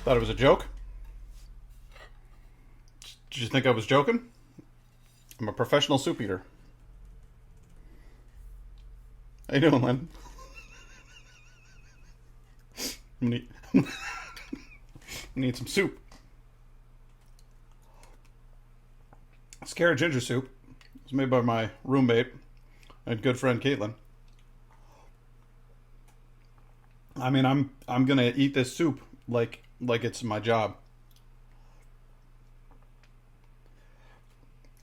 Thought it was a joke? Did you think I was joking? I'm a professional soup eater. How you doing, Len? Need, need some soup. It's carrot ginger soup. It's made by my roommate and good friend Caitlin. I mean, I'm gonna eat this soup like it's my job.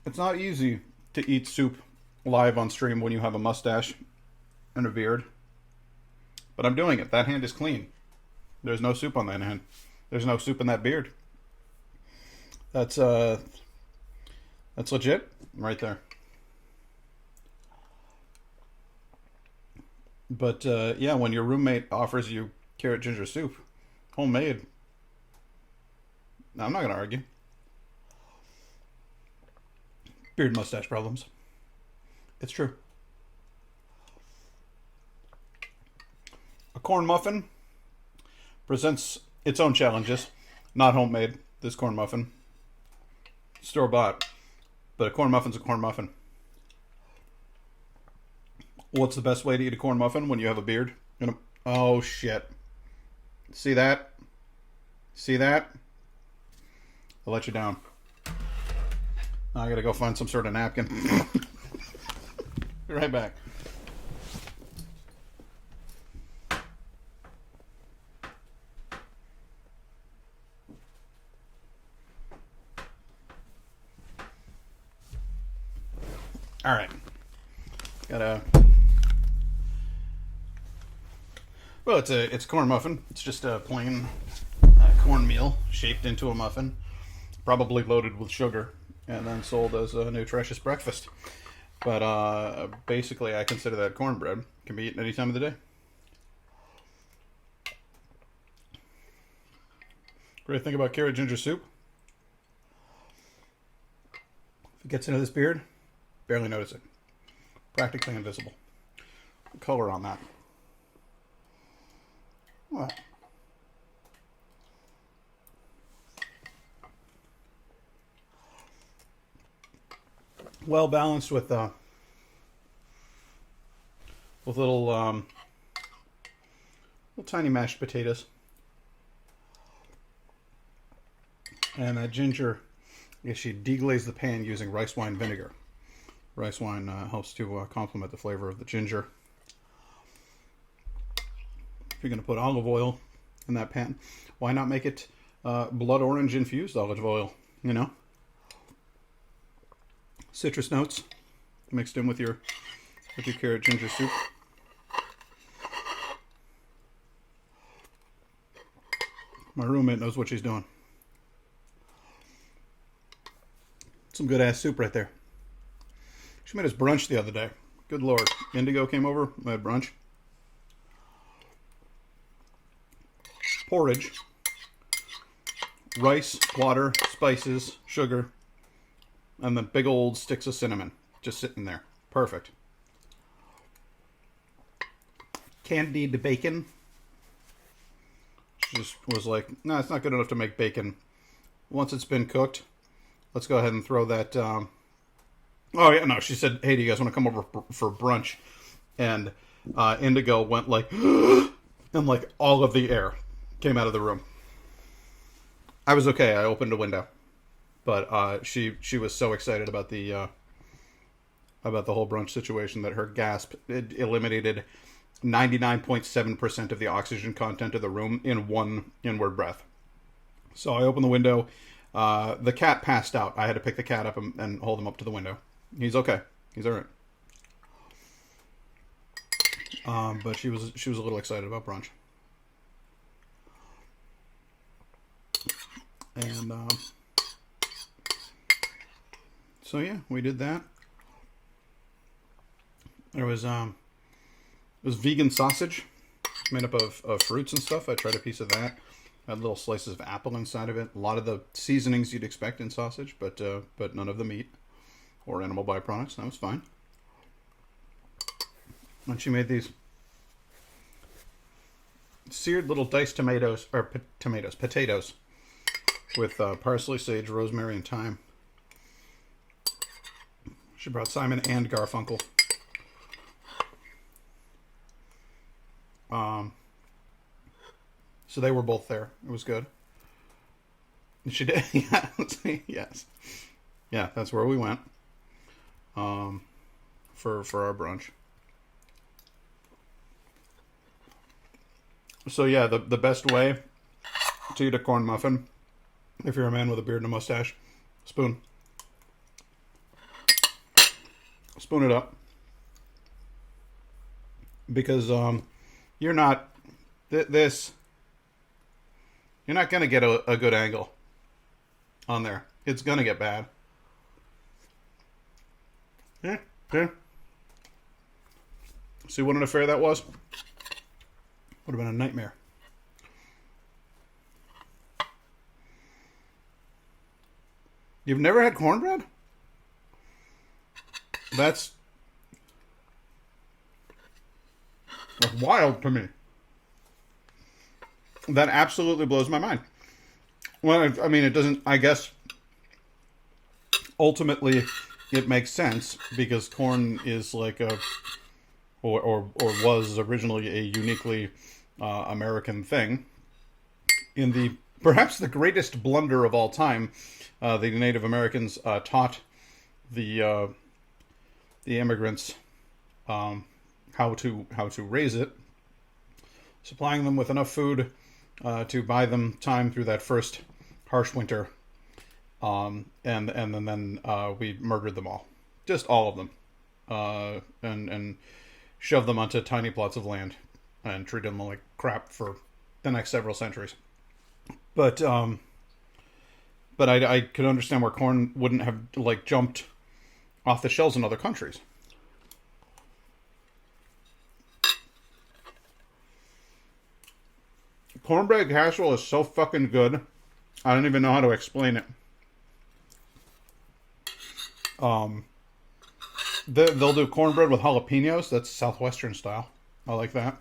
It's not easy to eat soup live on stream when you have a mustache and a beard, but I'm doing it. That hand is clean. There's no soup on that hand. There's no soup in that beard. That's that's legit right there. But yeah, when your roommate offers you carrot ginger soup, homemade, no, I'm not gonna argue. Beard mustache problems. It's true. A corn muffin presents its own challenges. Not homemade, this corn muffin. Store bought. But a corn muffin's a corn muffin. What's the best way to eat a corn muffin when you have a beard? Oh, shit. See that? See that? I'll let you down. I gotta go find some sort of napkin. Be right back. All right. Gotta. Well, it's corn muffin. It's just a plain cornmeal shaped into a muffin, probably loaded with sugar, and then sold as a nutritious breakfast. But basically, I consider that cornbread. Can be eaten any time of the day. What do you think about carrot ginger soup? If it gets into this beard, barely notice it. Practically invisible. Color on that. What? Well balanced with little tiny mashed potatoes, and that ginger. I guess she deglazed the pan using rice wine vinegar. Rice wine helps to complement the flavor of the ginger. If you're going to put olive oil in that pan, why not make it blood orange infused olive oil? You know, citrus notes mixed in with your carrot ginger soup. My roommate knows what she's doing. Some good ass soup right there. She made us brunch the other day. Good lord. Indigo came over, we had brunch. Porridge. Rice, water, spices, sugar, and then big old sticks of cinnamon. Just sitting there. Perfect. Candied bacon. She just was like, no, it's not good enough to make bacon. Once it's been cooked, let's go ahead and throw that... Oh, yeah, no, she said, hey, do you guys want to come over for brunch? And Indigo went like, and like all of the air came out of the room. I was okay. I opened a window. But she was so excited about the whole brunch situation that her gasp eliminated 99.7% of the oxygen content of the room in one inward breath. So I opened the window. The cat passed out. I had to pick the cat up and hold him up to the window. He's okay. He's all right. But she was a little excited about brunch. And so yeah, we did that. There was it was vegan sausage made up of fruits and stuff. I tried a piece of that. Had little slices of apple inside of it. A lot of the seasonings you'd expect in sausage, but none of the meat or animal byproducts. That was fine. And she made these seared little diced tomatoes, or potatoes, with parsley, sage, rosemary, and thyme. She brought Simon and Garfunkel. So they were both there. It was good. She did, yeah, yes, yeah. That's where we went. For our brunch. So yeah, the best way to eat a corn muffin, if you're a man with a beard and a mustache, spoon it up, because you're not this. You're not gonna get a good angle on there. It's gonna get bad. Yeah. Okay. See what an affair that was? Would have been a nightmare. You've never had cornbread? That's wild to me. That absolutely blows my mind. Well, I mean, it doesn't, I guess, ultimately, it makes sense, because corn is like a, or was originally a uniquely American thing. In the, perhaps the greatest blunder of all time, the Native Americans taught the immigrants how to raise it, supplying them with enough food to buy them time through that first harsh winter, and then we murdered them all, just all of them, and shoved them onto tiny plots of land and treated them like crap for the next several centuries. But I could understand where corn wouldn't have like jumped off the shelves in other countries. Cornbread casserole is so fucking good. I don't even know how to explain it. They'll do cornbread with jalapenos. That's Southwestern style. I like that.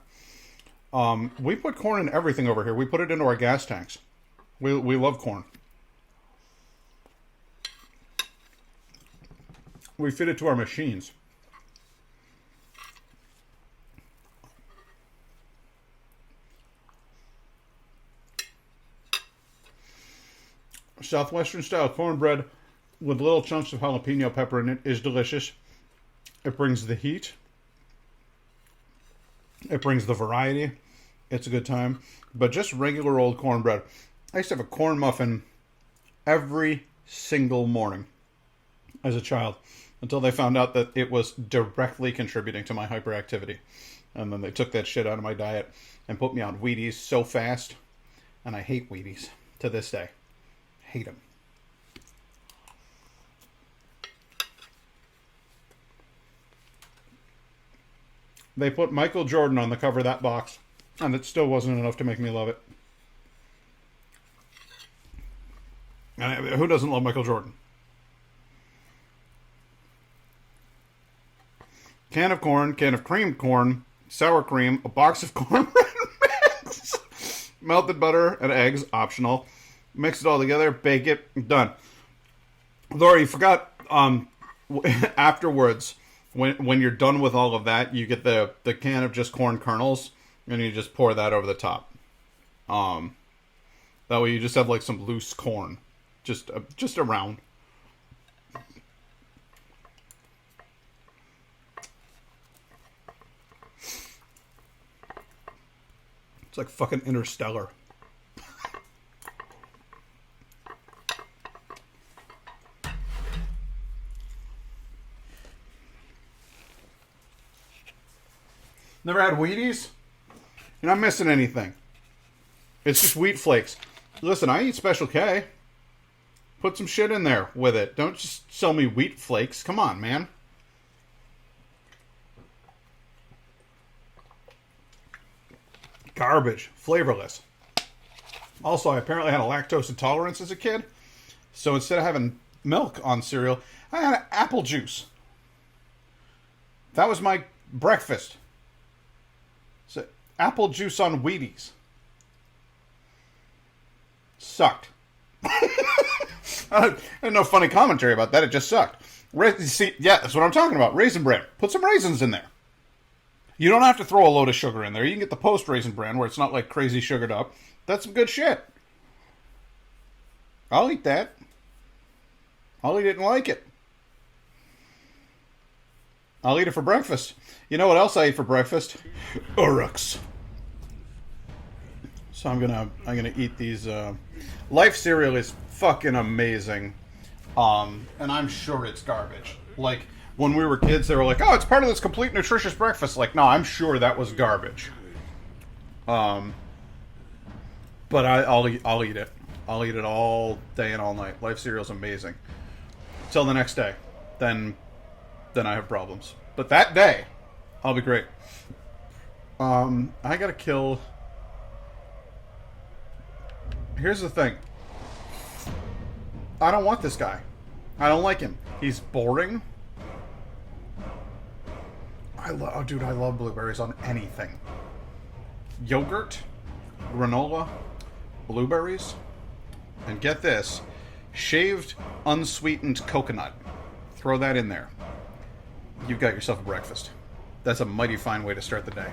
We put corn in everything over here. We put it into our gas tanks. We love corn. We feed it to our machines. Southwestern style cornbread with little chunks of jalapeno pepper in it is delicious. It brings the heat. It brings the variety. It's a good time. But just regular old cornbread. I used to have a corn muffin every single morning as a child, until they found out that it was directly contributing to my hyperactivity. And then they took that shit out of my diet and put me on Wheaties so fast. And I hate Wheaties to this day. Hate them. They put Michael Jordan on the cover of that box, and it still wasn't enough to make me love it. And who doesn't love Michael Jordan? Can of corn, can of creamed corn, sour cream, a box of cornbread mix, melted butter and eggs, optional. Mix it all together, bake it, done. Laura, you forgot, afterwards, when you're done with all of that, you get the can of just corn kernels, and you just pour that over the top. That way you just have like some loose corn, just around. It's like fucking Interstellar. Never had Wheaties? You're not missing anything. It's just wheat flakes. Listen, I eat Special K. Put some shit in there with it. Don't just sell me wheat flakes. Come on, man. Garbage. Flavorless. Also, I apparently had a lactose intolerance as a kid. So instead of having milk on cereal, I had apple juice. That was my breakfast. So, apple juice on Wheaties. Sucked. There's no funny commentary about that. It just sucked. See, yeah, that's what I'm talking about. Raisin Bran. Put some raisins in there. You don't have to throw a load of sugar in there. You can get the post-Raisin Bran where it's not like crazy sugared up. That's some good shit. I'll eat that. I'll eat it and like it. I'll eat it for breakfast. You know what else I eat for breakfast? Uruks. So I'm gonna eat these. Life cereal is fucking amazing, and I'm sure it's garbage. Like when we were kids, they were like, "Oh, it's part of this complete nutritious breakfast." Like, no, I'm sure that was garbage. But I'll eat it. I'll eat it all day and all night. Life cereal's amazing. Till the next day, then I have problems. But that day, I'll be great. I gotta kill. Here's the thing. I don't want this guy. I don't like him. He's boring. I love blueberries on anything. Yogurt, granola, blueberries, and get this, shaved, unsweetened coconut. Throw that in there. You've got yourself a breakfast. That's a mighty fine way to start the day.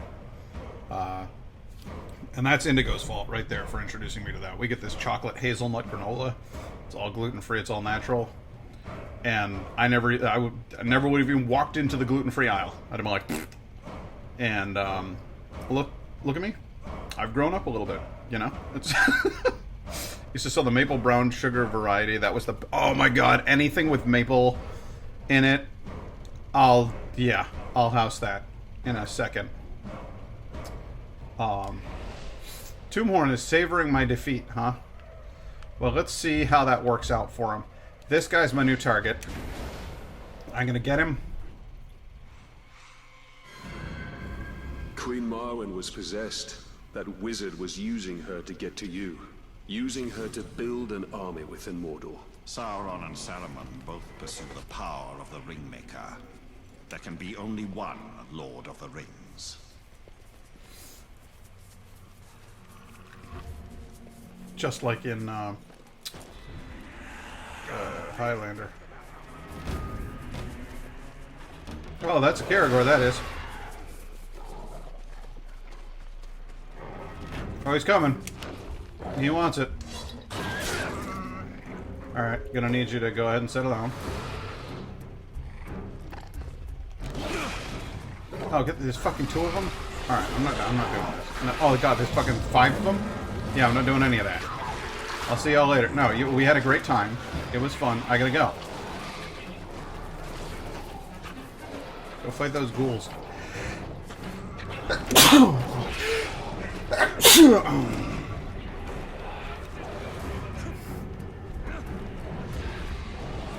And that's Indigo's fault right there for introducing me to that. We get this chocolate hazelnut granola. It's all gluten-free. It's all natural. And I never would have even walked into the gluten-free aisle. I'd have been like, pfft. And look at me. I've grown up a little bit. You know, it's used to sell the maple brown sugar variety. That was oh my god, anything with maple in it, I'll house that in a second. Tombhorn is savoring my defeat, huh? Well, let's see how that works out for him. This guy's my new target. I'm gonna get him. Queen Marwen was possessed. That wizard was using her to get to you. Using her to build an army within Mordor. Sauron and Saruman both pursue the power of the Ringmaker. There can be only one Lord of the Rings. Just like in Highlander. Oh, that's a Caragor, that is. Oh, he's coming. He wants it. Alright, gonna need you to go ahead and settle down. Oh, there's fucking 2 of them? Alright, I'm not doing this. No, oh god, there's fucking 5 of them? Yeah, I'm not doing any of that. I'll see y'all later. No, we had a great time. It was fun. I gotta go. Go fight those ghouls.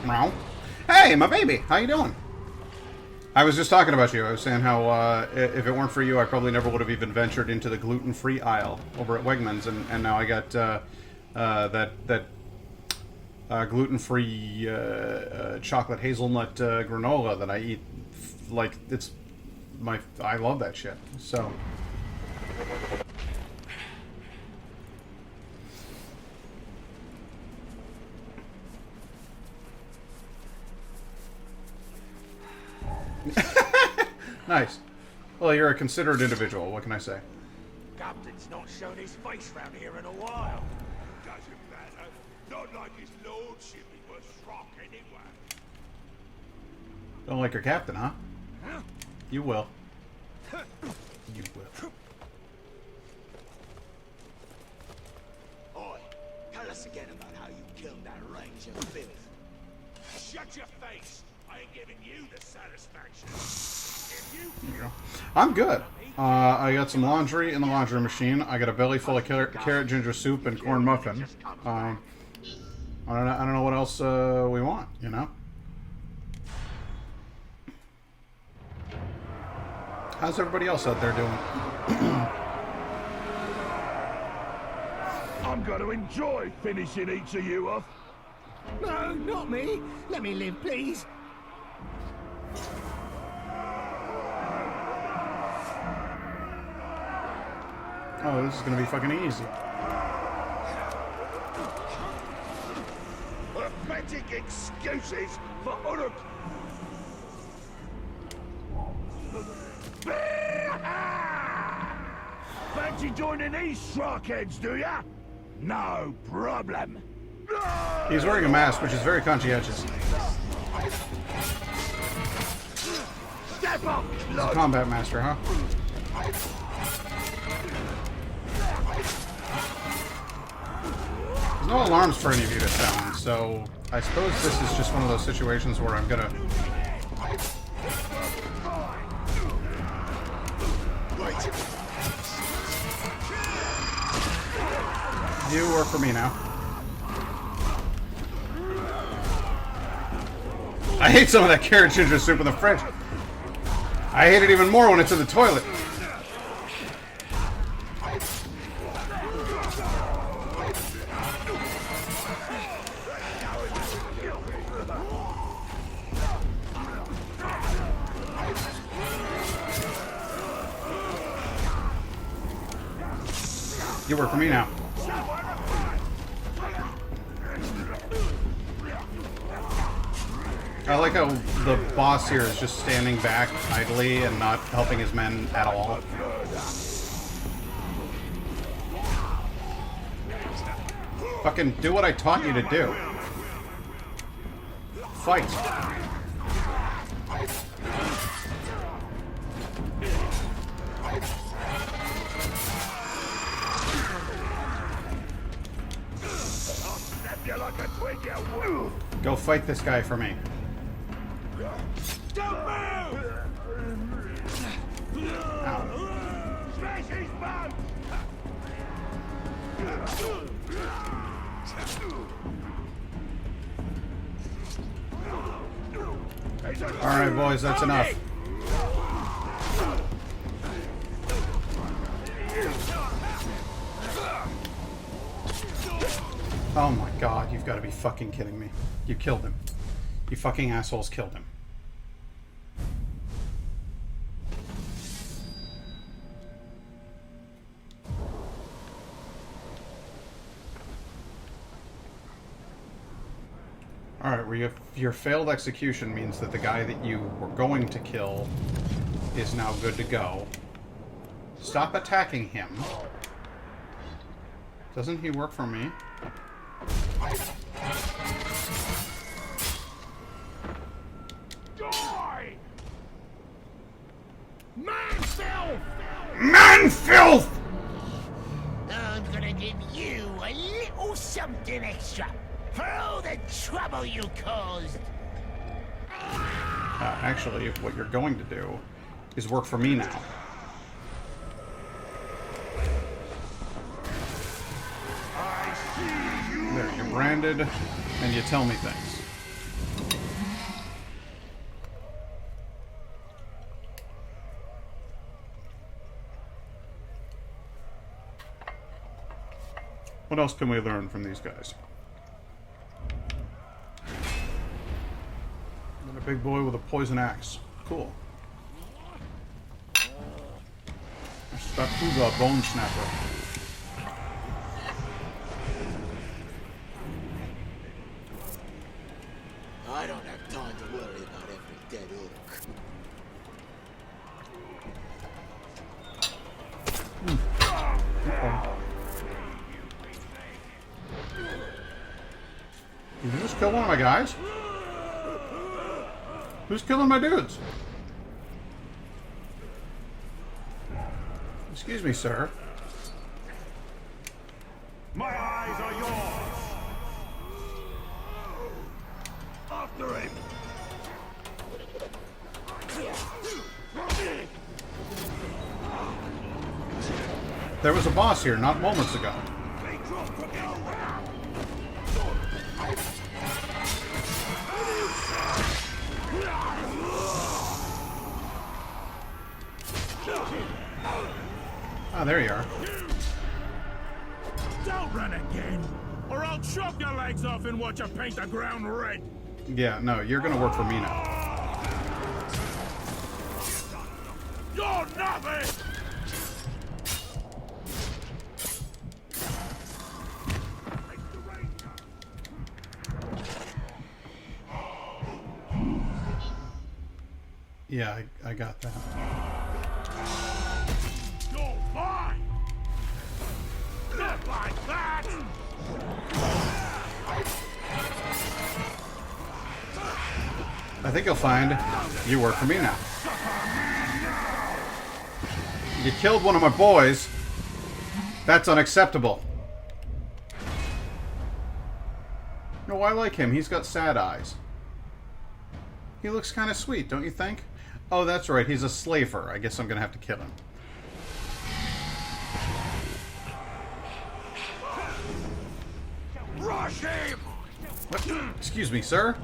Meow. Hey, my baby. How you doing? I was just talking about you. I was saying how if it weren't for you, I probably never would have even ventured into the gluten-free aisle over at Wegmans, and now I got that gluten-free chocolate hazelnut granola that I eat. Like it's I love that shit. So. Nice. Well, you're a considerate individual. What can I say? Captain's not shown his face round here in a while. Doesn't matter. Not like his lordship. He was rock anyway. Don't like your captain, huh? You will. You will. Oi, tell us again about how you killed that ranger filth. Shut your face. I ain't giving you the satisfaction. There you go. I'm good. I got some laundry in the laundry machine. I got a belly full of carrot ginger soup and corn muffin. I don't know what else we want, you know? How's everybody else out there doing? I'm going to enjoy finishing each of you off. No, not me. Let me live, please. Oh, this is gonna be fucking easy. pathetic excuses for Uruk. Fancy joining these sharkheads, do ya? No problem. He's wearing a mask, which is very conscientious. Step up, He's a combat master, huh? There's no alarms for any of you to sound, so I suppose this is just one of those situations where I'm gonna... You work for me now. I hate some of that carrot ginger soup in the fridge. I hate it even more when it's in the toilet. You work for me now. I like how the boss here is just standing back idly and not helping his men at all. Fucking do what I taught you to do. Fight. Go fight this guy for me. Don't move! Ow. Smash his boat! Alright, boys, that's enough. Oh my god, you've got to be fucking kidding me. You killed him. You fucking assholes killed him. Alright, well, your failed execution means that the guy that you were going to kill is now good to go. Stop attacking him. Doesn't he work for me? Die! Man-filth! Man-filth! I'm gonna give you a little something extra for all the trouble you caused. Actually, what you're going to do is work for me now. There, you're branded, and you tell me things. What else can we learn from these guys? And a big boy with a poison axe. Cool. Statuga Bone Snapper. I don't have time to worry about every dead orc. Did you just kill one of my guys? Who's killing my dudes? Excuse me, sir. My eyes are yours! After him! There was a boss here not moments ago. Ah, there you are. Don't run again, or I'll chop your legs off and watch you paint the ground red! Yeah, no, you're gonna work for me now. You're nothing! Yeah, I got that. You're mine! Not like that! I think you'll find you work for me now. You killed one of my boys. That's unacceptable. No, I like him. He's got sad eyes. He looks kind of sweet, don't you think? Oh, that's right. He's a slaver. I guess I'm going to have to kill him. Rush him! What? Excuse me, sir?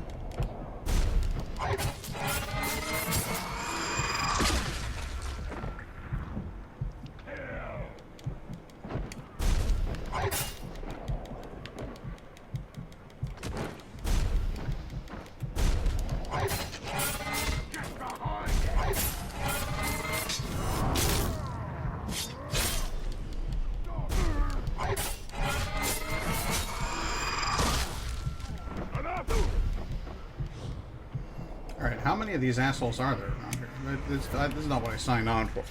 Alright, how many of these assholes are there around here? This is not what I signed on for.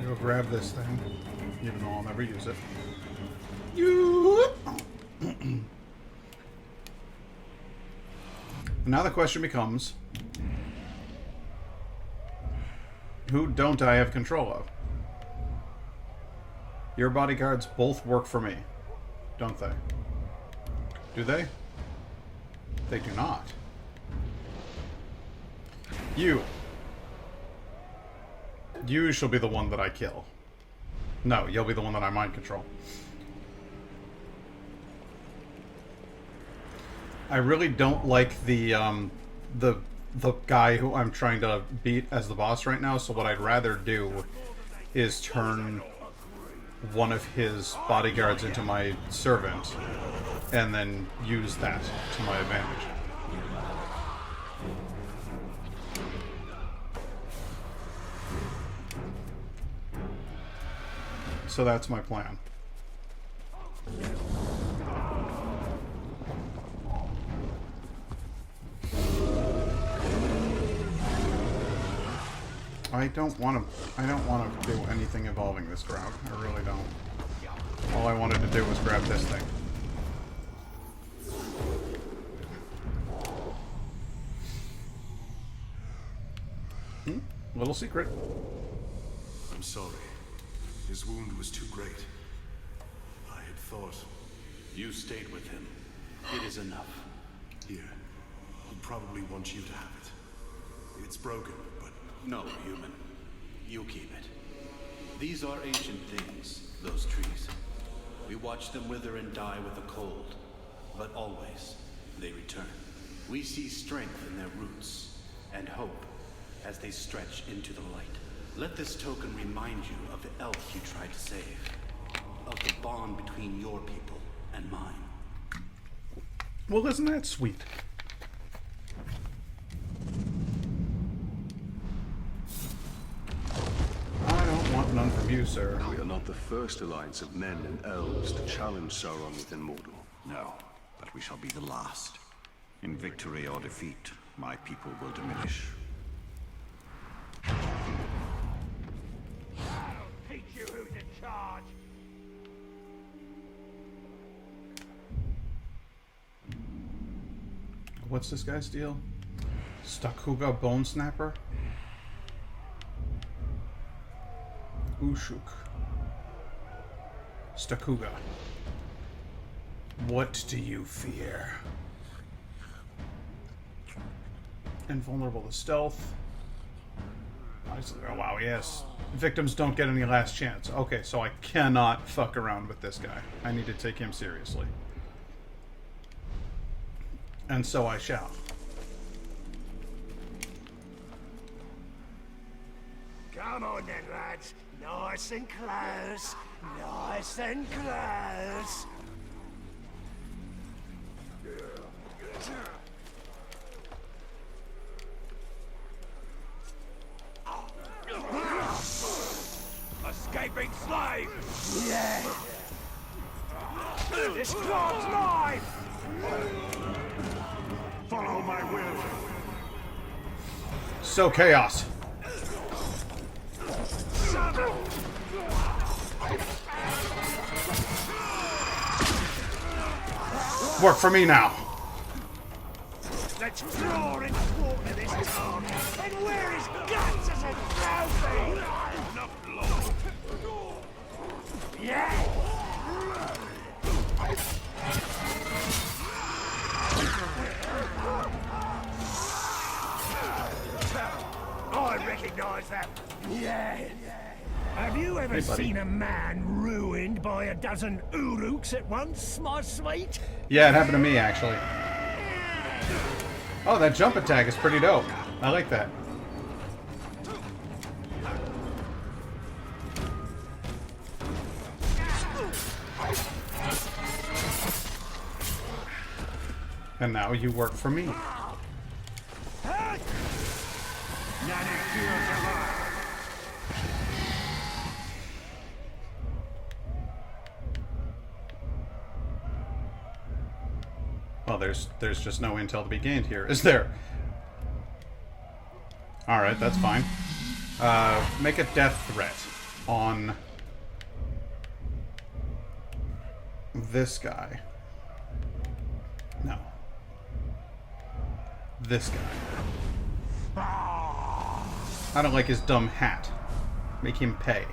Go grab this thing, even though I'll never use it. Now the question becomes, who don't I have control of? Your bodyguards both work for me, don't they? Do they? They do not. You shall be the one that I kill. No, you'll be the one that I mind control. I really don't like the guy who I'm trying to beat as the boss right now, so what I'd rather do is turn one of his bodyguards into my servant and then use that to my advantage. So that's my plan. I don't want to do anything involving this crowd. I really don't. All I wanted to do was grab this thing. Little secret. I'm sorry. His wound was too great. I had thought... You stayed with him. It is enough. Here. He'd probably want you to have it. It's broken, but... No, human. You keep it. These are ancient things, those trees. We watch them wither and die with the cold, but always they return. We see strength in their roots, and hope as they stretch into the light. Let this token remind you of the elf you tried to save, of the bond between your people and mine. Well, isn't that sweet? I don't want none from you, sir. We are not the first alliance of men and elves to challenge Sauron within Mordor. No, but we shall be the last. In victory or defeat, my people will diminish. Teach you who's in charge. What's this guy's deal? Stakuga Bone Snapper? Ushuk. Stakuga. What do you fear? Invulnerable to stealth. Oh, wow, yes. Victims don't get any last chance. Okay, so I cannot fuck around with this guy. I need to take him seriously. And so I shall. Come on then, lads. Nice and close. Nice and close. sleeping slave! Yeah! This God's life! Follow my will. So chaos. Work for me now. Let's draw and quarter this town and wear his guts as a trophy! Enough blood! Yeah! I recognize that. Yeah. Have you ever seen a man ruined by a dozen Uruks at once, my sweet? Yeah, it happened to me, actually. Oh, that jump attack is pretty dope. I like that. And now you work for me. Well, there's just no intel to be gained here, is there? Alright, that's fine. Make a death threat on this guy. No. This guy. I don't like his dumb hat. Make him pay.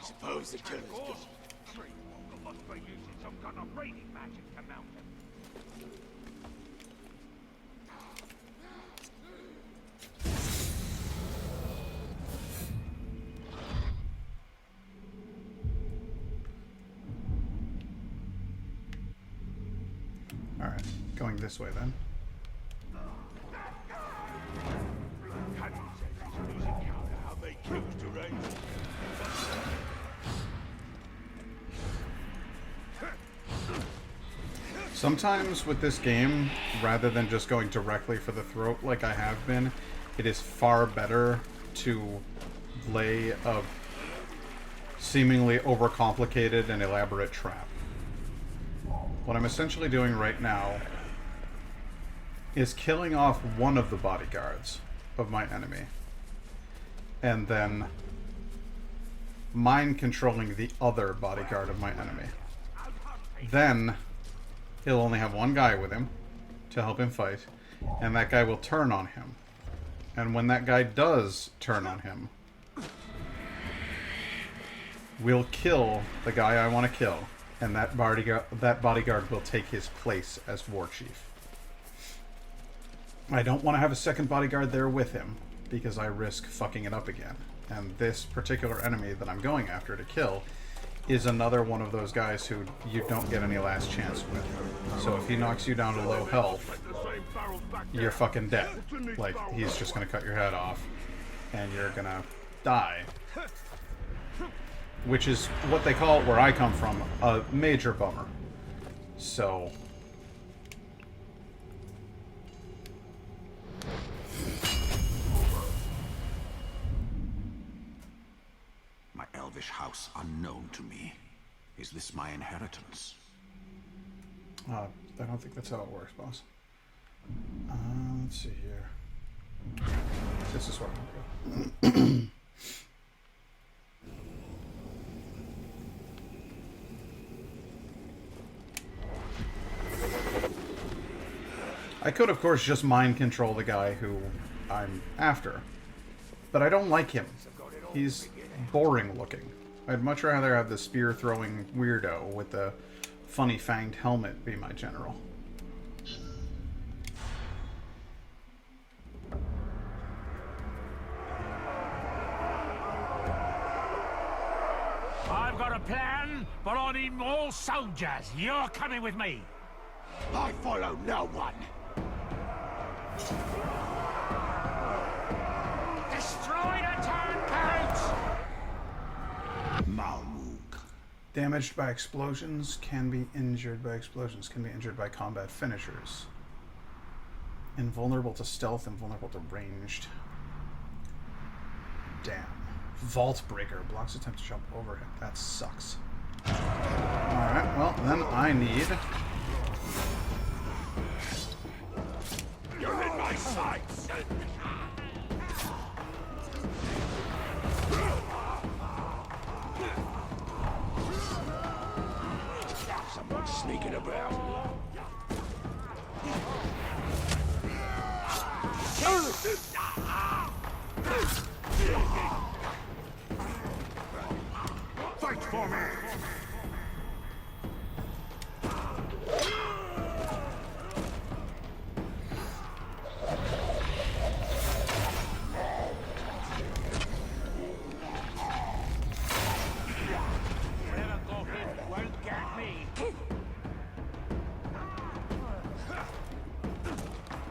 Suppose the killer's gone. Must be using some kind of reading magic to mount him. Alright, going this way then. How they choose to raise. Sometimes with this game, rather than just going directly for the throat like I have been, it is far better to lay a seemingly overcomplicated and elaborate trap. What I'm essentially doing right now is killing off one of the bodyguards of my enemy, and then mind controlling the other bodyguard of my enemy. Then he'll only have one guy with him to help him fight, and that guy will turn on him. And when that guy does turn on him, we'll kill the guy I want to kill, and that bodyguard will take his place as war chief. I don't want to have a second bodyguard there with him, because I risk fucking it up again. And this particular enemy that I'm going after to kill is another one of those guys who you don't get any last chance with. So if he knocks you down to low health, you're fucking dead. Like, he's just gonna cut your head off, and you're gonna die. Which is what they call it where I come from, a major bummer. So My elvish house unknown to me. Is this my inheritance? I don't think that's how it works, boss. Let's see here. This is what I'm going. I could, of course, just mind control the guy who I'm after, but I don't like him. He's boring looking. I'd much rather have the spear-throwing weirdo with the funny fanged helmet be my general. I've got a plan, but I need more soldiers. You're coming with me. I follow no one. Destroy the turncoats! Malmug. Damaged by explosions, can be injured by explosions, can be injured by combat finishers. Invulnerable to stealth, invulnerable to ranged. Damn. Vault Breaker blocks attempt to jump over him. That sucks. Alright, well, then I need... You're in my sights! Someone's sneaking about. Fight for me!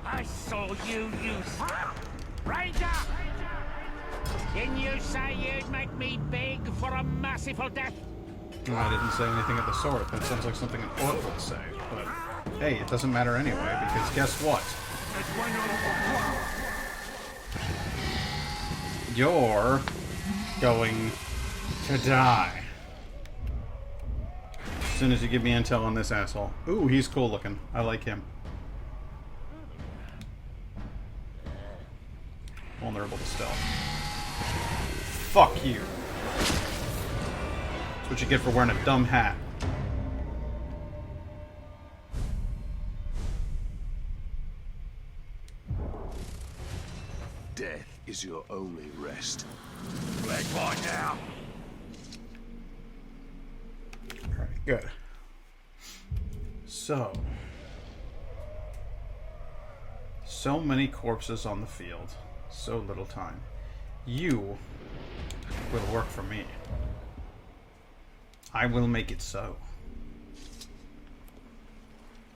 I saw you Ranger! Didn't you say you'd make me beg for a merciful death? No, I didn't say anything of the sort. That sounds like something an orc would say. But, hey, it doesn't matter anyway, because guess what? You're going to die. As soon as you give me intel on this asshole. Ooh, he's cool looking. I like him. Vulnerable to stealth. Fuck you. That's what you get for wearing a dumb hat. Death is your only rest. Black white now. Alright, good. So many corpses on the field. So little time. You will work for me. I will make it so.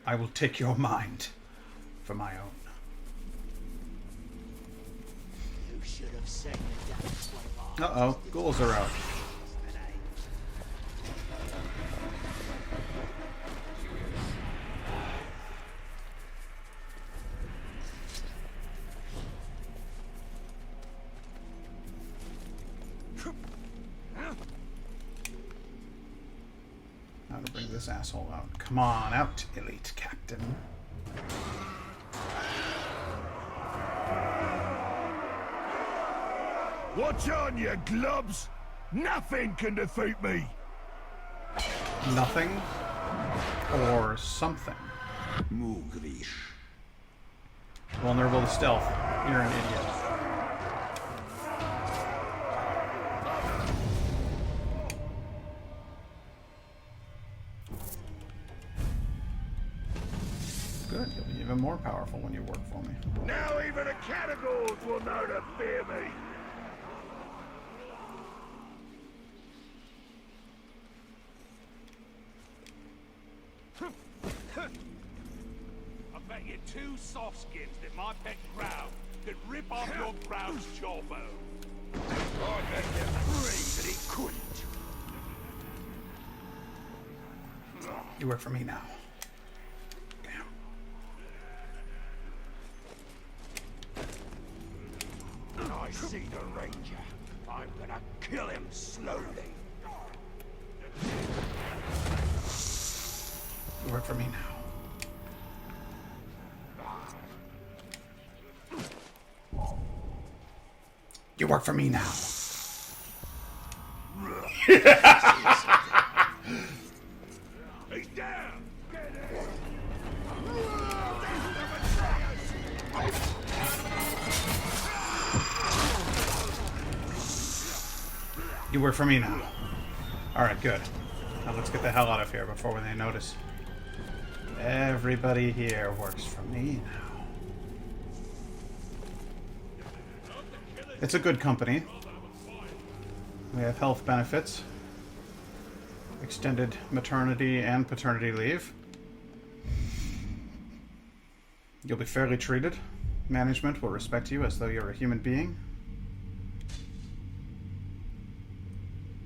I will take your mind for my own. You should have said the Uh-oh, ghouls are out. Now to bring this asshole out. Come on out, elite captain. Watch on, you glubs! Nothing can defeat me! Nothing or something. Mugrish. Vulnerable to stealth. You're an idiot. Good, you'll be even more powerful when you work for me. Now even the categories will know to fear me! I bet you 2 soft skins that my pet crowd could rip off your crowd's jawbone. I bet you 3 that he couldn't. You work for me now. Damn. I see the Ranger. I'm gonna kill him slowly. You work for me now. You work for me now. He's down! You work for me now. Alright, good. Now let's get the hell out of here before they notice. Everybody here works for me now. It's a good company. We have health benefits, extended maternity and paternity leave. You'll be fairly treated. Management will respect you as though you're a human being.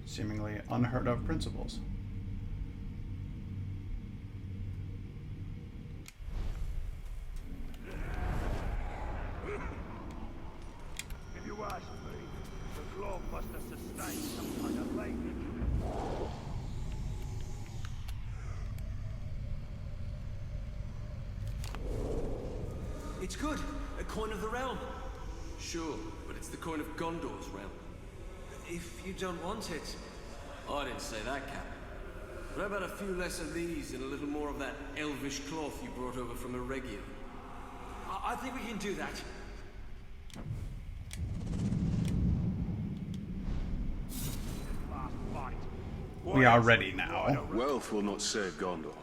Seemingly unheard of principles. It's good. A coin of the realm. Sure, but it's the coin of Gondor's realm. If you don't want it... I didn't say that, Cap. But how about a few less of these and a little more of that elvish cloth you brought over from Eregion? I think we can do that. We are ready now. Wealth will not save Gondor.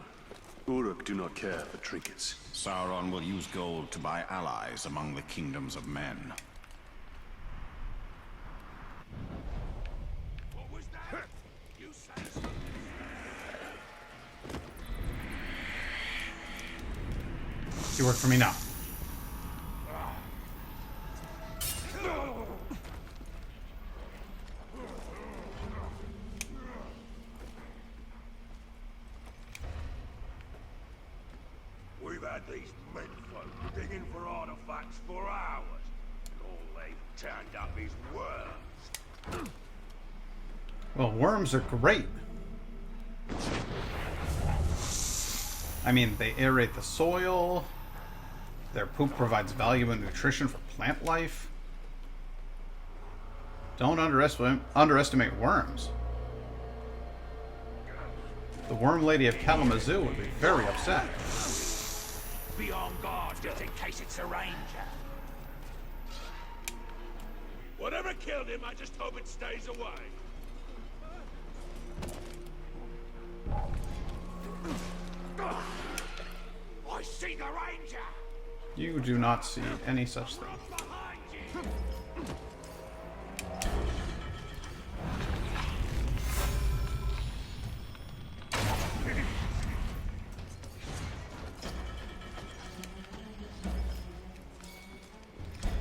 Uruk do not care for trinkets. Sauron will use gold to buy allies among the kingdoms of men. What was that? You say something. You work for me now. We've had these menfolk digging for artifacts for hours. And all they've turned up is worms. Well, worms are great. I mean, they aerate the soil. Their poop provides value and nutrition for plant life. Don't underestimate worms. The worm lady of Kalamazoo would be very upset. Be on guard just in case it's a ranger. Whatever killed him, I just hope it stays away. I see the ranger! You do not see any such thing. Behind you!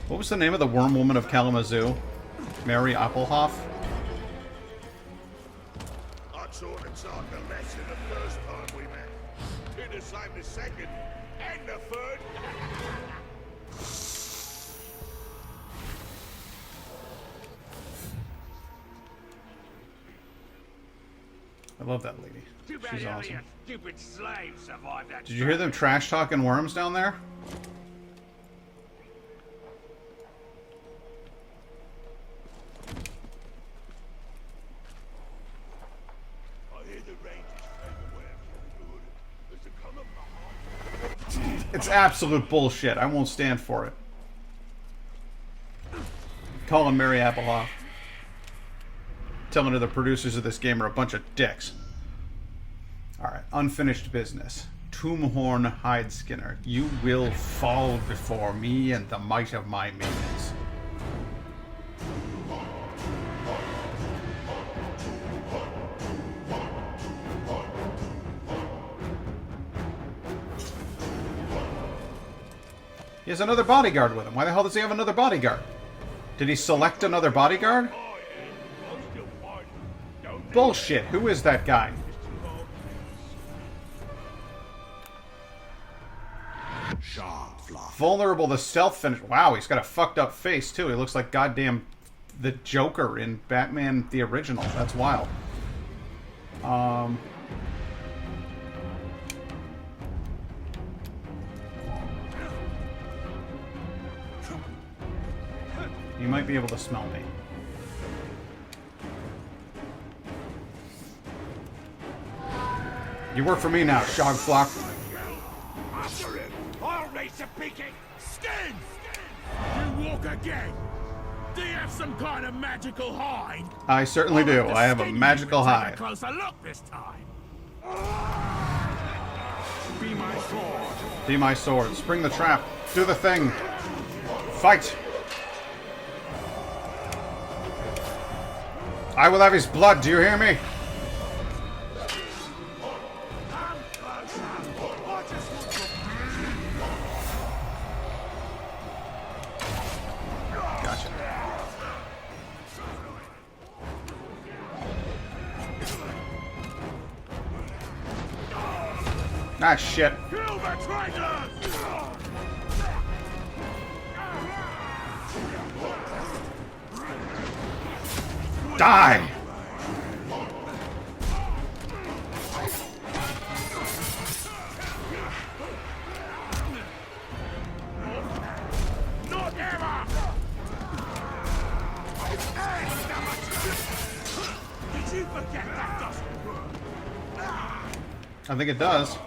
What was the name of the worm woman of Kalamazoo? Mary Applehoff? I taught Tark a lesson the first time we met. Did the same the second, and the third. I love that lady. Too bad She's only awesome. a stupid slave survived that. Did you hear them trash talking worms down there? I hear the rangers fade away from Uruk. There's a come up behind. It's absolute bullshit. I won't stand for it. Calling Mary Applehoff. Telling her the producers of this game are a bunch of dicks. Alright, unfinished business. Tombhorn Hideskinner, you will fall before me and the might of my minions. He has another bodyguard with him. Why the hell does he have another bodyguard? Did he select another bodyguard? Bullshit. Who is that guy? Vulnerable to stealth finish. Wow, he's got a fucked up face too. He looks like goddamn the Joker in Batman the Original. That's wild. You might be able to smell me. You work for me now, Shogflock. After him! I'll race a beacon! Skin! You walk again! Do you have some kind of magical hide? I certainly do. I have a magical hide. Take a closer look this time. Be my sword. Be my sword. Spring the trap. Do the thing. Fight. I will have his blood. Do you hear me? Gotcha. Ah, shit. Kill the traitors! Die! I think it does.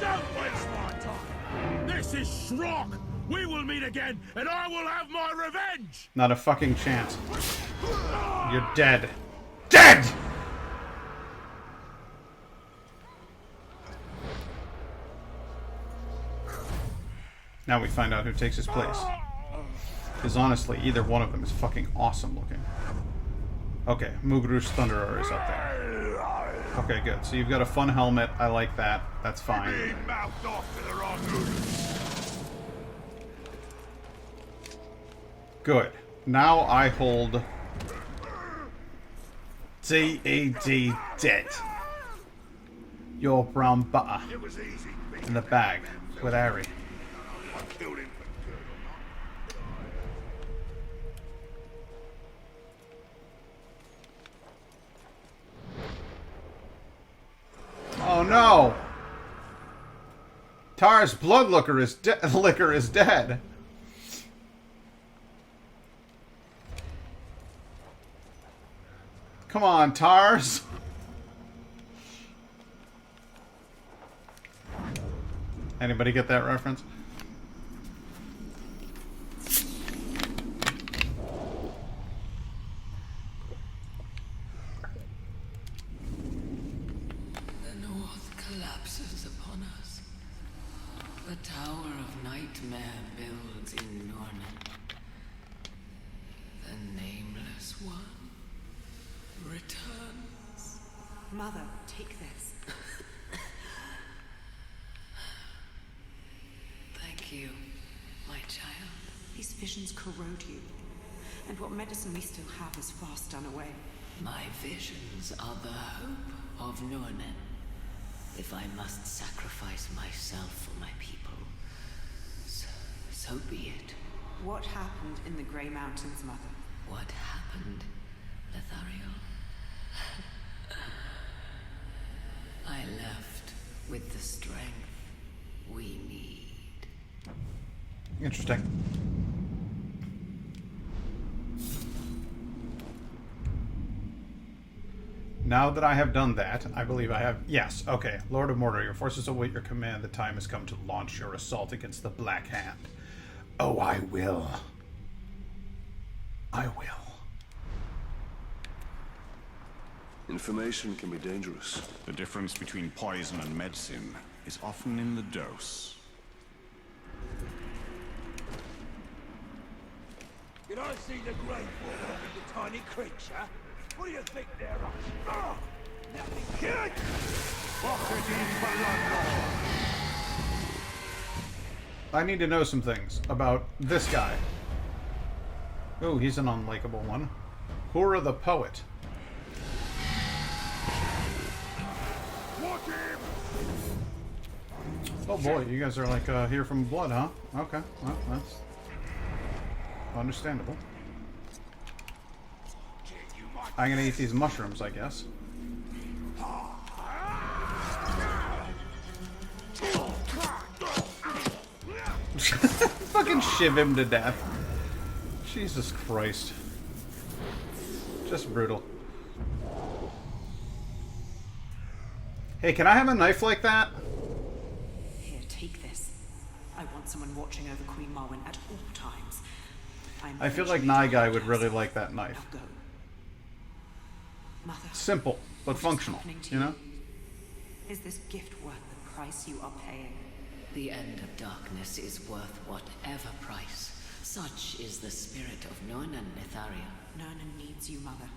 Don't waste my time. This is Shrock. We will meet again, and I will have my revenge. Not a fucking chance. You're dead. Dead! Now we find out who takes his place. Because honestly, either one of them is fucking awesome looking. Okay, Mugru's Thunderer is up there. Okay, good. So you've got a fun helmet. I like that. That's fine. Mouthed off to the wrong mood. Good. Now I hold D.E.D. dead. Your brown butter It was easy. in the bag with Harry. I killed him for good. Oh no! Tar's blood liquor is dead. Come on, Tars. Anybody get that reference? The north collapses upon us. The Tower of Nightmare builds in Norman. The Nameless One returns. Mother, take this. Thank you, my child. These visions corrode you, and what medicine we still have is fast done away. My visions are the hope of Nornen. If I must sacrifice myself for my people, so be it. What happened in the Grey Mountains, Mother? What happened, Lethariel? I left with the strength we need. Interesting. Now that I have done that, I believe I have... Yes, okay. Lord of Mordor, your forces await your command. The time has come to launch your assault against the Black Hand. Oh, I will. I will. Information can be dangerous. The difference between poison and medicine is often in the dose. Did I see the great one with the tiny creature? What do you think they're up to? Nothing good! Bucket in blood. I need to know some things about this guy. Oh, he's an unlikable one. Hura the Poet. Watch him! Oh boy, you guys are like here from blood, huh? Okay, well, that's understandable. I'm gonna eat these mushrooms, I guess. Fucking shiv him to death. Jesus Christ. Just brutal. Hey, can I have a knife like that? Here, take this. I want someone watching over Queen Marwen at all times. I feel like Nyguy would really like that knife. Now go. Mother, Simple, but what is functional, happening to you know? Is this gift worth the price you are paying? The end of darkness is worth whatever price. Such is the spirit of Nornen, Lethariel. Nernan needs you, Mother.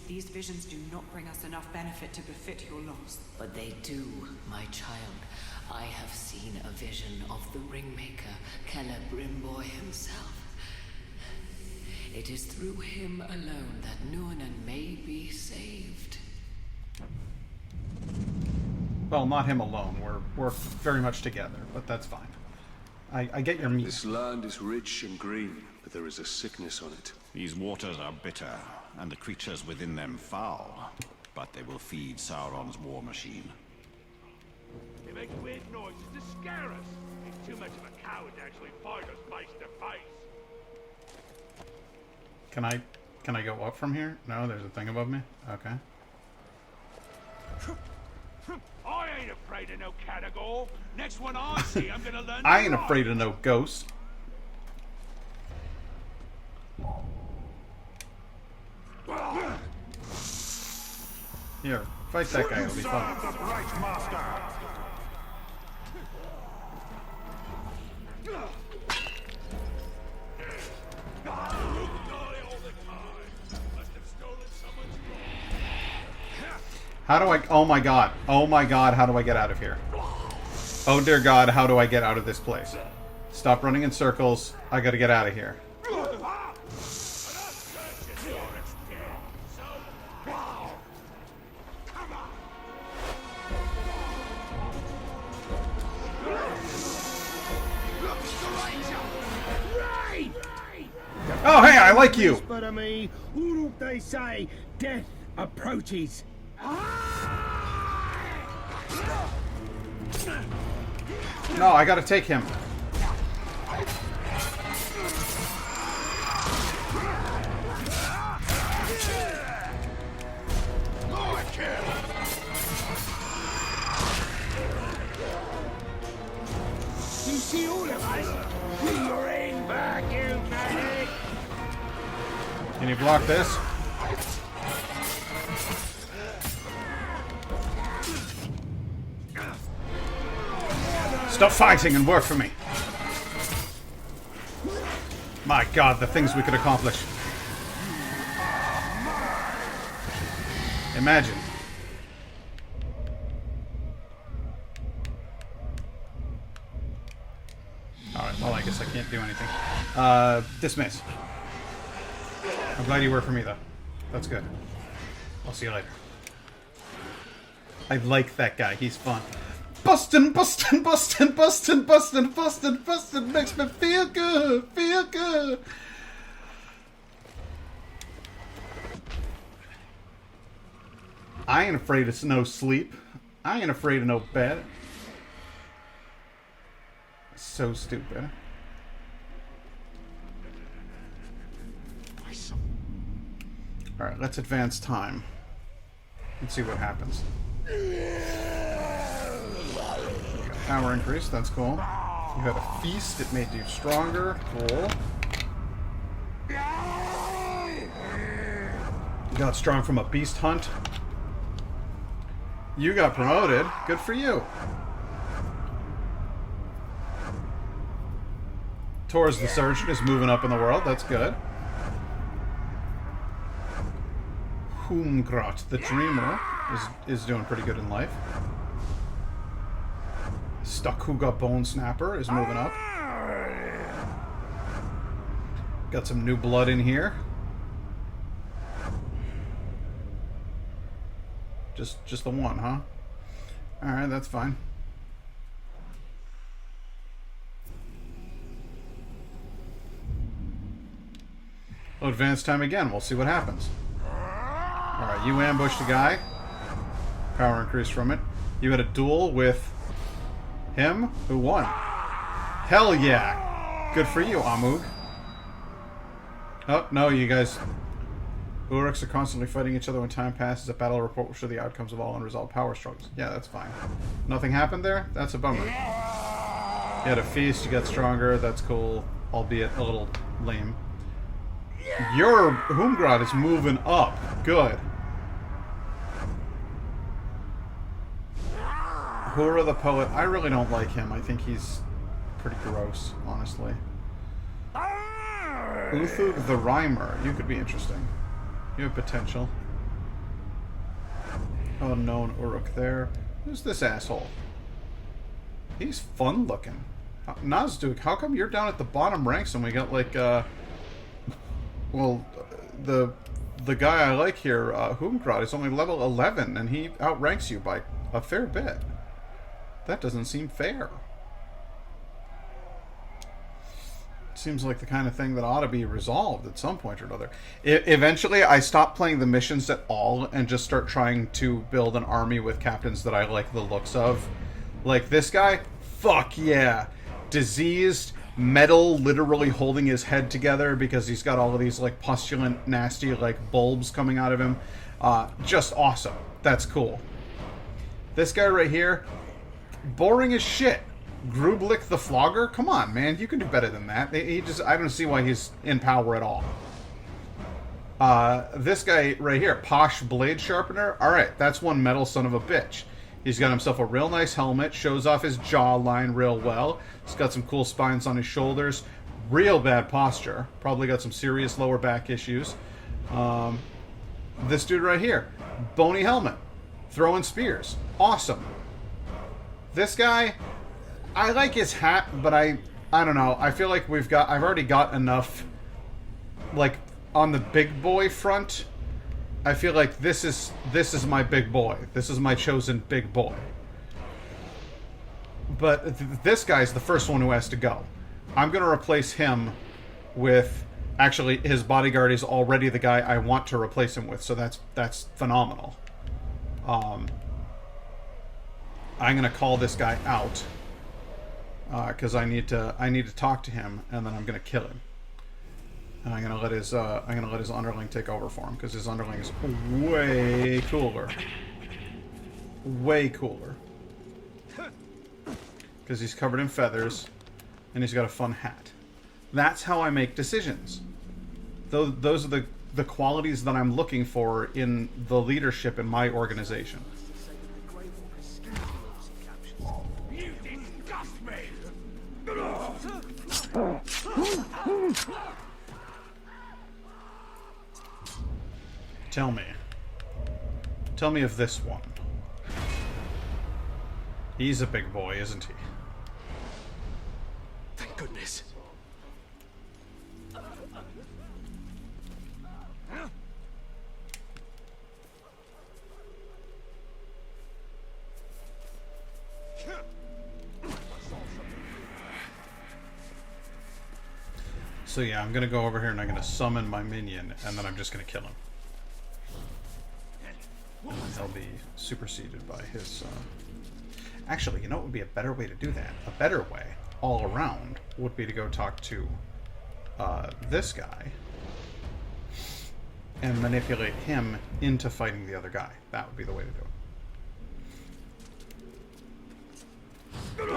These visions do not bring us enough benefit to befit your loss. But they do, my child. I have seen a vision of the Ringmaker, Celebrimboy himself. It is through him alone that Nornen may be saved. Well, not him alone. We're very much together, but that's fine. I get your meat. This land is rich and green, but there is a sickness on it. These waters are bitter, and the creatures within them foul. But they will feed Sauron's war machine. They make weird noises to scare us. He's too much of a coward to actually fight us face to face. Can I go up from here? No, there's a thing above me? Okay. I ain't afraid of no category. Next one I see, I'm gonna learn. I ain't afraid of no ghosts. Here, fight that guy, it'll be fun. How do I... Oh my god. Oh my god, how do I get out of here? Oh dear god, how do I get out of this place? Stop running in circles. I gotta get out of here. Oh hey, I like you! But I mean, who they say death approaches? No, I gotta take him. You see all of us? You're in back, you maniac! Can you block this? Stop fighting and work for me. My god, the things we could accomplish. Imagine. Alright, well I guess I can't do anything. Dismiss. I'm glad you work for me though. That's good. I'll see you later. I like that guy, he's fun. Bustin', bustin', bustin', bustin', bustin', bustin', bustin' makes me feel good, feel good. I ain't afraid of no sleep. I ain't afraid of no bed. So stupid. Alright, let's advance time. Let's see what happens. Power increase, that's cool. You had a feast, it made you stronger. Cool. You got strong from a beast hunt. You got promoted. Good for you. Tor's the surgeon is moving up in the world. That's good. Humgrot the dreamer is doing pretty good in life. Stuckhuga Bone Snapper is moving up. Got some new blood in here. Just the one, huh? Alright, that's fine. We'll advance time again. We'll see what happens. Alright, you ambushed a guy. Power increase from it. You had a duel with him? Who won? Hell yeah! Good for you, Amug. Oh, no, you guys... Uruks are constantly fighting each other when time passes. A battle report will show the outcomes of all unresolved power struggles. Yeah, that's fine. Nothing happened there? That's a bummer. You had a feast, you got stronger, that's cool. Albeit a little lame. Your Humgrad is moving up. Good. Hura the Poet, I really don't like him. I think he's pretty gross, honestly. Uthug the Rhymer, you could be interesting. You have potential. Unknown Uruk there. Who's this asshole? He's fun looking. Nazduk, how come you're down at the bottom ranks and we got like well, the guy I like here, Humgrad, is only level 11 and he outranks you by a fair bit. That doesn't seem fair. Seems like the kind of thing that ought to be resolved at some point or another. Eventually, I stop playing the missions at all and just start trying to build an army with captains that I like the looks of. Like this guy, fuck yeah. Diseased, metal literally holding his head together because he's got all of these like pustulant, nasty like bulbs coming out of him. Just awesome. That's cool. This guy right here, boring as shit. Grublik the Flogger? Come on, man. You can do better than that. I don't see why he's in power at all. This guy right here, Posh Blade Sharpener. Alright, that's one metal son of a bitch. He's got himself a real nice helmet, shows off his jawline real well. He's got some cool spines on his shoulders. Real bad posture. Probably got some serious lower back issues. This dude right here, bony helmet, throwing spears. Awesome. This guy, I like his hat, but I don't know. I feel like I've already got enough, like, on the big boy front. I feel like this is my big boy. This is my chosen big boy. But this guy's the first one who has to go. I'm going to replace him with... Actually, his bodyguard is already the guy I want to replace him with, so that's phenomenal. I'm going to call this guy out because I need to talk to him, and then I'm going to kill him. And I'm gonna let his underling take over for him because his underling is way cooler. Way cooler. Because he's covered in feathers and he's got a fun hat. That's how I make decisions. Those are the qualities that I'm looking for in the leadership in my organization. You disgust me! Tell me of this one. He's a big boy, isn't he? Thank goodness. So yeah, I'm gonna go over here and I'm gonna summon my minion, and then I'm just gonna kill him. They'll be superseded by his... Actually, you know what would be a better way to do that? A better way, all around, would be to go talk to this guy and manipulate him into fighting the other guy. That would be the way to do it.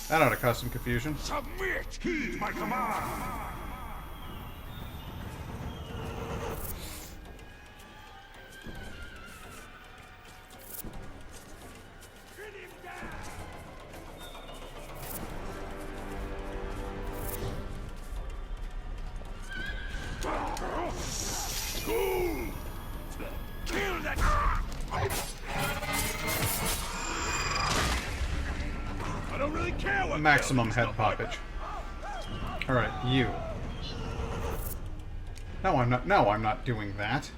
That ought to cause some confusion. Submit! Heed my command! Maximum head poppage. Alright, you. No, I'm not doing that.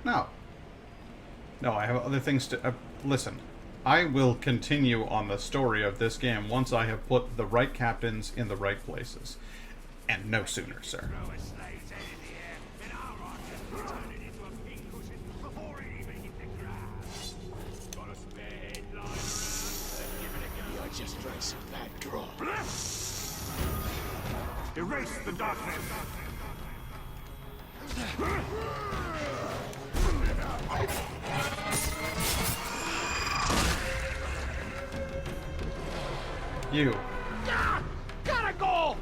No. No, I have other things to... listen, I will continue on the story of this game once I have put the right captains in the right places. And no sooner, sir. Just race that draw. Erase the darkness. You. Gotta go.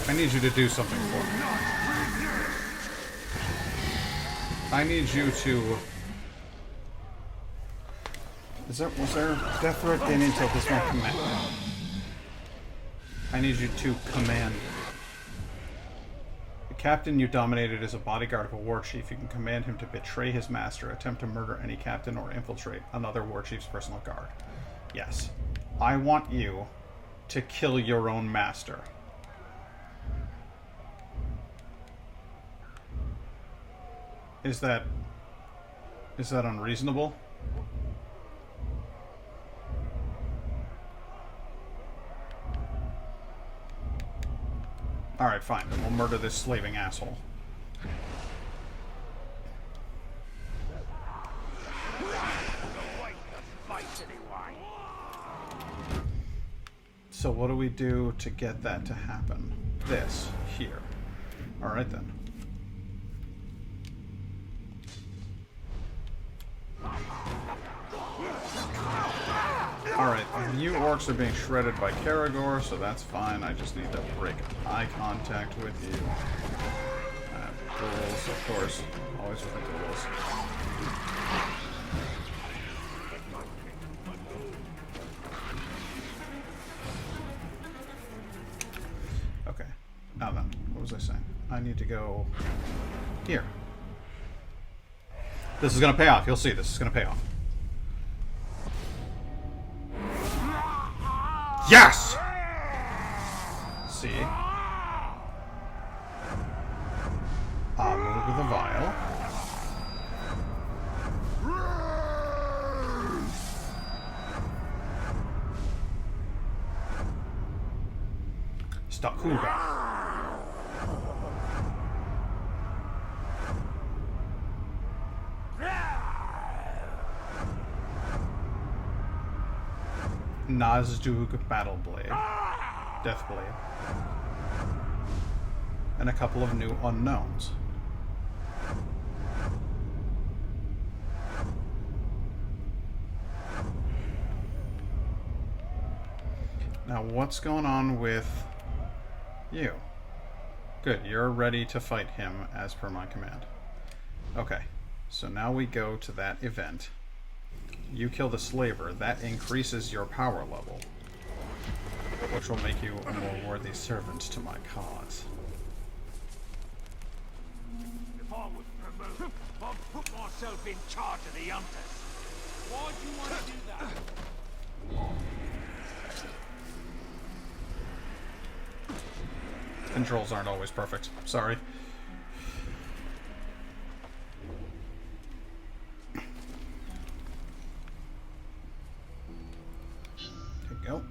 I need you to do something for me. I need you to... Was there death threat gain until this one command? I need you to command. The captain you dominated is a bodyguard of a war chief. You can command him to betray his master, attempt to murder any captain, or infiltrate another war chief's personal guard. Yes. I want you to kill your own master. Is that unreasonable? Alright, fine. Then we'll murder this slaving asshole. So what do we do to get that to happen? This here. Alright then. Alright, you orcs are being shredded by Karagor, so that's fine. I just need to break eye contact with you. Rules, of course. Always with the rules. Okay. Now then, what was I saying? I need to go here. This is going to pay off. You'll see. This is going to pay off. Yes! See? Move with the vial. Stakuga. Nazdug Battle Blade. Death Blade. And a couple of new unknowns. Now, what's going on with you? Good, you're ready to fight him as per my command. Okay, so now we go to that event. You kill the slaver, that increases your power level, which will make you a more worthy servant to my cause. If I was promoted, I'd put myself in charge of the hunters. Why do you want to do that? Controls aren't always perfect. Sorry. There you go.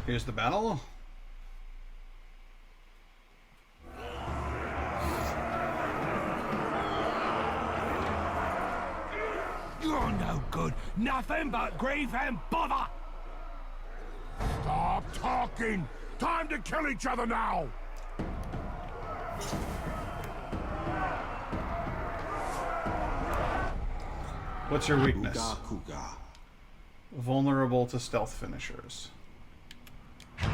Here's the battle. You're no good. Nothing but grief and bother. Stop talking. Time to kill each other now. What's your weakness? Kuga. Vulnerable to stealth finishers. Oh, I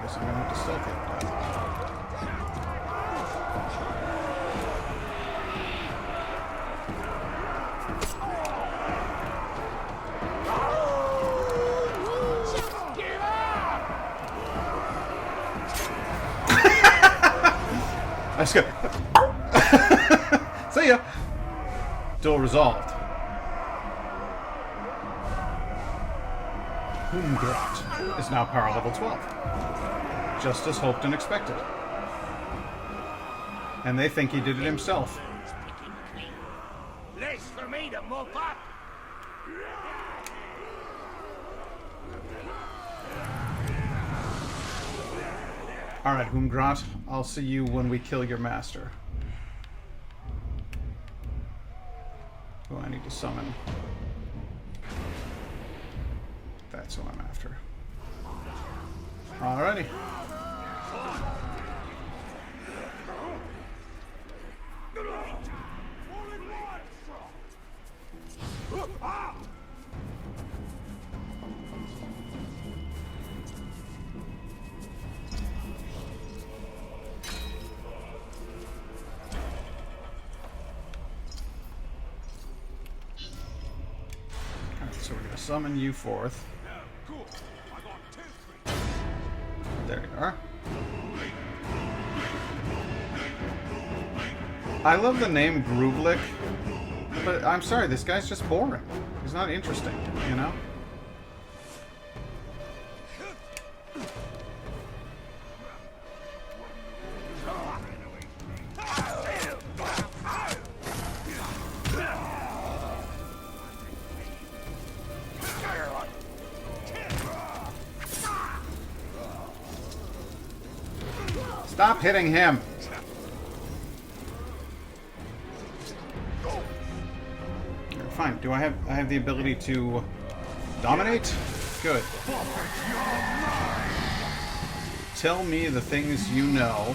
guess I'm gonna have to stealth it. That's good. See ya. Duel resolved. Humgrat is now power level 12. Just as hoped and expected. And they think he did it himself. Less for me to mop up. Alright, Humgrat, I'll see you when we kill your master. Who I need to summon. That's what I'm after. Alrighty. So we're going to summon you forth. There you are. I love the name Groovlik, but I'm sorry, this guy's just boring. He's not interesting, you know? Stop hitting him! Fine. Do I have the ability to dominate? Good. Tell me the things you know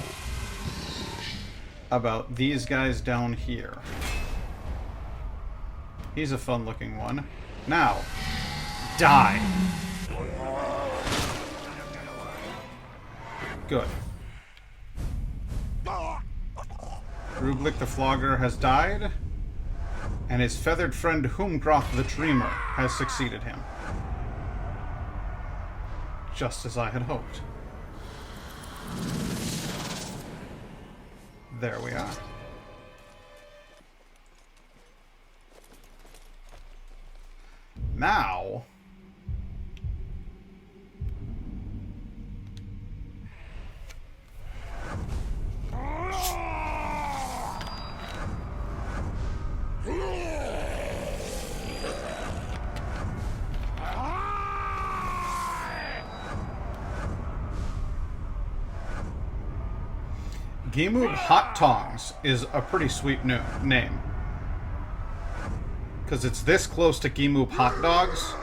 about these guys down here. He's a fun-looking one. Now, die. Good. Rublik the Flogger has died, and his feathered friend Humgroth the Dreamer has succeeded him. Just as I had hoped. There we are. Now... Gimub Hot Tongs is a pretty sweet name. Because it's this close to Gimub Hot Dogs.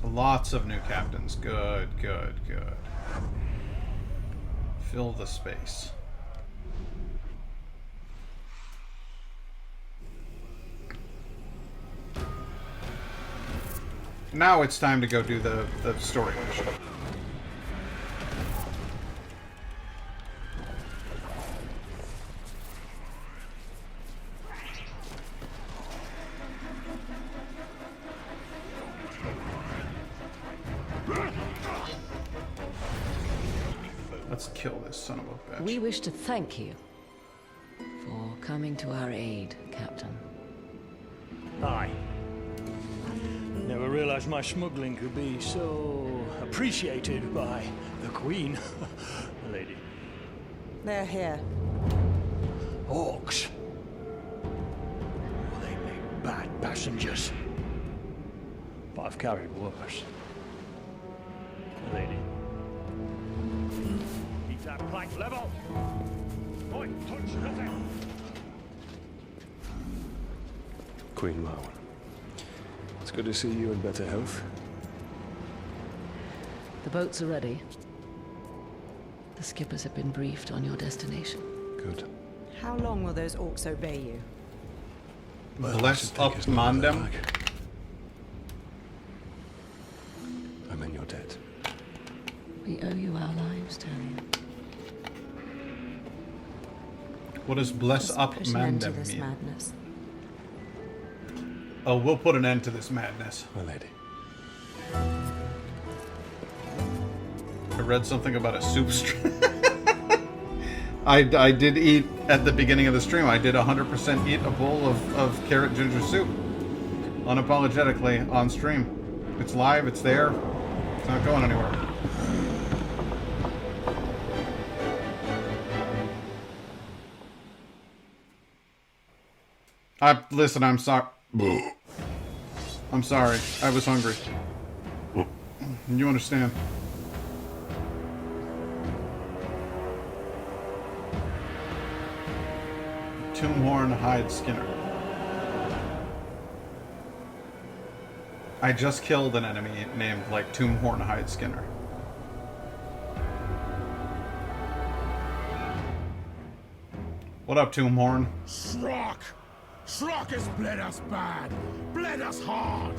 Lots of new captains. Good, good, good. Fill the space. Now it's time to go do the story mission. Let's kill this son of a bitch. We wish to thank you for coming to our aid, Captain. Aye. Never realized my smuggling could be so appreciated by the Queen. Lady. They're here. Orcs. Well, they make bad passengers. But I've carried worse. Lady. Keep that plank level. Oi, touch nothing. Queen Marwen. It's good to see you in better health. The boats are ready. The skippers have been briefed on your destination. Good. How long will those orcs obey you? Well, Bless up Mandem. I'm in your debt. We owe you our lives, Talion. What does bless Just up put an end to Mandem this mean? madness. Oh, we'll put an end to this madness. My lady. I read something about a soup stream. I did eat at the beginning of the stream. I did 100% eat a bowl of carrot ginger soup. Unapologetically on stream. It's live, it's there. It's not going anywhere. Listen, I'm sorry. I'm sorry. I was hungry. You understand. Tombhorn Hide Skinner. I just killed an enemy named like Tombhorn Hide Skinner. What up, Tombhorn? Srock! Srock has bled us bad, bled us hard.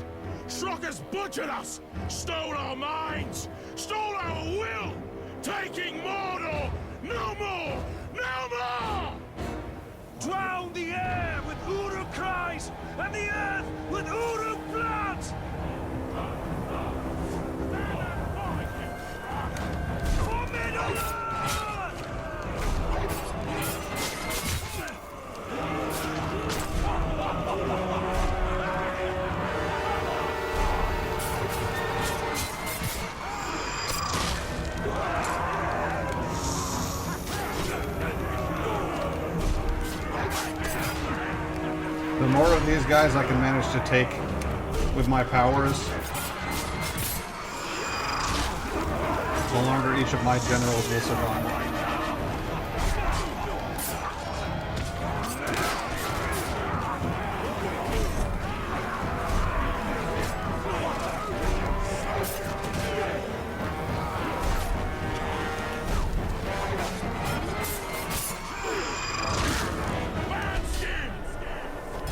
Srock has butchered us, stole our minds, stole our will, taking Mordor! No more! No more! Drown the air with Uruk cries, and the earth with Uruk blood! For Middle-earth! The more of these guys I can manage to take with my powers, No longer each of my generals will survive.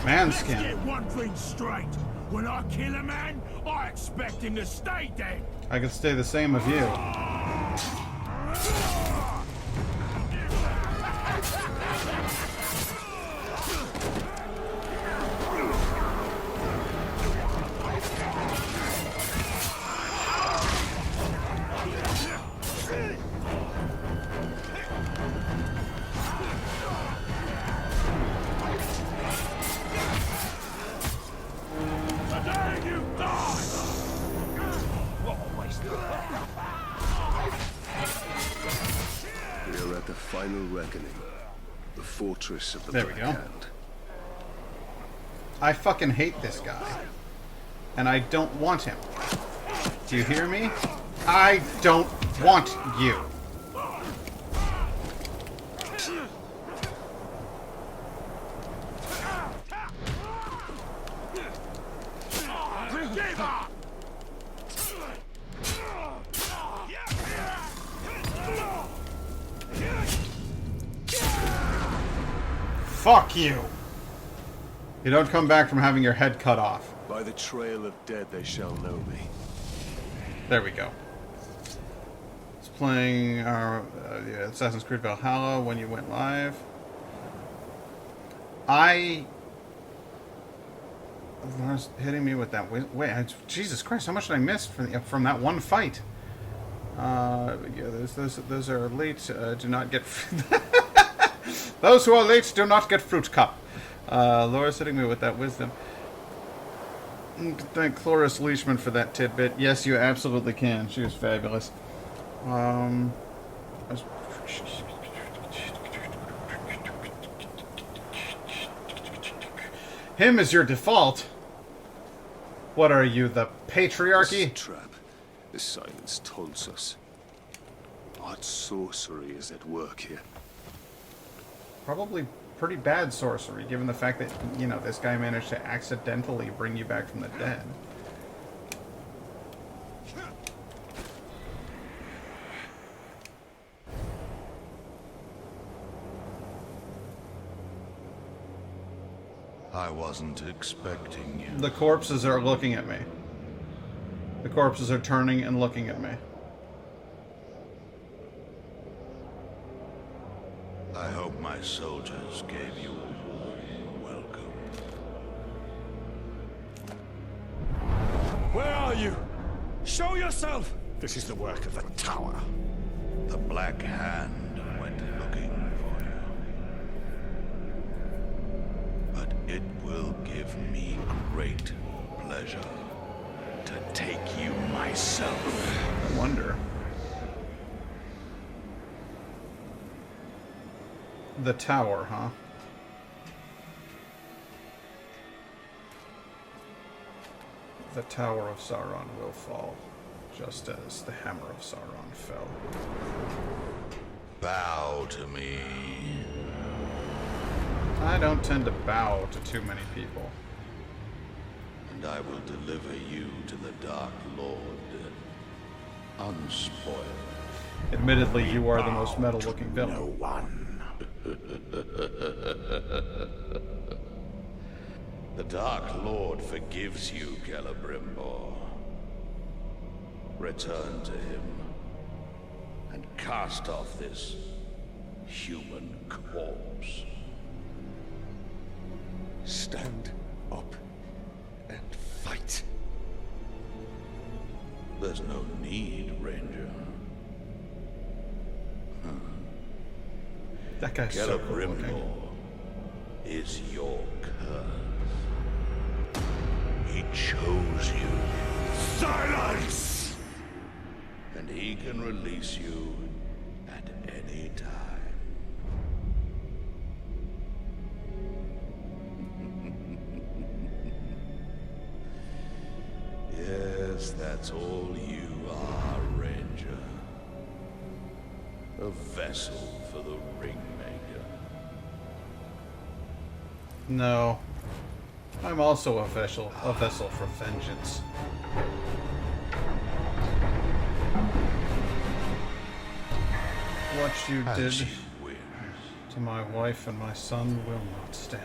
Let's Manskin. get one thing straight. When I kill a man, I expect him to stay dead. I could stay the same of you. Today you die! What a waste We are at the final reckoning. The fortress of the There we Black go. Hand. I fucking hate this guy. And I don't want him. Do you hear me? I don't want you. Give up! Fuck you. You don't come back from having your head cut off. By the trail of dead they shall know me. There we go. It's playing our Assassin's Creed Valhalla when you went live. Lars hitting me with that. Wait, Jesus Christ! How much did I miss from that one fight? Yeah, those are late. Do not get. Those who are late do not get fruit cup. Laura's hitting me with that wisdom. Thank Cloris Leishman for that tidbit. Yes, you absolutely can. She was fabulous. Him is your default. What are you, the patriarchy? This trap. The silence taunts us. What sorcery is at work here? Probably pretty bad sorcery, given the fact that, you know, this guy managed to accidentally bring you back from the dead. I wasn't expecting you. The corpses are looking at me. The corpses are turning and looking at me. I hope my soldiers gave you a warm welcome. Where are you? Show yourself! This is the work of the tower. The Black Hand went looking for you. But it will give me great pleasure to take you myself. I wonder. The tower, huh? The Tower of Sauron will fall, just as the Hammer of Sauron fell. Bow to me. I don't tend to bow to too many people. And I will deliver you to the Dark Lord, unspoiled. Admittedly, you are the most metal-looking villain. No one. The Dark Lord forgives you, Celebrimbor. Return to him and cast off this human corpse. Stand up and fight. There's no need, Ranger. That guy's so cool looking. Celebrimbor is your curse. He chose you. Silence! And he can release you at any time. Yes, that's all you are, Ranger. a vessel for the Ringmaker. No. I'm also a vessel for vengeance. What you did to my wife and my son will not stand.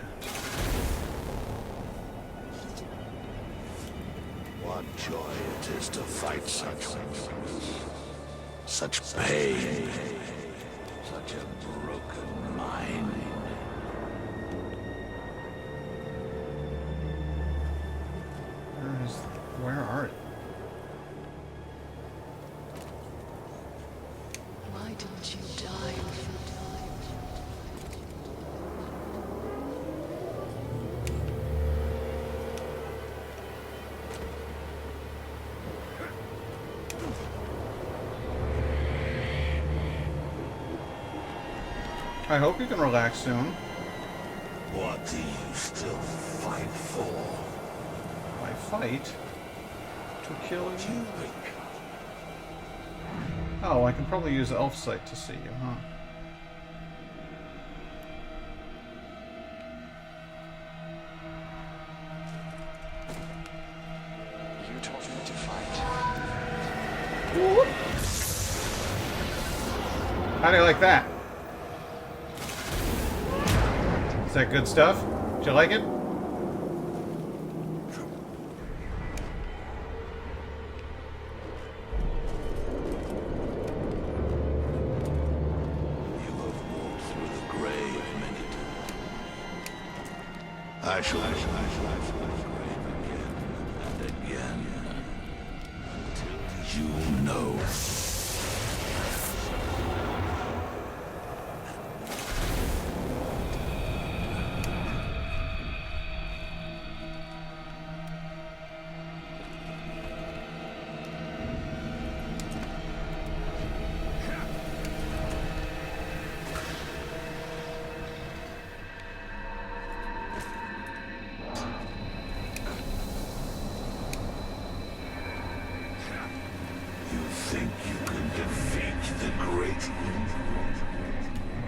What joy it is to fight such pain, such a broken mind. Where are you? Why didn't you die? I hope you can relax soon. What do you still fight for? I fight to kill you. Oh, I can probably use elf sight to see you, huh? You told me to fight. How do you like that? Is that good stuff? Did you like it? I shall live through the grave again and again until you know.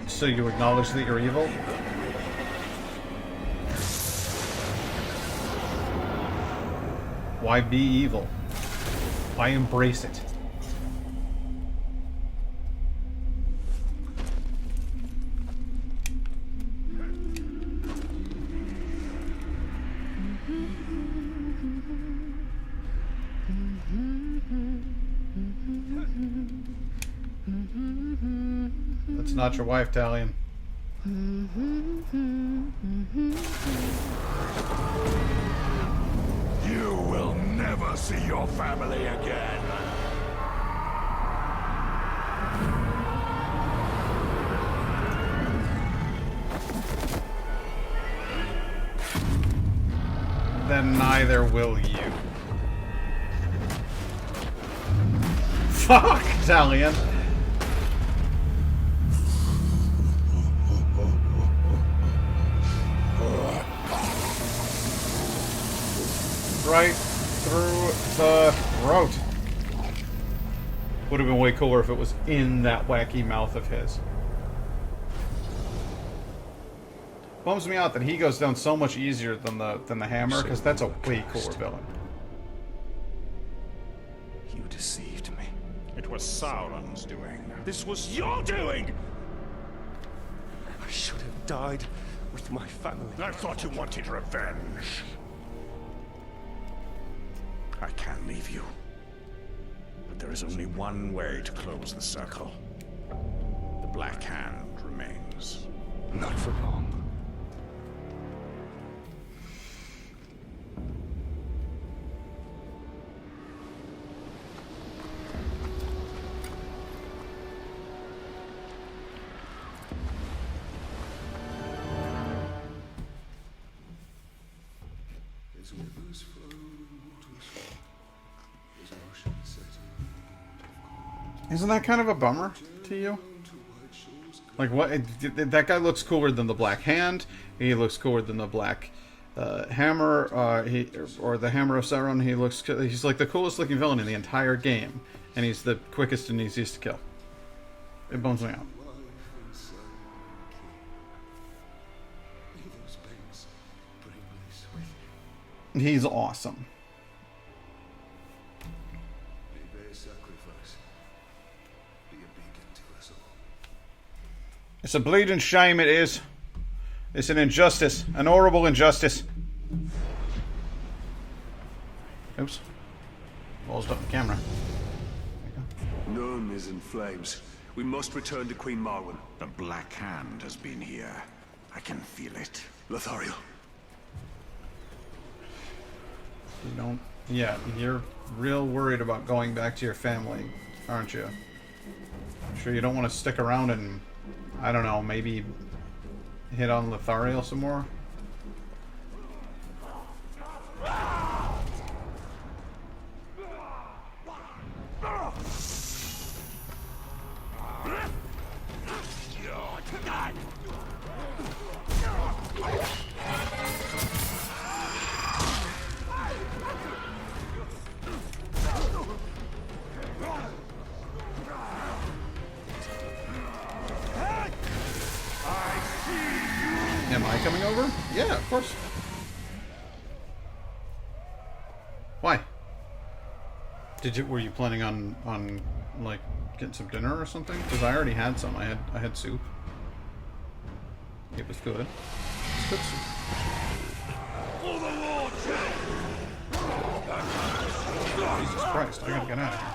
So you acknowledge that you're evil? Why be evil? Why embrace it? That's not your wife, Talion. You will never see your family again. Then neither will you. Fuck, Talion. Right through the throat. Would have been way cooler if it was in that wacky mouth of his. Bums me out that he goes down so much easier than the hammer, because that's a way cooler villain. You deceived me. It was Sauron's doing. This was your doing! I should have died with my family. I thought you wanted revenge. I can't leave you. But there is only one way to close the circle. The Black Hand remains. Not for long. Isn't that kind of a bummer to you? Like, what? That guy looks cooler than the Black Hand. He looks cooler than the Black Hammer. Or the Hammer of Sauron. He's like the coolest looking villain in the entire game, and he's the quickest and easiest to kill. It bums me out. He's awesome. It's a bleeding shame, it is. It's an injustice. An horrible injustice. Oops. Balls up the camera. None is in flames. We must return to Queen Marwen. The Black Hand has been here. I can feel it. Lothario. You don't... Yeah, you're real worried about going back to your family, aren't you? I'm sure you don't want to stick around and, I don't know, maybe hit on Lothario some more? Am I coming over? Yeah, of course. Why? Were you planning on like getting some dinner or something? Because I already had some. I had soup. It was good. It's good soup. For the Lord, Jesus Christ, I gotta get out of here.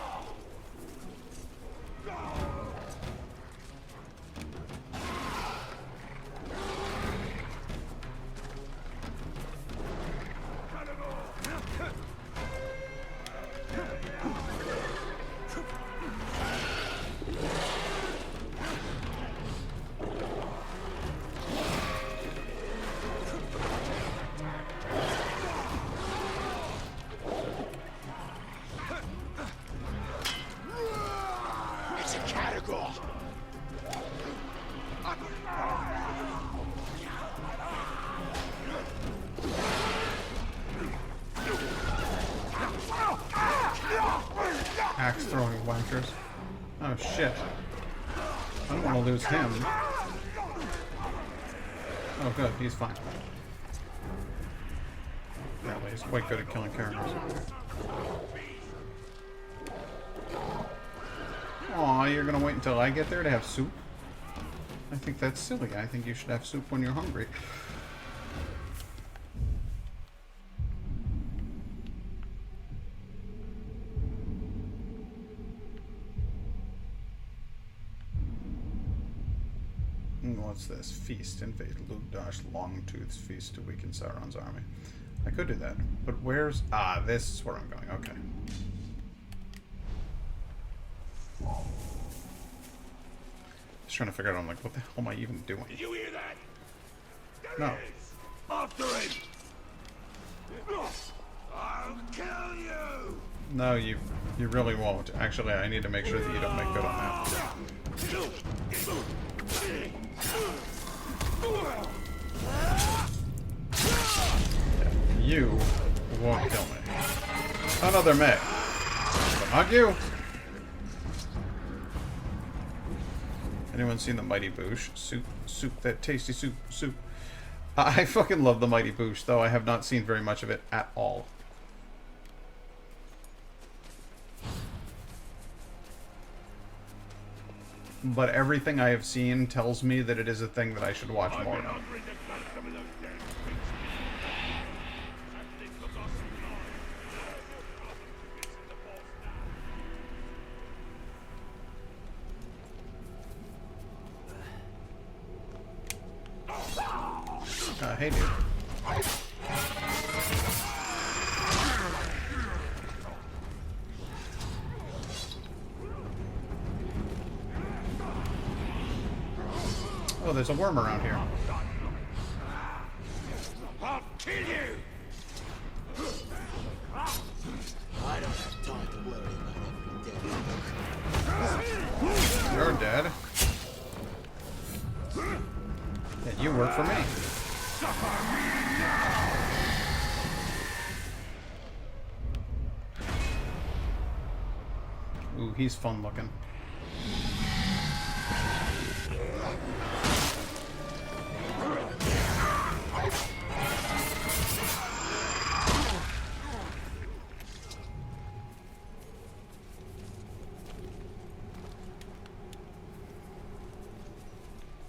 It's a category. Axe throwing wankers. Oh shit. I don't want to lose him. Oh good, he's fine. Apparently he's quite good at killing characters. Aw, you're gonna wait until I get there to have soup? I think that's silly. I think you should have soup when you're hungry. What's this? Feast. Invade Lugdash Longtooth's feast to weaken Sauron's army. I could do that. But where's... Ah, this is where I'm going. Okay. Just trying to figure out, I'm like, what the hell am I even doing? Did you hear that? No. After him! I'll kill you! No, you really won't. Actually, I need to make sure that you don't make good on that. You won't kill me. Another May. But not you. Anyone seen the Mighty Boosh? Soup, that tasty soup. I fucking love the Mighty Boosh, though I have not seen very much of it at all. But everything I have seen tells me that it is a thing that I should watch more of. Hey, dude. Oh, there's a worm around here. I'll kill you! I don't have time to worry about You're dead. Yeah, you work for me. Ooh, he's fun looking.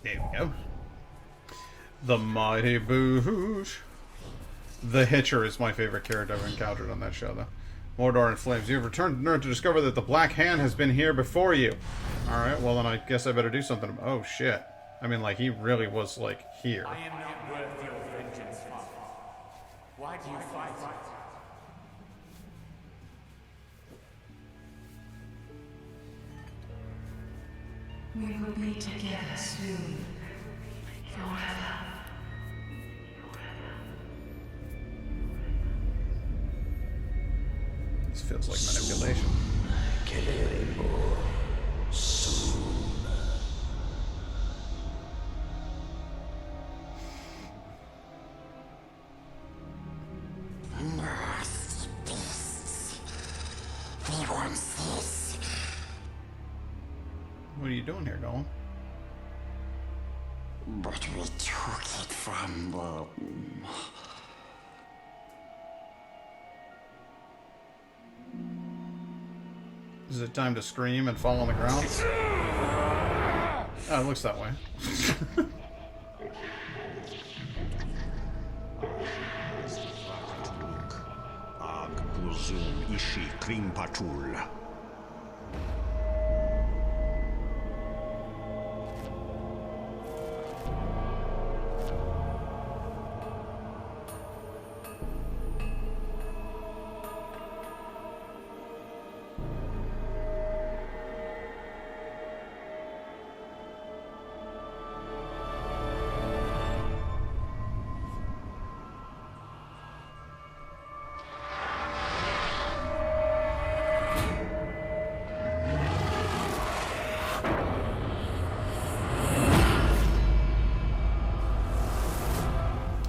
There we go. The Mighty Boosh. The Hitcher is my favorite character I've encountered on that show, though. Mordor in flames. You have returned to Nerd to discover that the Black Hand has been here before you. Alright, well then I guess I better do something. Oh, shit. I mean, like, he really was, like, here. I am not worth your vengeance, Father. Why do you fight? We will be together soon. Forever. This feels like manipulation. What are you doing here, Gollum? But we took it from them. Is it time to scream and fall on the ground? Oh, it looks that way.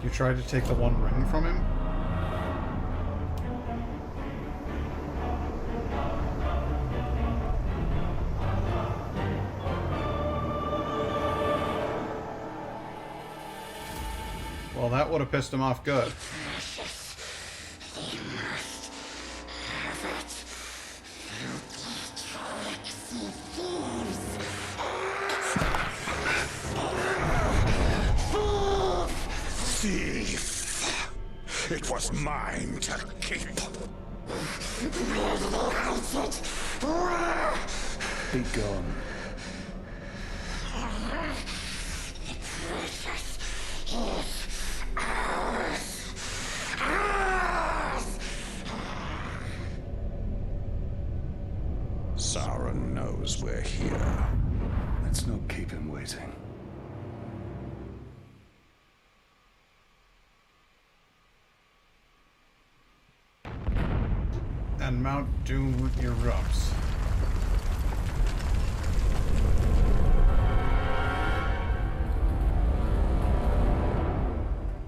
You tried to take the one ring from him? Well, that would have pissed him off good. Thief! It was mine to keep. Be gone. Sauron knows we're here. Let's not keep him waiting. And Mount Doom erupts.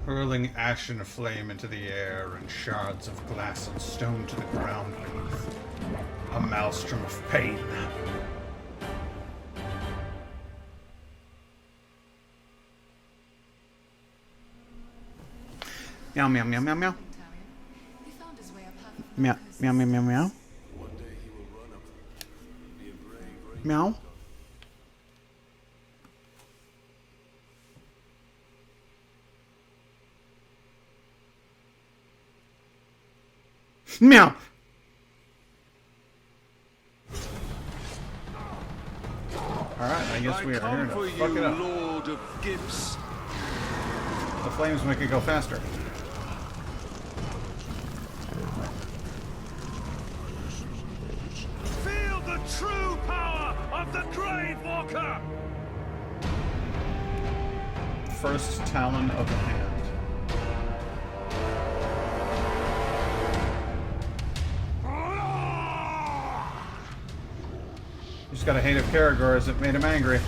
Hurling ash and flame into the air and shards of glass and stone to the ground beneath. A maelstrom of pain. Meow, meow, meow, meow, meow. Meow, meow, meow, meow, meow. Meow. Meow. Alright, I guess we are here to fuck it up. Lord of Gifts. The flames make it go faster. Feel the true power of the Grave Walker! First talon of the hand. You just gotta hate of Karagor as it made him angry.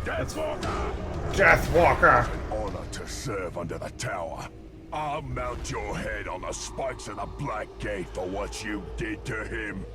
Deathwalker! Deathwalker! An honor to serve under the tower. I'll mount your head on the spikes of the Black Gate for what you did to him.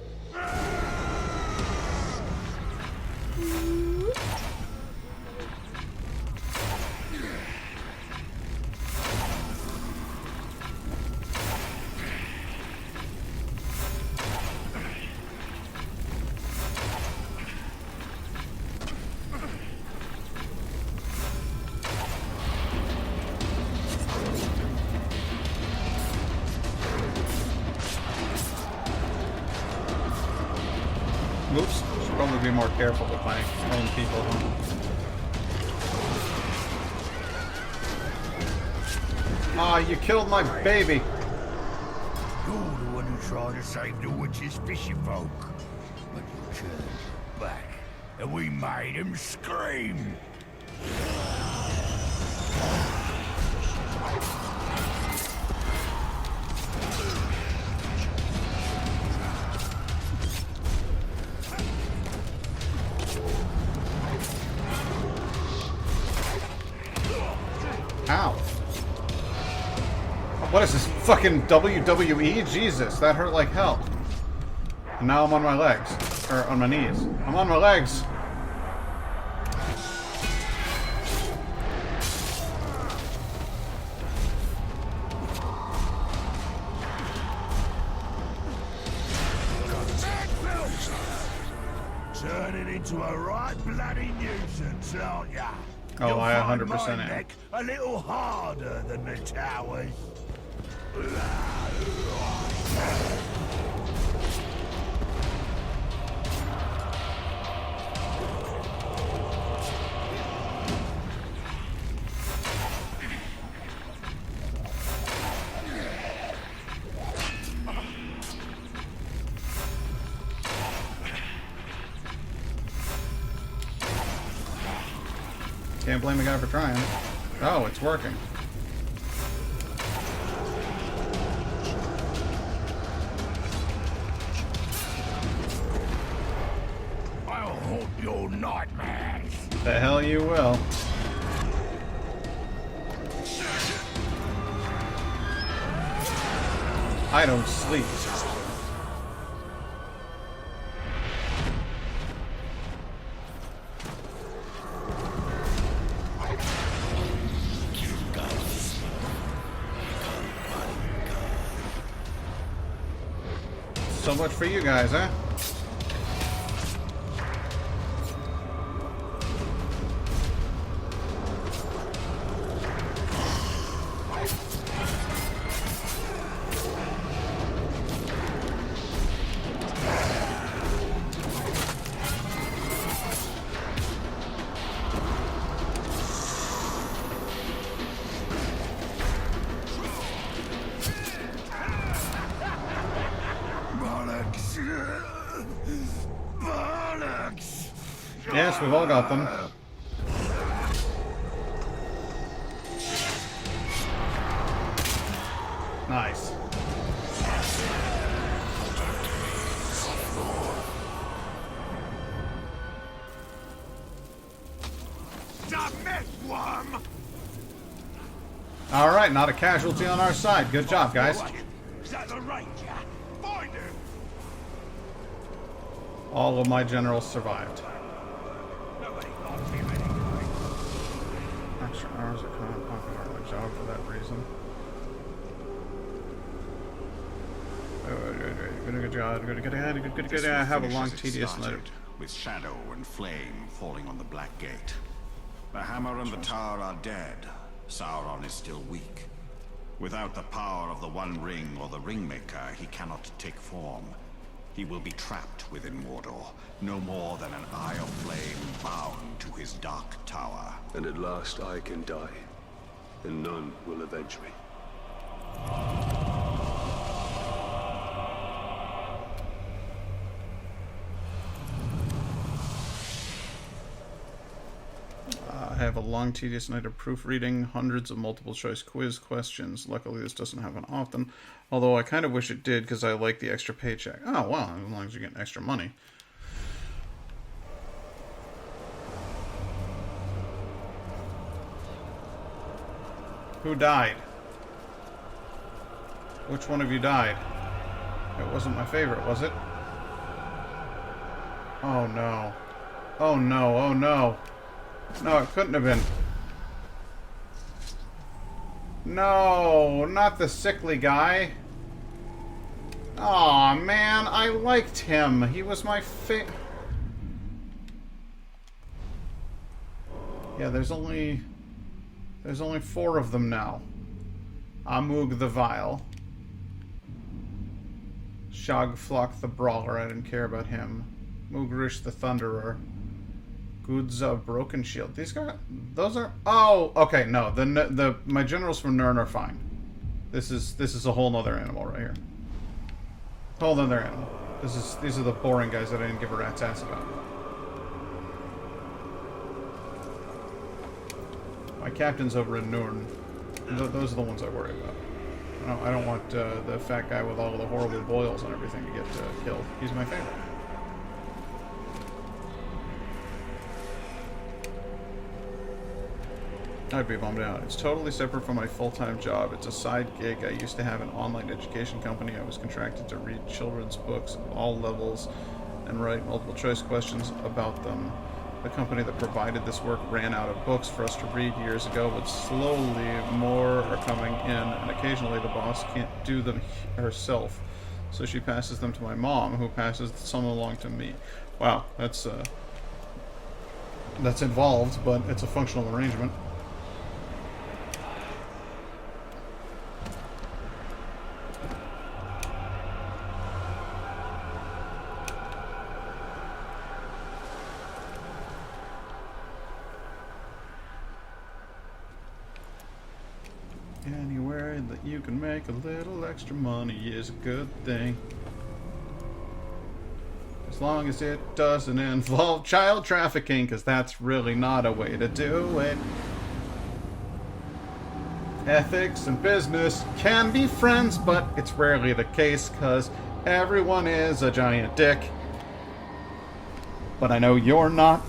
be more careful with my own people. Ah, you killed my baby. You're the one who tried to save the witch's fishy folk. But you turned back, and we made him scream. Ow. What is this, fucking WWE? Jesus, that hurt like hell. And now I'm on my legs. Or on my knees. I'm on my legs! Turning into a right bloody nuisance, aren't ya? Oh, You'll I find 100% my am. neck a little harder than the towers. Can't blame the guy for trying. Oh, it's working. I'll haunt your nightmares. The hell you will. I don't sleep. So much for you guys, huh? Yes, we've all got them. Nice. All right, not a casualty on our side. Good job, guys. Is that the ranger? Find him. All of my generals survived. Extra hours are kind of popping out of my job for that reason. Good job. Good. I have a long, tedious night. With shadow and flame falling on the Black Gate. The hammer and the tower are dead. Sauron is still weak. Without the power of the One Ring or the Ringmaker, he cannot take form. He will be trapped within Mordor, no more than an eye of flame bound to his dark tower. And at last I can die, and none will avenge me. I have a long, tedious night of proofreading, hundreds of multiple-choice quiz questions. Luckily, this doesn't happen often, although I kind of wish it did because I like the extra paycheck. Oh, well, as long as you're getting extra money. Who died? Which one of you died? It wasn't my favorite, was it? Oh, no. Oh, no. Oh, no. No, it couldn't have been. No, not the sickly guy. Aw, man, I liked him. He was my Yeah, there's only 4 of them now. Amug the Vile. Shog Flock the Brawler, I didn't care about him. Mugrish the Thunderer. Gudza Broken Shield. These guys, those are. Oh, okay. No, my generals from Nirn are fine. This is a whole nother animal right here. Whole nother animal. These are the boring guys that I didn't give a rat's ass about. My captains over in Nirn. Those are the ones I worry about. I don't want the fat guy with all the horrible boils and everything to get killed. He's my favorite. I'd be bummed out. It's totally separate from my full-time job. It's a side gig. I used to have an online education company. I was contracted to read children's books of all levels and write multiple-choice questions about them. The company that provided this work ran out of books for us to read years ago, but slowly more are coming in, and occasionally the boss can't do them herself, so she passes them to my mom, who passes some along to me. Wow, that's involved, but it's a functional arrangement. Anywhere that you can make a little extra money is a good thing. As long as it doesn't involve child trafficking, because that's really not a way to do it. Ethics and business can be friends, but it's rarely the case, because everyone is a giant dick. But I know you're not.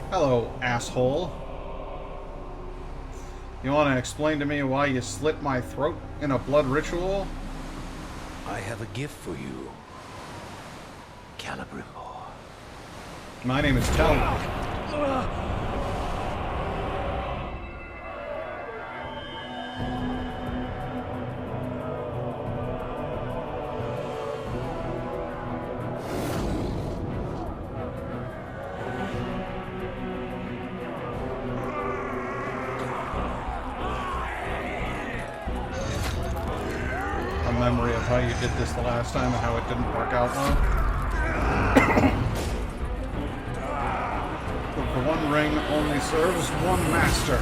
Hello, asshole. You want to explain to me why you slit my throat in a blood ritual? I have a gift for you, Celebrimbor. My name is Celebrimbor. Memory of how you did this the last time and how it didn't work out well. The one ring only serves one master.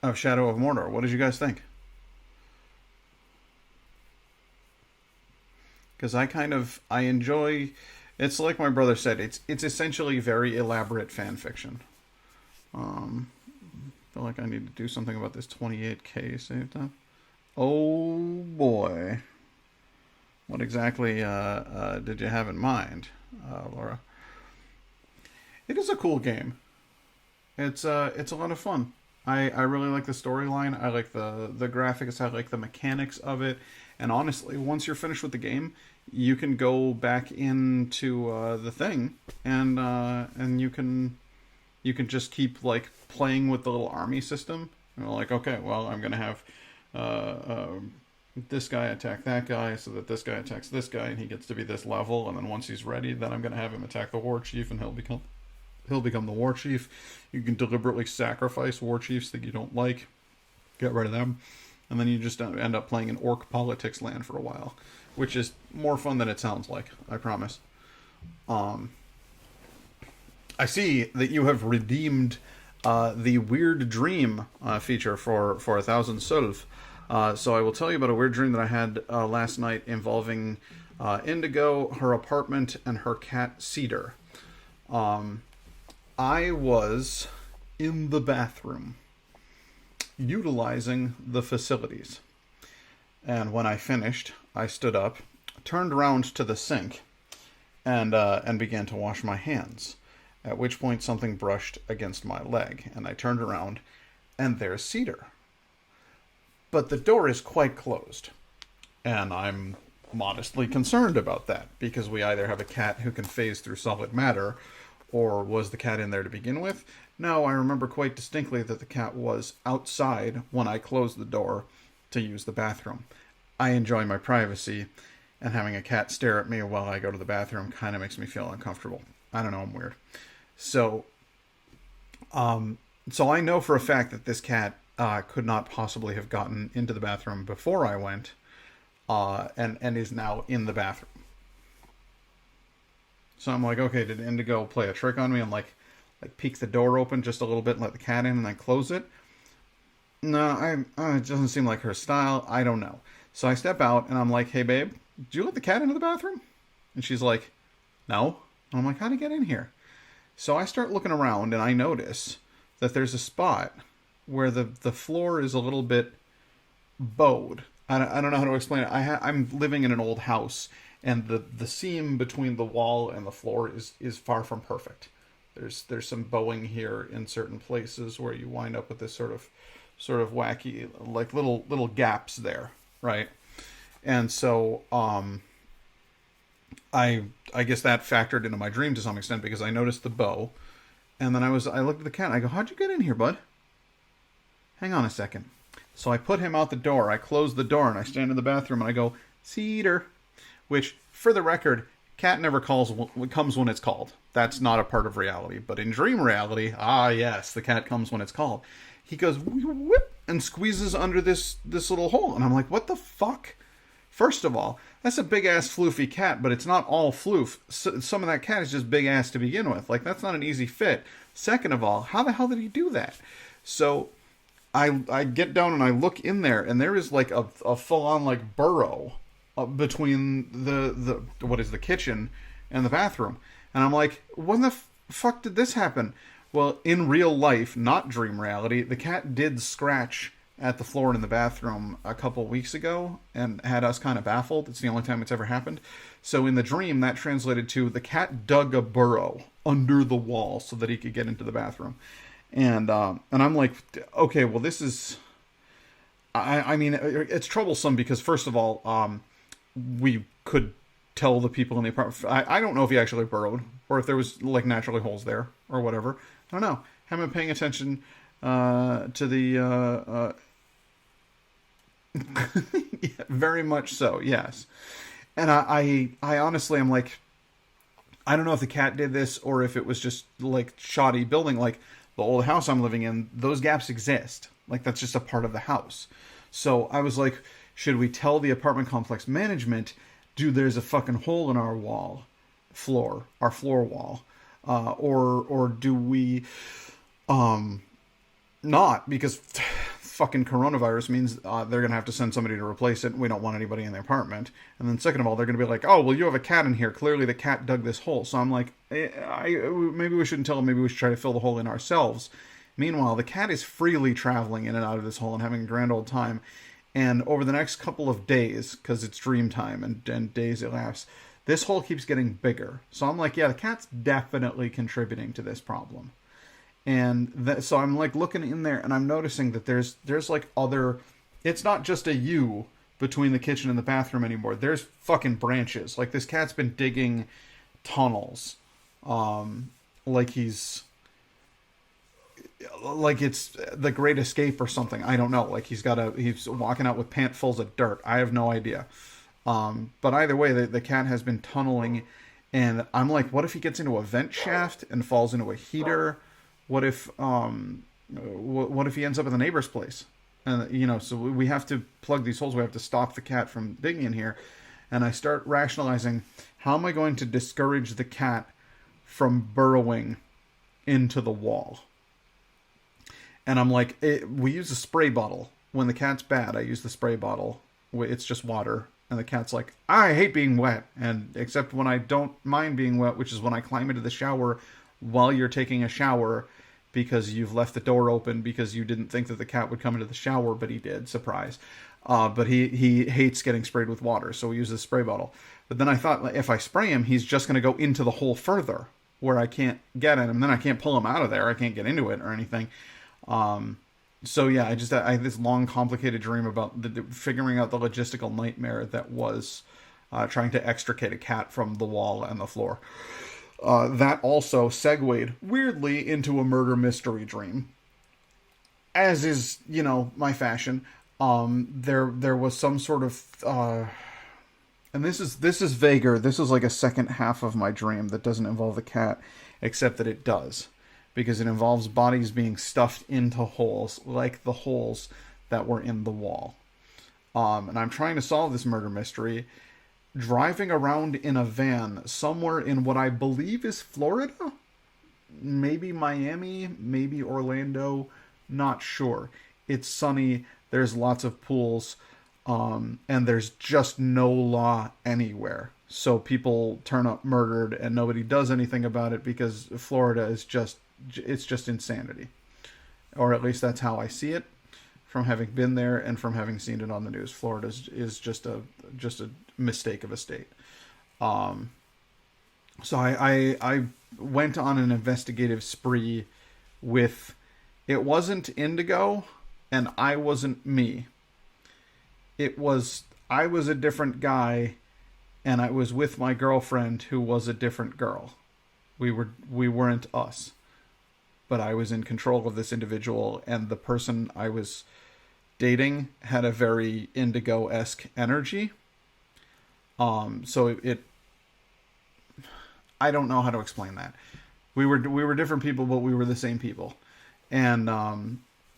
of Shadow of Mordor. What did you guys think? Because I enjoy, it's like my brother said, it's essentially very elaborate fan fiction. I feel like I need to do something about this 28K save time. Oh boy. What exactly did you have in mind, Laura? It is a cool game. It's a lot of fun. I really like the storyline. I like the graphics. I like the mechanics of it. And honestly, once you're finished with the game, you can go back into the thing, and you can just keep like playing with the little army system. And like, okay, well, I'm gonna have this guy attack that guy, so that this guy attacks this guy, and he gets to be this level. And then once he's ready, then I'm gonna have him attack the war chief, and he'll become the war chief. You can deliberately sacrifice war chiefs that you don't like, get rid of them, and then you just end up playing an orc politics land for a while, which is more fun than it sounds like, I promise. I see that you have redeemed the Weird Dream feature for 1,000 Solv. So I will tell you about a weird dream that I had last night involving Indigo, her apartment, and her cat Cedar. I was in the bathroom utilizing the facilities. And when I finished, I stood up, turned around to the sink, and began to wash my hands. At which point something brushed against my leg, and I turned around, and there's Cedar. But the door is quite closed, and I'm modestly concerned about that, because we either have a cat who can phase through solid matter, or was the cat in there to begin with? No, I remember quite distinctly that the cat was outside when I closed the door to use the bathroom. I enjoy my privacy, and having a cat stare at me while I go to the bathroom kind of makes me feel uncomfortable. I don't know, I'm weird. So I know for a fact that this cat could not possibly have gotten into the bathroom before I went, and is now in the bathroom. So I'm like, okay, did Indigo play a trick on me and like peek the door open just a little bit and let the cat in and then close it? No, it doesn't seem like her style. I don't know. So I step out and I'm like, hey babe, did you let the cat into the bathroom? And she's like, no. And I'm like, how'd he get in here? So I start looking around and I notice that there's a spot where the floor is a little bit bowed. I don't know how to explain it. I'm living in an old house, and the seam between the wall and the floor is far from perfect. There's some bowing here in certain places where you wind up with this sort of wacky, like little gaps there, right? And so I guess that factored into my dream to some extent, because I noticed the bow, and then I looked at the cat and I go, how'd you get in here, bud? Hang on a second. So I put him out the door, I close the door, and I stand in the bathroom and I go, Cedar. Which, for the record, cat never comes when it's called. That's not a part of reality. But in dream reality, yes, the cat comes when it's called. He goes, whip, and squeezes under this little hole. And I'm like, what the fuck? First of all, that's a big-ass floofy cat, but it's not all floof. Some of that cat is just big-ass to begin with. Like, that's not an easy fit. Second of all, how the hell did he do that? So I get down and I look in there, and there is like a full-on like burrow between the kitchen and the bathroom. And I'm like, when the fuck did this happen? Well, in real life, not dream reality, the cat did scratch at the floor in the bathroom a couple weeks ago and had us kind of baffled. It's the only time it's ever happened. So in the dream, that translated to the cat dug a burrow under the wall so that he could get into the bathroom. And I'm like, okay, well, this is... I mean, it's troublesome because, first of all, we could tell the people in the apartment... I don't know if he actually burrowed or if there was, like, naturally holes there or whatever. I don't know. Haven't been paying attention to the... yeah, very much so, yes. And I honestly am like, I don't know if the cat did this or if it was just, like, shoddy building. Like, the old house I'm living in, those gaps exist. Like, that's just a part of the house. So I was like, should we tell the apartment complex management, dude, there's a fucking hole in our floor wall, or do we not? Because fucking coronavirus means they're going to have to send somebody to replace it. And we don't want anybody in the apartment. And then second of all, they're going to be like, oh, well, you have a cat in here. Clearly the cat dug this hole. So I'm like, maybe we shouldn't tell them. Maybe we should try to fill the hole in ourselves. Meanwhile, the cat is freely traveling in and out of this hole and having a grand old time. And over the next couple of days, because it's dream time and days elapse, this hole keeps getting bigger. So I'm like, yeah, the cat's definitely contributing to this problem. And so I'm like looking in there and I'm noticing that there's like other, it's not just a U between the kitchen and the bathroom anymore. There's fucking branches. Like this cat's been digging tunnels. Like it's the Great Escape or something. I don't know. Like he's walking out with pantfuls of dirt. I have no idea. But either way, the cat has been tunneling, and I'm like, what if he gets into a vent shaft and falls into a heater? What if he ends up at the neighbor's place? And so we have to plug these holes. We have to stop the cat from digging in here. And I start rationalizing, how am I going to discourage the cat from burrowing into the wall? And I'm like, we use a spray bottle. When the cat's bad, I use the spray bottle. It's just water. And the cat's like, I hate being wet. And except when I don't mind being wet, which is when I climb into the shower while you're taking a shower because you've left the door open because you didn't think that the cat would come into the shower, but he did. Surprise. But he hates getting sprayed with water, so we use the spray bottle. But then I thought, if I spray him, he's just going to go into the hole further where I can't get at him. Then I can't pull him out of there. I can't get into it or anything. So yeah, I had this long, complicated dream about figuring out the logistical nightmare that was trying to extricate a cat from the wall and the floor. That also segued weirdly into a murder mystery dream, as is my fashion. There was some sort of and this is vaguer. This is like a second half of my dream that doesn't involve the cat, except that it does. Because it involves bodies being stuffed into holes, like the holes that were in the wall. And I'm trying to solve this murder mystery, driving around in a van somewhere in what I believe is Florida? Maybe Miami, maybe Orlando, not sure. It's sunny, there's lots of pools, and there's just no law anywhere. So people turn up murdered and nobody does anything about it because Florida is just insanity. Or at least that's how I see it from having been there and from having seen it on the news. Florida is just a mistake of a state. So I went on an investigative spree with, it wasn't Indigo and I wasn't me. I was a different guy and I was with my girlfriend who was a different girl. We weren't us. But I was in control of this individual, and the person I was dating had a very Indigo-esque energy. So I don't know how to explain that. We were different people, but we were the same people. And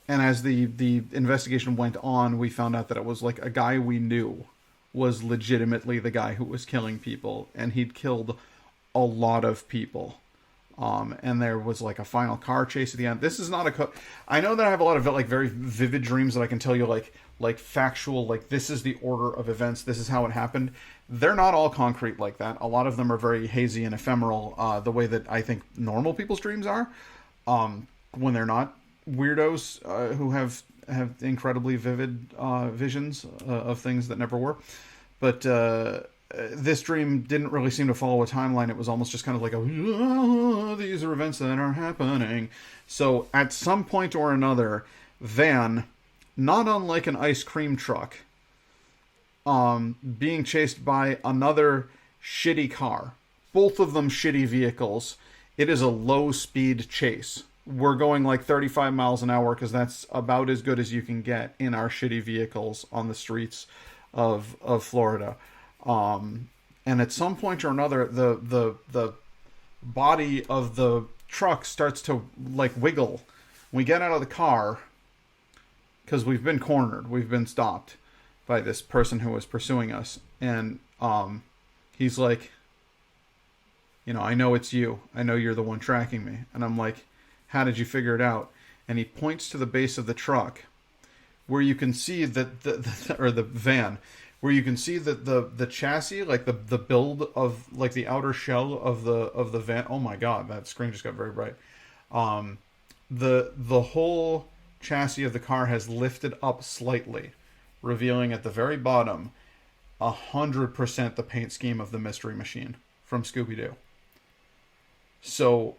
as the investigation went on, we found out that it was like a guy we knew was legitimately the guy who was killing people, and he'd killed a lot of people. And there was like a final car chase at the end. This is not I know that I have a lot of like very vivid dreams that I can tell you like factual, like this is the order of events. This is how it happened. They're not all concrete like that. A lot of them are very hazy and ephemeral, the way that I think normal people's dreams are, when they're not weirdos, who have incredibly vivid, visions, of things that never were. But, this dream didn't really seem to follow a timeline. It was almost just kind of like these are events that are happening. So at some point or another, van, not unlike an ice cream truck, being chased by another shitty car. Both of them shitty vehicles. It is a low speed chase. We're going like 35 miles an hour because that's about as good as you can get in our shitty vehicles on the streets of Florida. And at some point or another, the body of the truck starts to like wiggle. We get out of the car because we've been cornered. We've been stopped by this person who was pursuing us. And, he's like, I know it's you. I know you're the one tracking me. And I'm like, how did you figure it out? And he points to the base of the truck where you can see that the van, where you can see that the chassis, like the build of like the outer shell of the van. Oh my god, that screen just got very bright. The whole chassis of the car has lifted up slightly, revealing at the very bottom 100% the paint scheme of the Mystery Machine from Scooby-Doo. So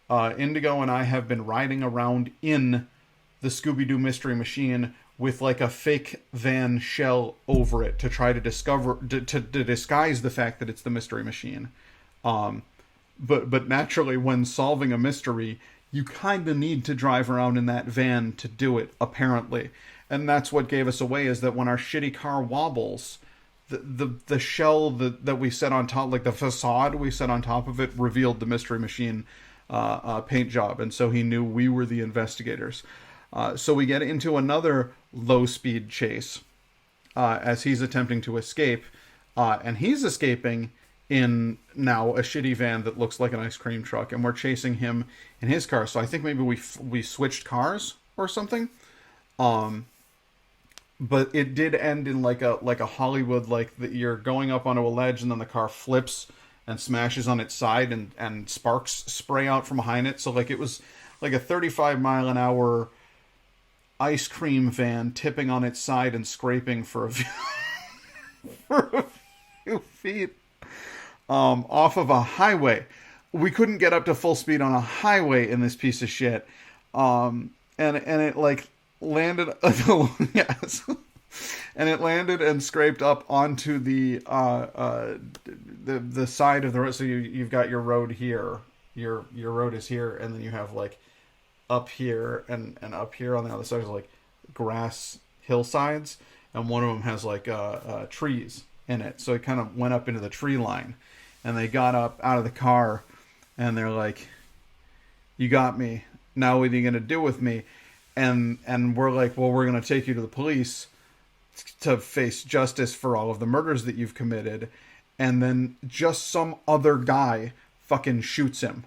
Indigo and I have been riding around in the Scooby-Doo Mystery Machine with like a fake van shell over it to try to to disguise the fact that it's the Mystery Machine. But naturally, when solving a mystery, you kind of need to drive around in that van to do it, apparently. And that's what gave us away, is that when our shitty car wobbles, the shell that we set on top, like the facade we set on top of it, revealed the Mystery Machine paint job. And so he knew we were the investigators. So we get into another low-speed chase as he's attempting to escape. And he's escaping in now a shitty van that looks like an ice cream truck. And we're chasing him in his car. So I think maybe we switched cars or something. But it did end in like a Hollywood, like you're going up onto a ledge and then the car flips and smashes on its side and sparks spray out from behind it. So like it was like a 35-mile-an-hour ice cream van tipping on its side and scraping for a few feet off of a highway. We couldn't get up to full speed on a highway in this piece of shit. And it like landed yes. And it landed and scraped up onto the side of the road. So you've got your road here. Your road is here, and then you have like up here and up here on the other side is like grass hillsides, and one of them has like trees in it. So it kind of went up into the tree line, and they got up out of the car, and they're like, "You got me. Now what are you gonna do with me?" And we're like, "Well, we're gonna take you to the police to face justice for all of the murders that you've committed." And then just some other guy fucking shoots him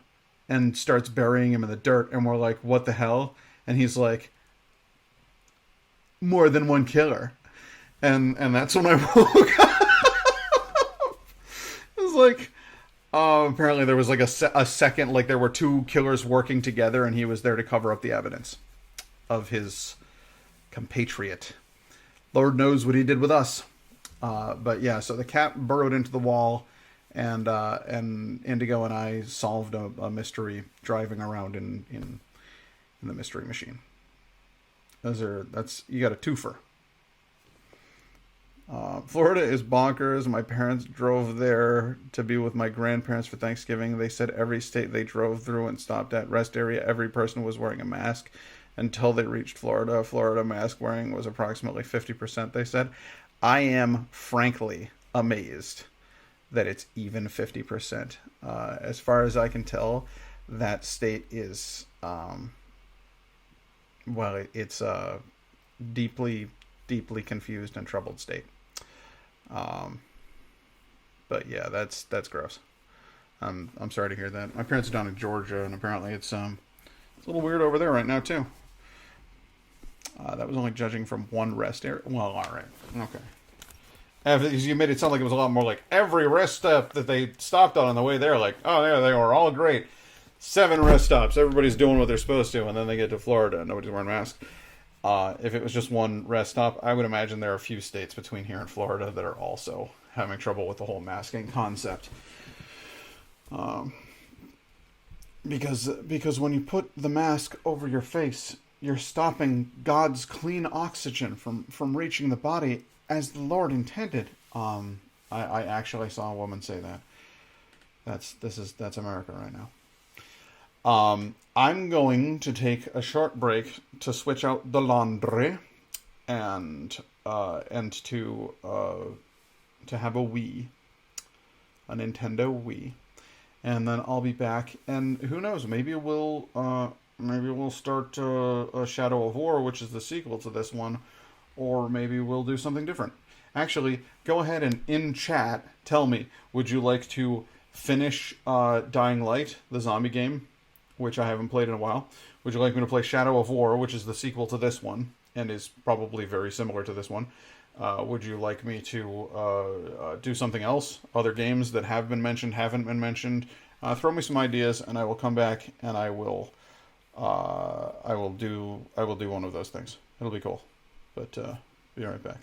and starts burying him in the dirt. And we're like, what the hell? And he's like, more than one killer. And that's when I woke up. It was like, apparently there was like a second, like there were two killers working together, and he was there to cover up the evidence of his compatriot. Lord knows what he did with us. But yeah, so the cat burrowed into the wall, and Indigo and I solved a mystery driving around in the Mystery Machine. You got a twofer. Florida is bonkers. My parents drove there to be with my grandparents for Thanksgiving. They said every state they drove through and stopped at rest area, every person was wearing a mask until they reached Florida. Florida mask wearing was approximately 50%, they said. I am frankly amazed that it's even 50%. As far as I can tell, that state is, it's a deeply, deeply confused and troubled state. But yeah, that's gross. I'm sorry to hear that. My parents are down in Georgia, and apparently it's a little weird over there right now too. That was only judging from one rest area. Well, all right, okay. You made it sound like it was a lot more like every rest stop that they stopped on the way there. Like, oh yeah, they were all great. 7 rest stops. Everybody's doing what they're supposed to, and then they get to Florida and nobody's wearing masks. If it was just one rest stop, I would imagine there are a few states between here and Florida that are also having trouble with the whole masking concept. Because when you put the mask over your face, you're stopping God's clean oxygen from reaching the body as the Lord intended. I actually saw a woman say that. That's America right now. I'm going to take a short break to switch out the laundry and to have a Wii, a Nintendo Wii, and then I'll be back. And who knows? Maybe we'll start a Shadow of War, which is the sequel to this one, or maybe we'll do something different. Actually, go ahead and in chat tell me, would you like to finish Dying Light, the zombie game, which I haven't played in a while? Would you like me to play Shadow of War, which is the sequel to this one, and is probably very similar to this one? Would you like me to do something else? Other games that have been mentioned, haven't been mentioned? Throw me some ideas, and I will come back and I will do one of those things. It'll be cool. But be right back.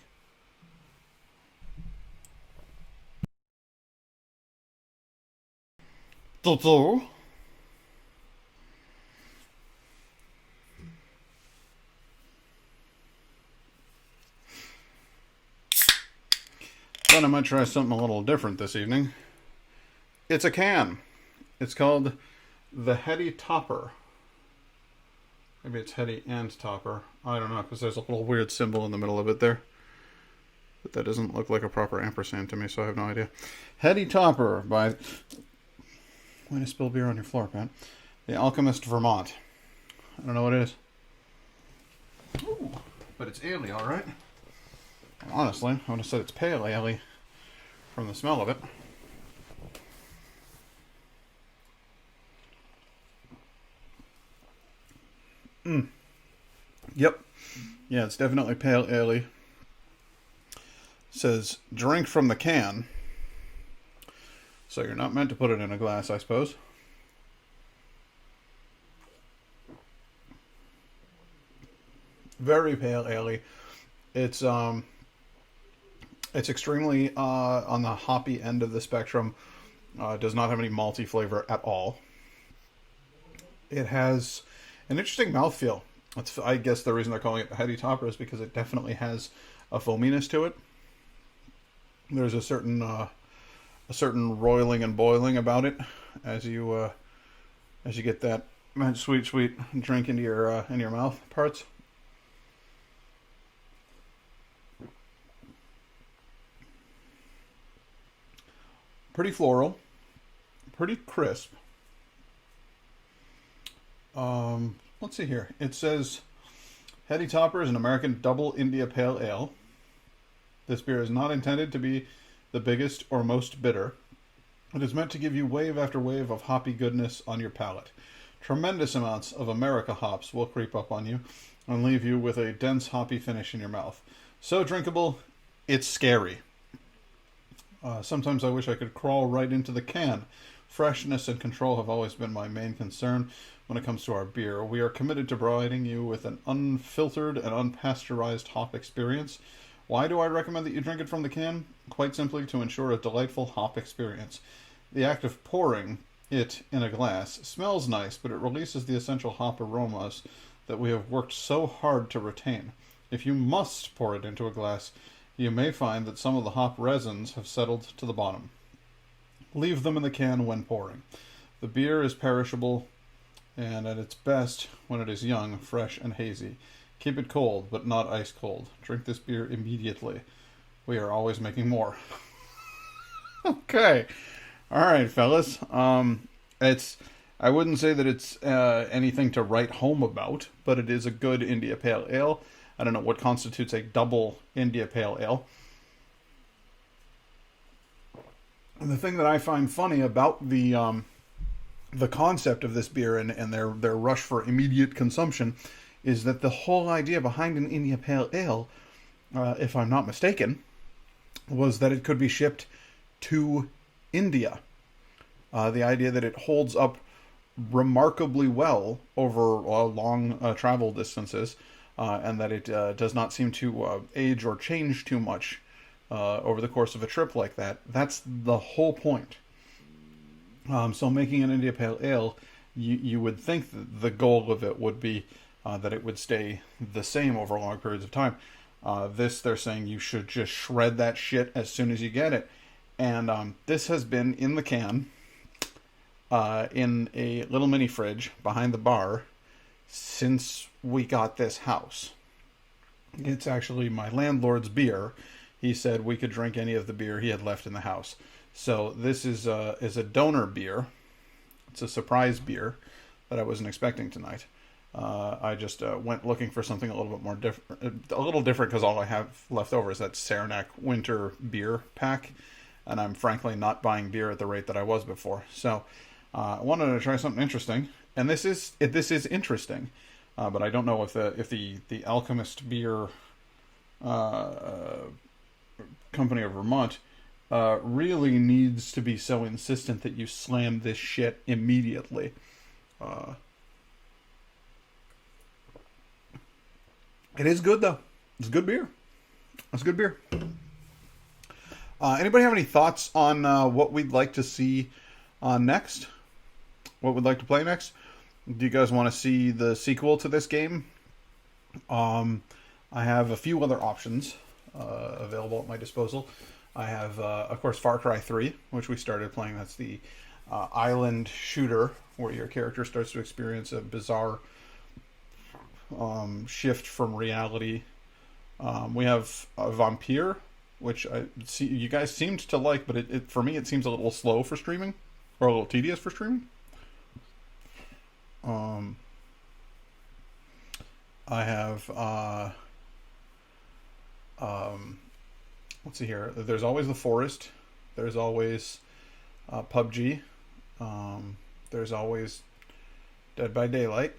So, then I might try something a little different this evening. It's a can. It's called the Heady Topper. Maybe it's Heady and Topper. I don't know, because there's a little weird symbol in the middle of it there. But that doesn't look like a proper ampersand to me, so I have no idea. Heady Topper by... Way to spill beer on your floor, Pat. The Alchemist, Vermont. I don't know what it is. Ooh, but it's ale-y, alright. Honestly, I would have said it's pale ale from the smell of it. Yep. Yeah, it's definitely pale ale. Says, drink from the can. So you're not meant to put it in a glass, I suppose. Very pale ale. It's extremely on the hoppy end of the spectrum. Does not have any malty flavor at all. It has an interesting mouthfeel. That's, I guess the reason they're calling it the Heady Topper is because it definitely has a foaminess to it. There's a certain roiling and boiling about it as you get that sweet drink into your mouth parts. Pretty floral, pretty crisp. Let's see here. It says Heady Topper is an American double India Pale Ale. This beer is not intended to be the biggest or most bitter. It is meant to give you wave after wave of hoppy goodness on your palate. Tremendous amounts of America hops will creep up on you and leave you with a dense hoppy finish in your mouth. So drinkable, it's scary. Sometimes I wish I could crawl right into the can. Freshness and control have always been my main concern when it comes to our beer. We are committed to providing you with an unfiltered and unpasteurized hop experience. Why do I recommend that you drink it from the can? Quite simply to ensure a delightful hop experience. The act of pouring it in a glass smells nice, but it releases the essential hop aromas that we have worked so hard to retain. If you must pour it into a glass, you may find that some of the hop resins have settled to the bottom. Leave them in the can when pouring. The beer is perishable and at its best when it is young, fresh, and hazy. Keep it cold, but not ice cold. Drink this beer immediately. We are always making more. Okay. All right, fellas. I wouldn't say that it's anything to write home about, but it is a good India Pale Ale. I don't know what constitutes a double India Pale Ale. And the thing that I find funny about the concept of this beer and their rush for immediate consumption is that the whole idea behind an India Pale Ale, if I'm not mistaken, was that it could be shipped to India. The idea that it holds up remarkably well over long travel distances, and that it does not seem to age or change too much over the course of a trip like that. That's the whole point. So making an India Pale Ale, you would think that the goal of it would be that it would stay the same over long periods of time. They're saying you should just shred that shit as soon as you get it. And this has been in the can, in a little mini fridge behind the bar, since we got this house. It's actually my landlord's beer. He said we could drink any of the beer he had left in the house. So this is a donor beer. It's a surprise beer that I wasn't expecting tonight. I just went looking for something a little bit more different, because all I have left over is that Saranac winter beer pack, and I'm frankly not buying beer at the rate that I was before. So I wanted to try something interesting, and this is interesting, but I don't know if the Alchemist beer company of Vermont really needs to be so insistent that you slam this shit immediately. It is good though. It's good beer. It's good beer. Anybody have any thoughts on what we'd like to see next? What we'd like to play next? Do you guys want to see the sequel to this game? I have a few other options available at my disposal. I have, of course, Far Cry 3, which we started playing. That's the island shooter where your character starts to experience a bizarre shift from reality. We have Vampire, which I see you guys seemed to like, but it for me it seems a little slow for streaming, or a little tedious for streaming. I have let's see here. There's always The Forest. There's always PUBG. There's always Dead by Daylight.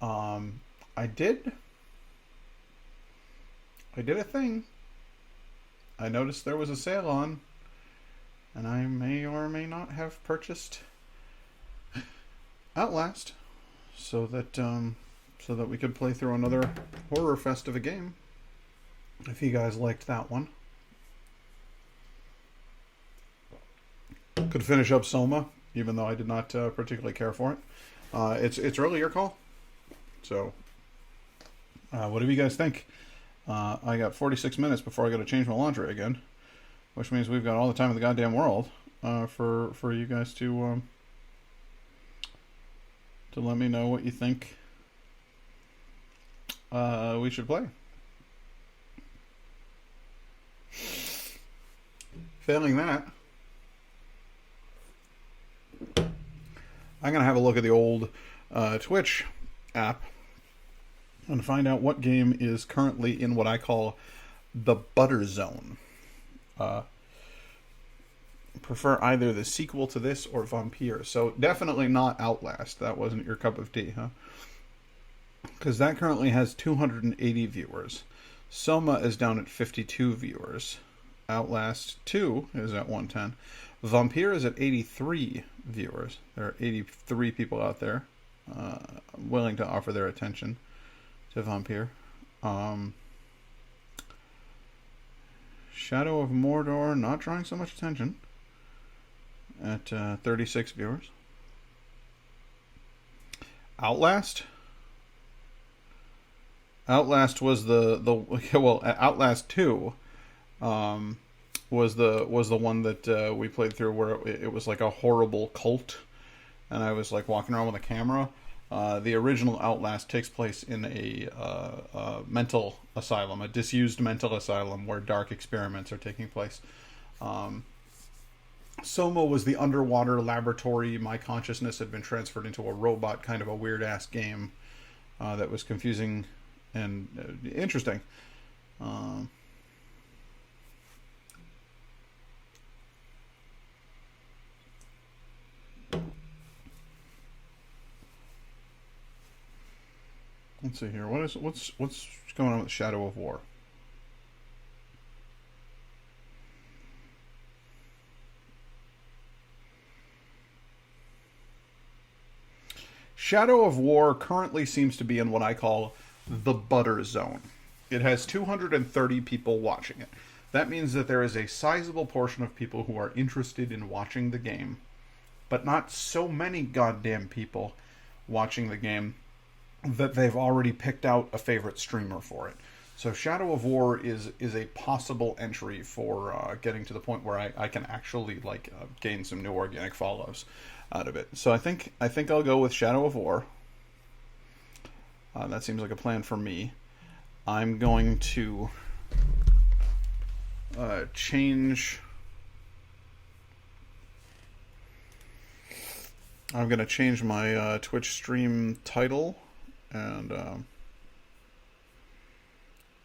I did a thing. I noticed there was a sale on, and I may or may not have purchased Outlast, so that we could play through another horror fest of a game. If you guys liked that one, could finish up Soma, even though I did not particularly care for it. It's really your call. So, what do you guys think? I got 46 minutes before I got to change my laundry again, which means we've got all the time in the goddamn world for you guys to let me know what you think we should play. Failing that, I'm going to have a look at the old Twitch app and find out what game is currently in what I call the butter zone. Prefer either the sequel to this or Vampire. So definitely not Outlast. That wasn't your cup of tea, huh? Because that currently has 280 viewers. Soma is down at 52 viewers. Outlast 2 is at 110. Vampire is at 83 viewers. There are 83 people out there willing to offer their attention to Vampire. Shadow of Mordor not drawing so much attention at 36 viewers. Outlast was Outlast 2 was the one that we played through where it was like a horrible cult, and I was like walking around with a camera. The original Outlast takes place in a mental asylum, a disused mental asylum where dark experiments are taking place. Soma was the underwater laboratory. My consciousness had been transferred into a robot, kind of a weird-ass game that was confusing and interesting. Let's see here. What's going on with Shadow of War? Shadow of War currently seems to be in what I call the butter zone. It has 230 people watching it. That means that there is a sizable portion of people who are interested in watching the game, but not so many goddamn people watching the game that they've already picked out a favorite streamer for it. So Shadow of War is a possible entry for getting to the point where I can actually gain some new organic follows out of it. So I think I'll go with Shadow of War. That seems like a plan for me. I'm going to change. I'm going to change my Twitch stream title and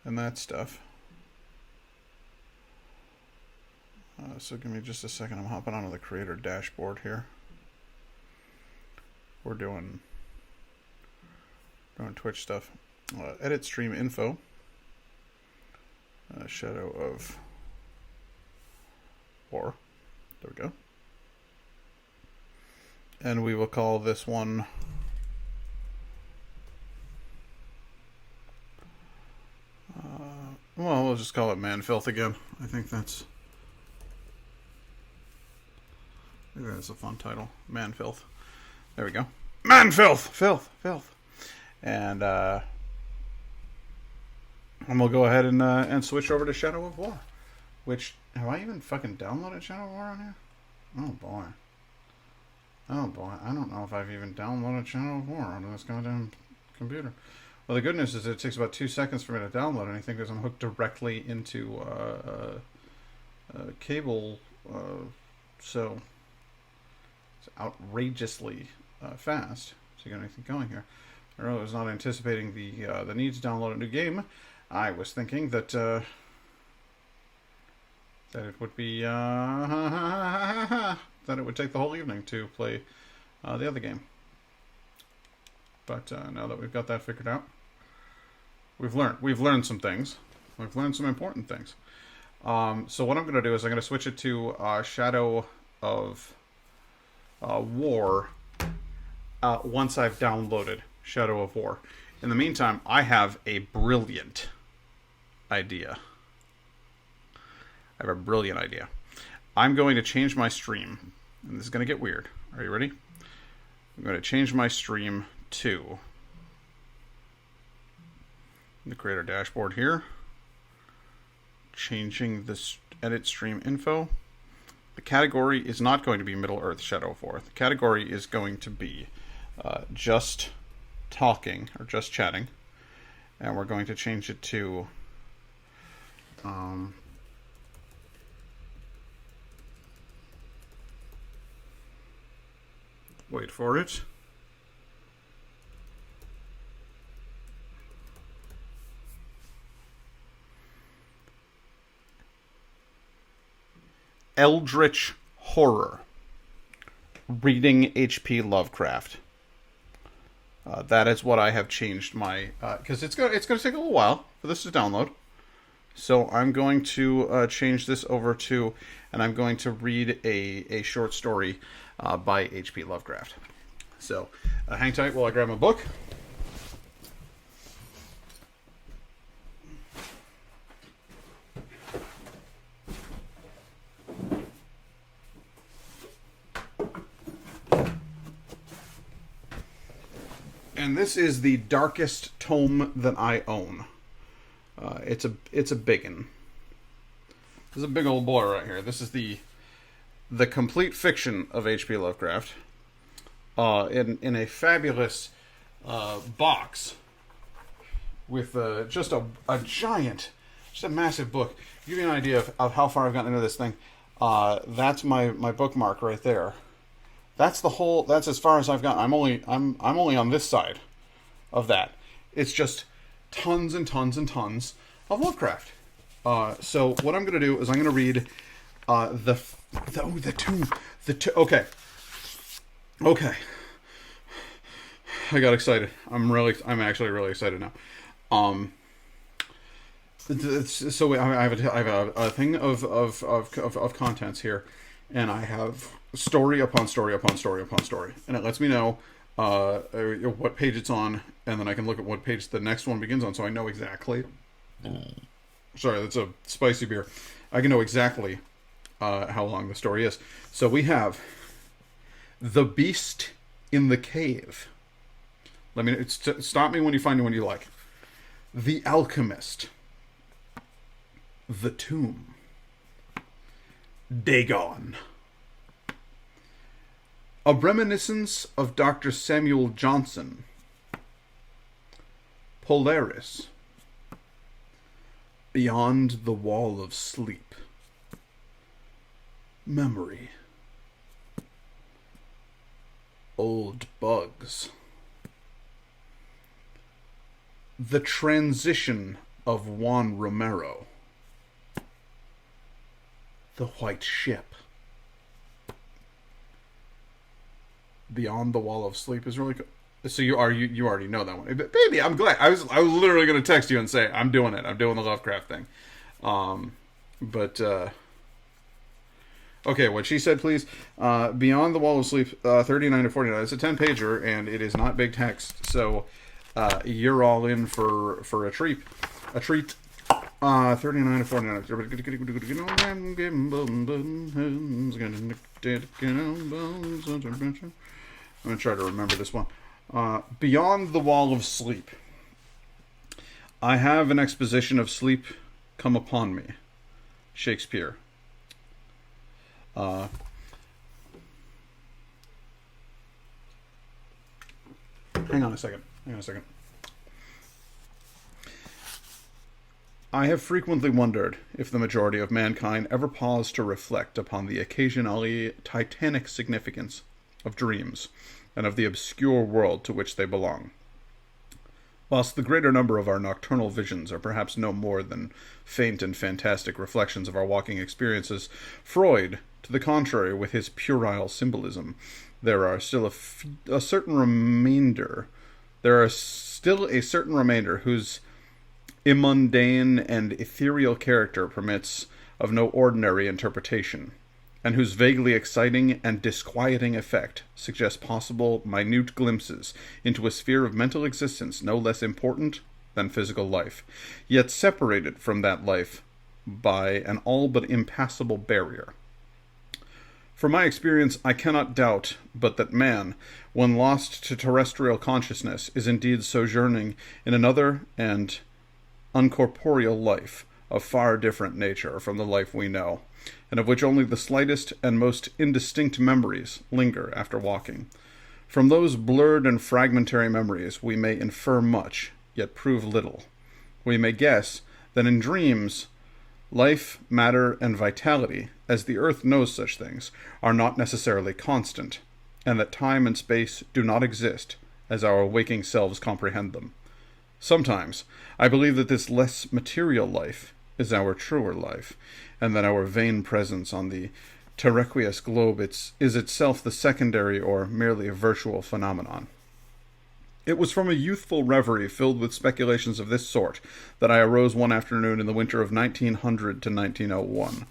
that stuff. So give me just a second. I'm hopping onto the creator dashboard here. we're doing Twitch stuff. Edit stream info. Shadow of War. There we go. And we will call this one well, we'll just call it Man Filth again. I think that's a fun title. Man Filth. There we go. Man Filth! Filth! And we'll go ahead and switch over to Shadow of War. Which, have I even fucking downloaded Shadow of War on here? Oh boy. Oh boy, I don't know if I've even downloaded Shadow of War on this goddamn computer. Well, the good news is it takes about 2 seconds for me to download anything because I'm hooked directly into cable, so it's outrageously fast to get anything going here. I really was not anticipating the need to download a new game. I was thinking that it would be that it would take the whole evening to play the other game. But now that we've got that figured out, we've learned some things. We've learned some important things. So what I'm going to do is I'm going to switch it to Shadow of War once I've downloaded Shadow of War. In the meantime, I have a brilliant idea. I'm going to change my stream. And this is going to get weird. Are you ready? I'm going to change my stream to the creator dashboard here. Changing this edit stream info. The category is not going to be Middle Earth Shadow of War. The category is going to be just talking or just chatting. And we're going to change it to wait for it. Eldritch Horror. Reading H.P. Lovecraft. That is what I have changed my... because it's going to take a little while for this to download. So I'm going to change this over to... And I'm going to read a short story by H.P. Lovecraft. So hang tight while I grab my book. And this is the darkest tome that I own. It's a biggin. This is a big old boy right here. This is the complete fiction of H.P. Lovecraft. In a fabulous box with just a giant, just a massive book. To give you an idea of how far I've gotten into this thing, that's my bookmark right there. That's the whole. That's as far as I've gotten. I'm only on this side of that. It's just tons and tons and tons of Lovecraft. So what I'm going to do is I'm going to read the tomb. Okay. I got excited. I'm actually really excited now. So I have a thing of contents here, and I have story upon story upon story upon story, and it lets me know what page it's on, and then I can look at what page the next one begins on, so I know exactly. Sorry, that's a spicy beer. I can know exactly how long the story is. So we have The Beast in the Cave. Stop me when you find one you like. The Alchemist. The Tomb. Dagon. A Reminiscence of Dr. Samuel Johnson. Polaris. Beyond the Wall of Sleep. Memory. Old Bugs. The Transition of Juan Romero. The White Ship. Beyond the Wall of Sleep is really cool. So you already know that one. But baby, I'm glad. I was literally going to text you and say, I'm doing it. I'm doing the Lovecraft thing. Okay, what she said, please. Beyond the Wall of Sleep, 39 to 49. It's a 10-pager, and it is not big text. So you're all in for a treat. 39 to 49. I'm going to try to remember this one. Beyond the Wall of Sleep. I have an exposition of sleep come upon me. Shakespeare. Hang on a second. I have frequently wondered if the majority of mankind ever paused to reflect upon the occasionally titanic significance of dreams and of the obscure world to which they belong. Whilst the greater number of our nocturnal visions are perhaps no more than faint and fantastic reflections of our waking experiences, Freud, to the contrary, with his puerile symbolism, there are still a certain remainder whose immundane and ethereal character permits of no ordinary interpretation, and whose vaguely exciting and disquieting effect suggests possible minute glimpses into a sphere of mental existence no less important than physical life, yet separated from that life by an all but impassable barrier. From my experience, I cannot doubt but that man, when lost to terrestrial consciousness, is indeed sojourning in another and uncorporeal life of far different nature from the life we know, and of which only the slightest and most indistinct memories linger after walking. From those blurred and fragmentary memories we may infer much, yet prove little. We may guess that in dreams, life, matter, and vitality, as the earth knows such things, are not necessarily constant, and that time and space do not exist as our waking selves comprehend them. Sometimes I believe that this less material life is our truer life, and that our vain presence on the terraqueous globe is itself the secondary or merely a virtual phenomenon. It was from a youthful reverie filled with speculations of this sort that I arose one afternoon in the winter of 1900 to 1901,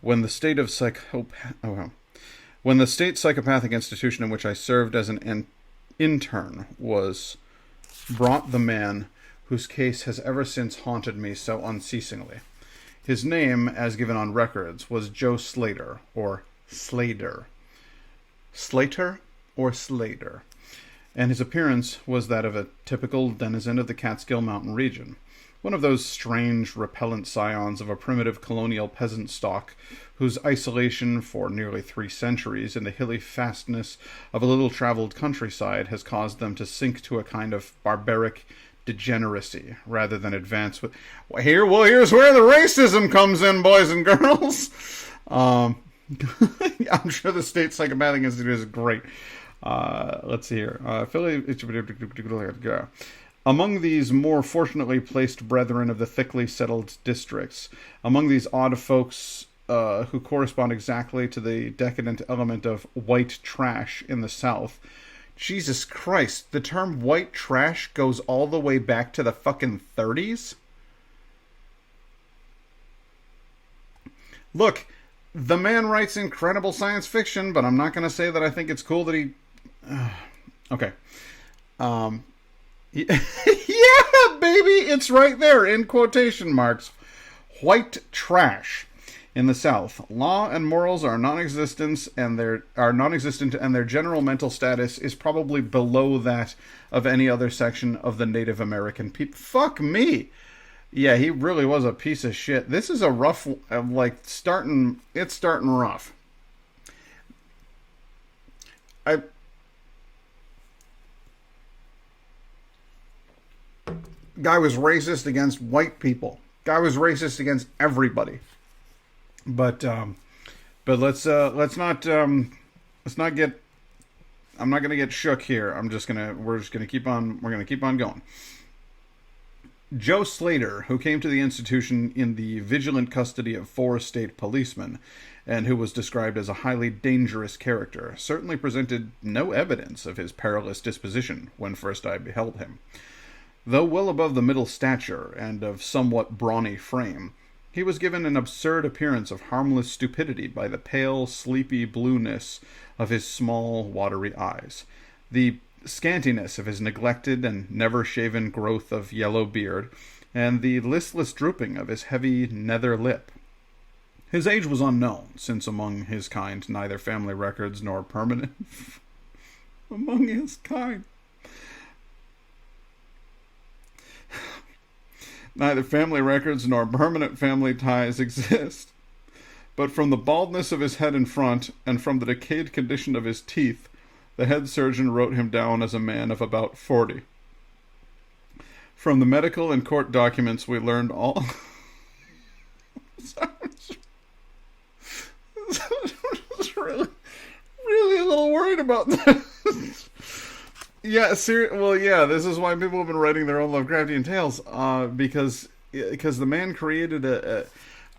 when the state psychopathic institution in which I served as an intern was brought the man whose case has ever since haunted me so unceasingly. His name, as given on records, was Joe Slater, or Slater. Slater or Slater. And his appearance was that of a typical denizen of the Catskill Mountain region, one of those strange, repellent scions of a primitive colonial peasant stock whose isolation for nearly 3 centuries in the hilly fastness of a little-traveled countryside has caused them to sink to a kind of barbaric degeneracy rather than advance with... Here's where the racism comes in, boys and girls. I'm sure the State Psychopathic Institute is great. Let's see here. Among these more fortunately placed brethren of the thickly settled districts, among these odd folks who correspond exactly to the decadent element of white trash in the South, Jesus Christ, the term white trash goes all the way back to the fucking 30s? Look, the man writes incredible science fiction, but I'm not going to say that I think it's cool that he... okay. Yeah, baby, it's right there in quotation marks. White trash. In the South, law and morals are non-existent, and their general mental status is probably below that of any other section of the Native American people. Fuck me. Yeah, he really was a piece of shit. This is a rough, it's starting rough. Guy was racist against white people. Guy was racist against everybody. But let's not get... I'm not gonna get shook here. We're gonna keep on going. Joe Slater, who came to the institution in the vigilant custody of 4 state policemen, and who was described as a highly dangerous character, certainly presented no evidence of his perilous disposition when first I beheld him. Though well above the middle stature, and of somewhat brawny frame, he was given an absurd appearance of harmless stupidity by the pale, sleepy blueness of his small, watery eyes, the scantiness of his neglected and never-shaven growth of yellow beard, and the listless drooping of his heavy nether lip. His age was unknown, since among his kind neither family records nor permanent... among his kind... Neither family records nor permanent family ties exist. But from the baldness of his head in front, and from the decayed condition of his teeth, the head surgeon wrote him down as a man of about 40. From the medical and court documents we learned all... I was really a little worried about this. Yeah, this is why people have been writing their own Lovecraftian tales, because the man created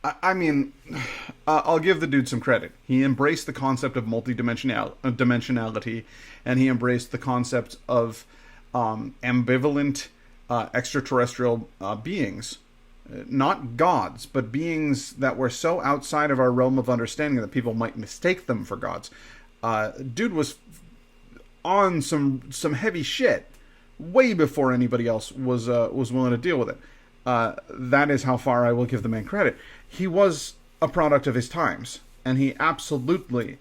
I'll give the dude some credit. He embraced the concept of multidimensionality, and he embraced the concept of ambivalent extraterrestrial beings. Not gods, but beings that were so outside of our realm of understanding that people might mistake them for gods. Dude was on some heavy shit way before anybody else was willing to deal with it. That is how far I will give the man credit. He was a product of his times, and he absolutely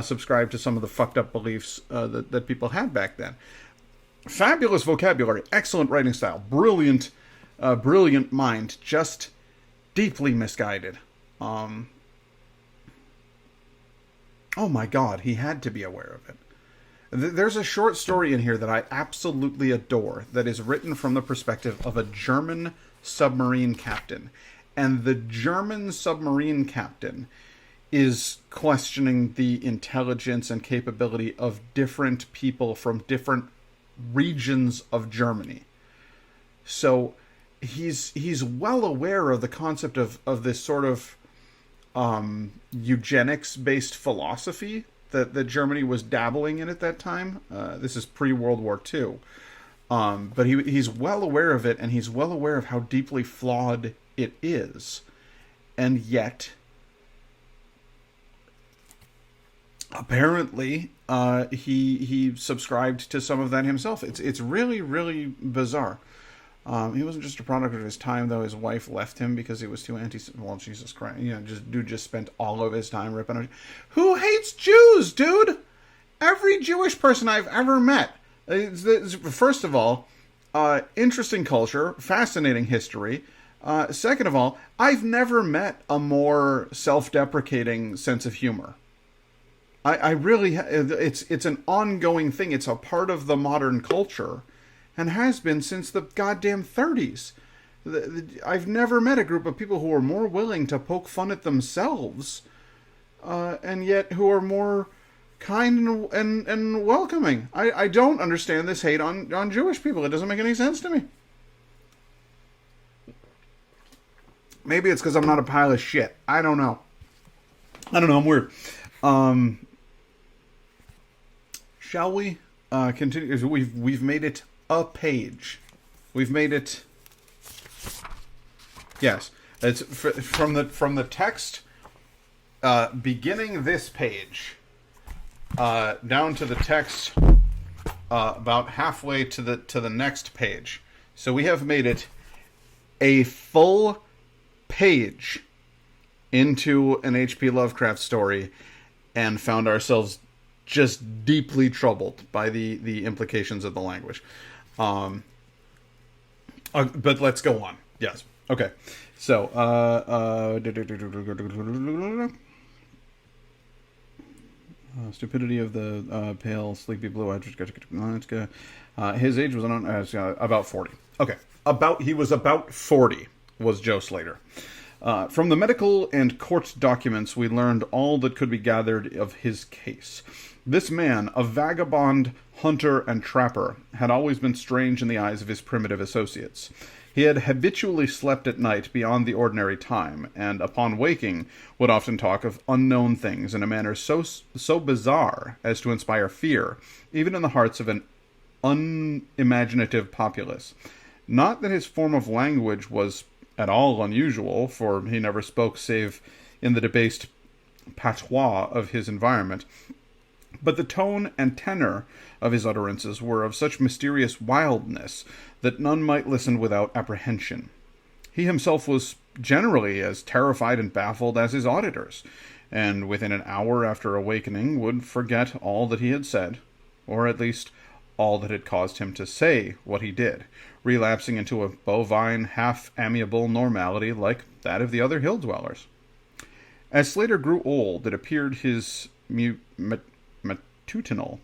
subscribed to some of the fucked up beliefs that people had back then. Fabulous vocabulary, excellent writing style, brilliant mind, just deeply misguided. Oh my God, he had to be aware of it. There's a short story in here that I absolutely adore that is written from the perspective of a German submarine captain. And the German submarine captain is questioning the intelligence and capability of different people from different regions of Germany. So he's well aware of the concept of this sort of eugenics-based philosophy that Germany was dabbling in at that time. This is pre-World War II. But he's well aware of it, and he's well aware of how deeply flawed it is. And yet, apparently, he subscribed to some of that himself. It's really, really bizarre. He wasn't just a product of his time, though. His wife left him because he was too well, Jesus Christ. Dude just spent all of his time ripping on... Who hates Jews, dude? Every Jewish person I've ever met. First of all, interesting culture, fascinating history. Second of all, I've never met a more self-deprecating sense of humor. I really... It's an ongoing thing. It's a part of the modern culture. And has been since the goddamn 30s. I've never met a group of people who are more willing to poke fun at themselves, and yet who are more kind and welcoming. I don't understand this hate on Jewish people. It doesn't make any sense to me. Maybe it's because I'm not a pile of shit. I don't know. I'm weird. Shall we continue? We've made it a page. We've made it. Yes, it's from the text beginning this page down to the text about halfway to the next page. So we have made it a full page into an H.P. Lovecraft story, and found ourselves just deeply troubled by the implications of the language. But let's go on. Yes. Okay. So, stupidity of the pale, sleepy blue eyed. His age was about 40. Okay. He was about 40, was Joe Slater. From the medical and court documents, we learned all that could be gathered of his case. This man, a vagabond, hunter, and trapper, had always been strange in the eyes of his primitive associates. He had habitually slept at night beyond the ordinary time, and upon waking would often talk of unknown things in a manner so bizarre as to inspire fear, even in the hearts of an unimaginative populace. Not that his form of language was at all unusual, for he never spoke save in the debased patois of his environment, but the tone and tenor of his utterances were of such mysterious wildness that none might listen without apprehension. He himself was generally as terrified and baffled as his auditors, and within an hour after awakening would forget all that he had said, or at least all that had caused him to say what he did, relapsing into a bovine, half-amiable normality like that of the other hill-dwellers. As Slater grew old, it appeared his matutinal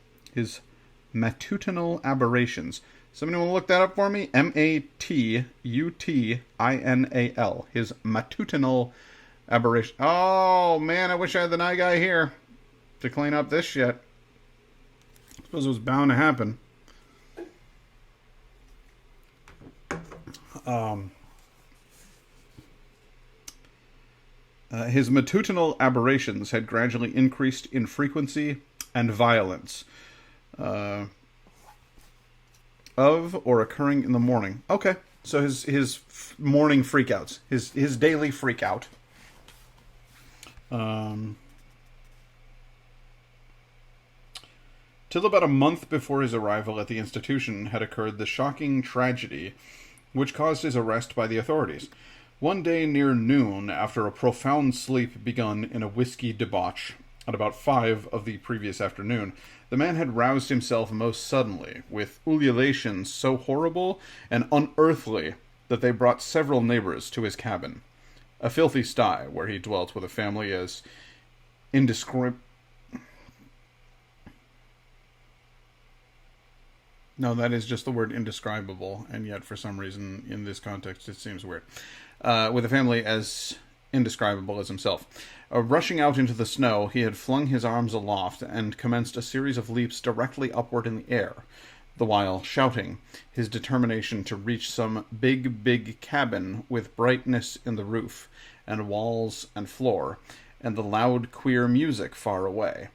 aberrations. Somebody want to look that up for me? Matutinal. His matutinal aberration. Oh, man, I wish I had the night guy here to clean up this shit. I suppose it was bound to happen. His matutinal aberrations had gradually increased in frequency and violence, of or occurring in the morning. Okay, so his morning freakouts, his daily freakout. Till about a month before his arrival at the institution had occurred the shocking tragedy which caused his arrest by the authorities. One day near noon, after a profound sleep begun in a whiskey debauch at about 5 of the previous afternoon, the man had roused himself most suddenly, with ululations so horrible and unearthly that they brought several neighbors to his cabin, a filthy sty where he dwelt with a family as No, that is just the word indescribable, and yet for some reason in this context it seems weird. With a family as indescribable as himself. Rushing out into the snow, he had flung his arms aloft and commenced a series of leaps directly upward in the air, the while shouting his determination to reach some big cabin with brightness in the roof, and walls and floor, and the loud, queer music far away.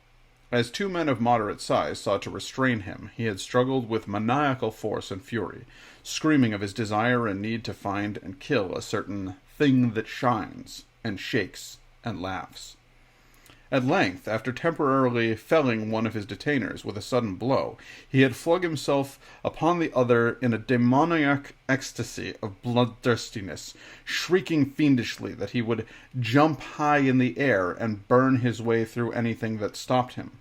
As 2 men of moderate size sought to restrain him, he had struggled with maniacal force and fury, screaming of his desire and need to find and kill a certain thing that shines, and shakes, and laughs. At length, after temporarily felling one of his detainers with a sudden blow, he had flung himself upon the other in a demoniac ecstasy of bloodthirstiness, shrieking fiendishly that he would jump high in the air and burn his way through anything that stopped him.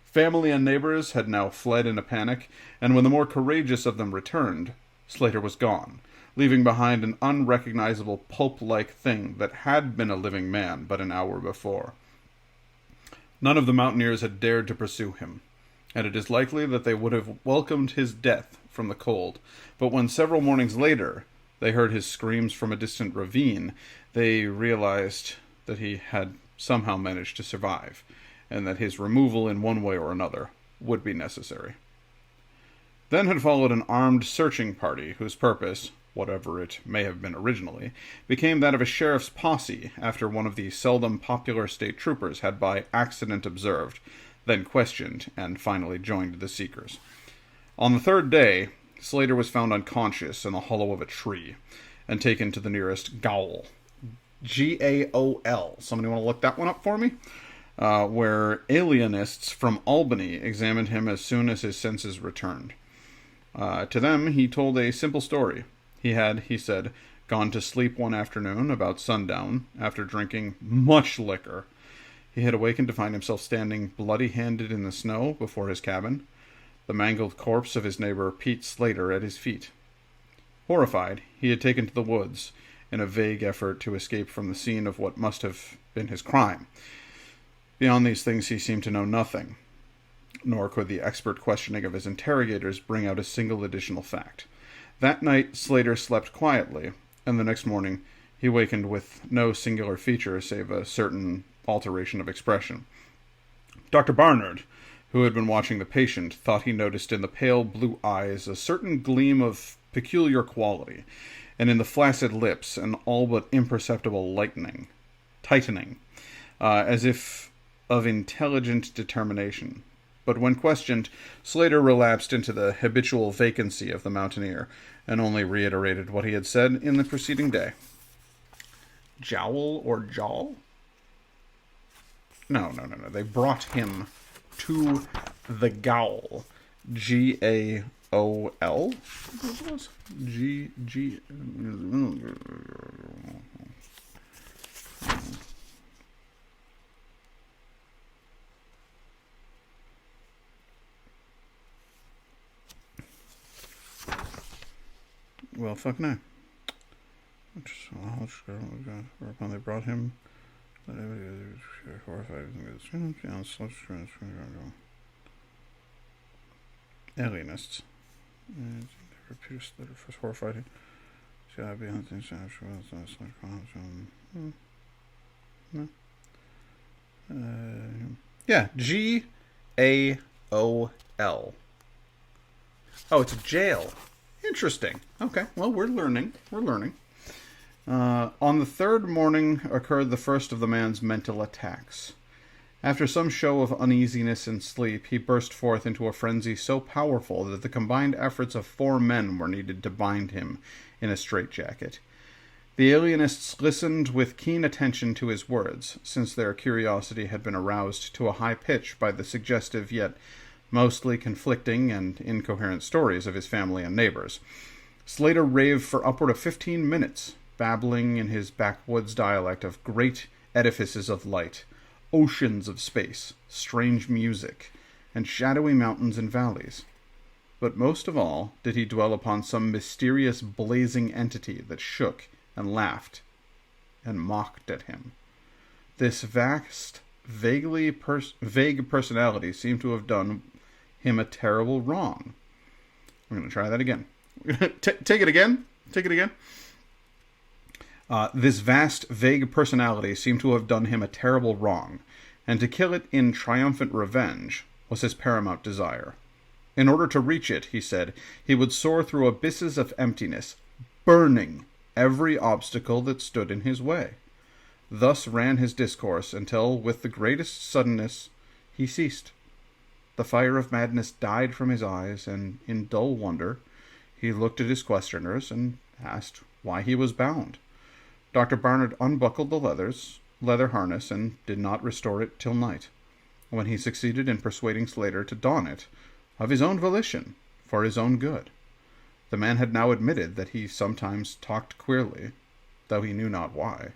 Family and neighbors had now fled in a panic, and when the more courageous of them returned, Slater was gone, leaving behind an unrecognizable pulp-like thing that had been a living man but an hour before. None of the mountaineers had dared to pursue him, and it is likely that they would have welcomed his death from the cold, but when several mornings later they heard his screams from a distant ravine, they realized that he had somehow managed to survive, and that his removal in one way or another would be necessary. Then had followed an armed searching party whose purpose, whatever it may have been originally, became that of a sheriff's posse after one of the seldom popular state troopers had by accident observed, then questioned, and finally joined the seekers. On the 3rd day, Slater was found unconscious in the hollow of a tree, and taken to the nearest gaol. Gaol. Somebody want to look that one up for me? Where alienists from Albany examined him as soon as his senses returned. To them, he told a simple story. He had, he said, gone to sleep one afternoon about sundown after drinking much liquor. He had awakened to find himself standing bloody-handed in the snow before his cabin, the mangled corpse of his neighbor Pete Slater at his feet. Horrified, he had taken to the woods in a vague effort to escape from the scene of what must have been his crime. Beyond these things he seemed to know nothing, nor could the expert questioning of his interrogators bring out a single additional fact. That night Slater slept quietly, and the next morning he wakened with no singular feature save a certain alteration of expression. Dr. Barnard, who had been watching the patient, thought he noticed in the pale blue eyes a certain gleam of peculiar quality, and in the flaccid lips an all but imperceptible tightening, as if of intelligent determination. But when questioned, Slater relapsed into the habitual vacancy of the mountaineer, and only reiterated what he had said in the preceding day. Jowl or Jawl? No. They brought him to the Gowl. Gaol? G. Well, fuck no. Whereupon they brought him. Alienists. Horrified. Yeah, Gaol. Oh, it's a jail. Interesting. Okay, well, we're learning. On the third morning occurred the first of the man's mental attacks. After some show of uneasiness and sleep, he burst forth into a frenzy so powerful that the combined efforts of 4 men were needed to bind him in a straitjacket. The alienists listened with keen attention to his words, since their curiosity had been aroused to a high pitch by the suggestive yet mostly conflicting and incoherent stories of his family and neighbors. Slater raved for upward of 15 minutes, babbling in his backwoods dialect of great edifices of light, oceans of space, strange music, and shadowy mountains and valleys. But most of all did he dwell upon some mysterious blazing entity that shook and laughed and mocked at him. This vast, vague personality seemed to have done him a terrible wrong. We're going to try that again. Take it again. This vast, vague personality seemed to have done him a terrible wrong, and to kill it in triumphant revenge was his paramount desire. In order to reach it, he said, he would soar through abysses of emptiness, burning every obstacle that stood in his way. Thus ran his discourse until, with the greatest suddenness, he ceased. The fire of madness died from his eyes, and in dull wonder he looked at his questioners and asked why he was bound. Dr. Barnard unbuckled the leather harness and did not restore it till night, when he succeeded in persuading Slater to don it, of his own volition, for his own good. The man had now admitted that he sometimes talked queerly, though he knew not why.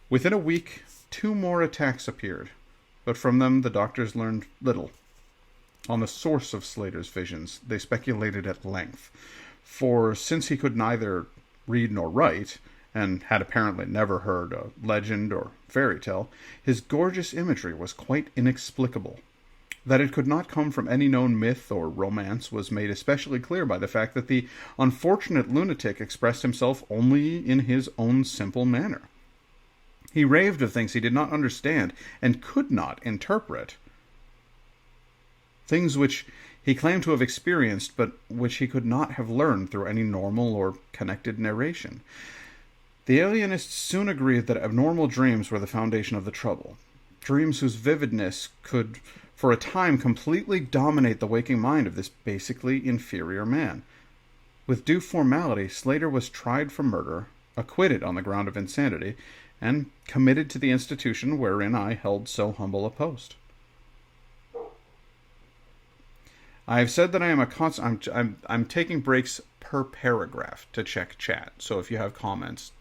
Within a week, 2 more attacks appeared, but from them the doctors learned little. On the source of Slater's visions, they speculated at length, for since he could neither read nor write, and had apparently never heard a legend or fairy tale, his gorgeous imagery was quite inexplicable. That it could not come from any known myth or romance was made especially clear by the fact that the unfortunate lunatic expressed himself only in his own simple manner. He raved of things he did not understand and could not interpret, things which he claimed to have experienced, but which he could not have learned through any normal or connected narration. The alienists soon agreed that abnormal dreams were the foundation of the trouble, dreams whose vividness could, for a time, completely dominate the waking mind of this basically inferior man. With due formality, Slater was tried for murder, acquitted on the ground of insanity, and committed to the institution wherein I held so humble a post. I have said that I am I'm taking breaks per paragraph to check chat, so if you have comments,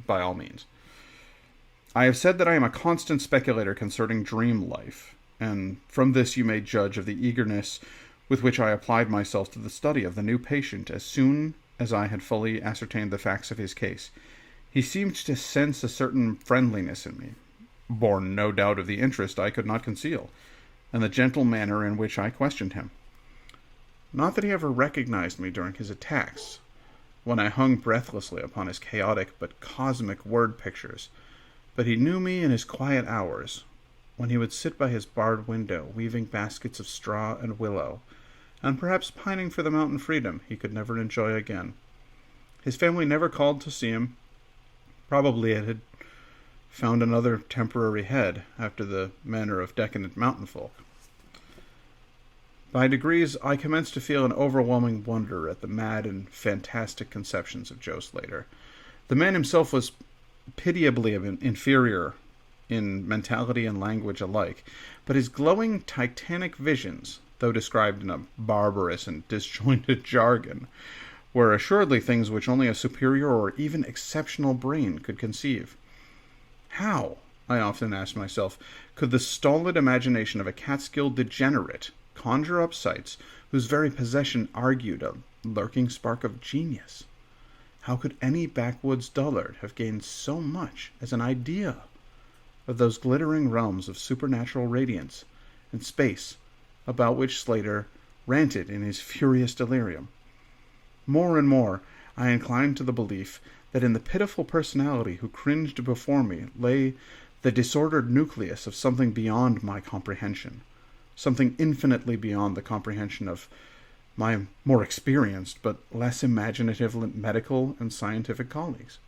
by all means. I have said that I am a constant speculator concerning dream life, and from this you may judge of the eagerness with which I applied myself to the study of the new patient as soon as I had fully ascertained the facts of his case. He seemed to sense a certain friendliness in me, born no doubt of the interest I could not conceal, and the gentle manner in which I questioned him. Not that he ever recognized me during his attacks, when I hung breathlessly upon his chaotic but cosmic word pictures, but he knew me in his quiet hours, when he would sit by his barred window, weaving baskets of straw and willow, and perhaps pining for the mountain freedom he could never enjoy again. His family never called to see him. Probably it had found another temporary head, after the manner of decadent mountain folk. By degrees, I commenced to feel an overwhelming wonder at the mad and fantastic conceptions of Joe Slater. The man himself was pitiably inferior in mentality and language alike, but his glowing titanic visions, though described in a barbarous and disjointed jargon, were assuredly things which only a superior or even exceptional brain could conceive. How, I often asked myself, could the stolid imagination of a Catskill degenerate conjure up sights whose very possession argued a lurking spark of genius? How could any backwoods dullard have gained so much as an idea of those glittering realms of supernatural radiance and space about which Slater ranted in his furious delirium? More and more I inclined to the belief that in the pitiful personality who cringed before me lay the disordered nucleus of something beyond my comprehension, something infinitely beyond the comprehension of my more experienced but less imaginative medical and scientific colleagues.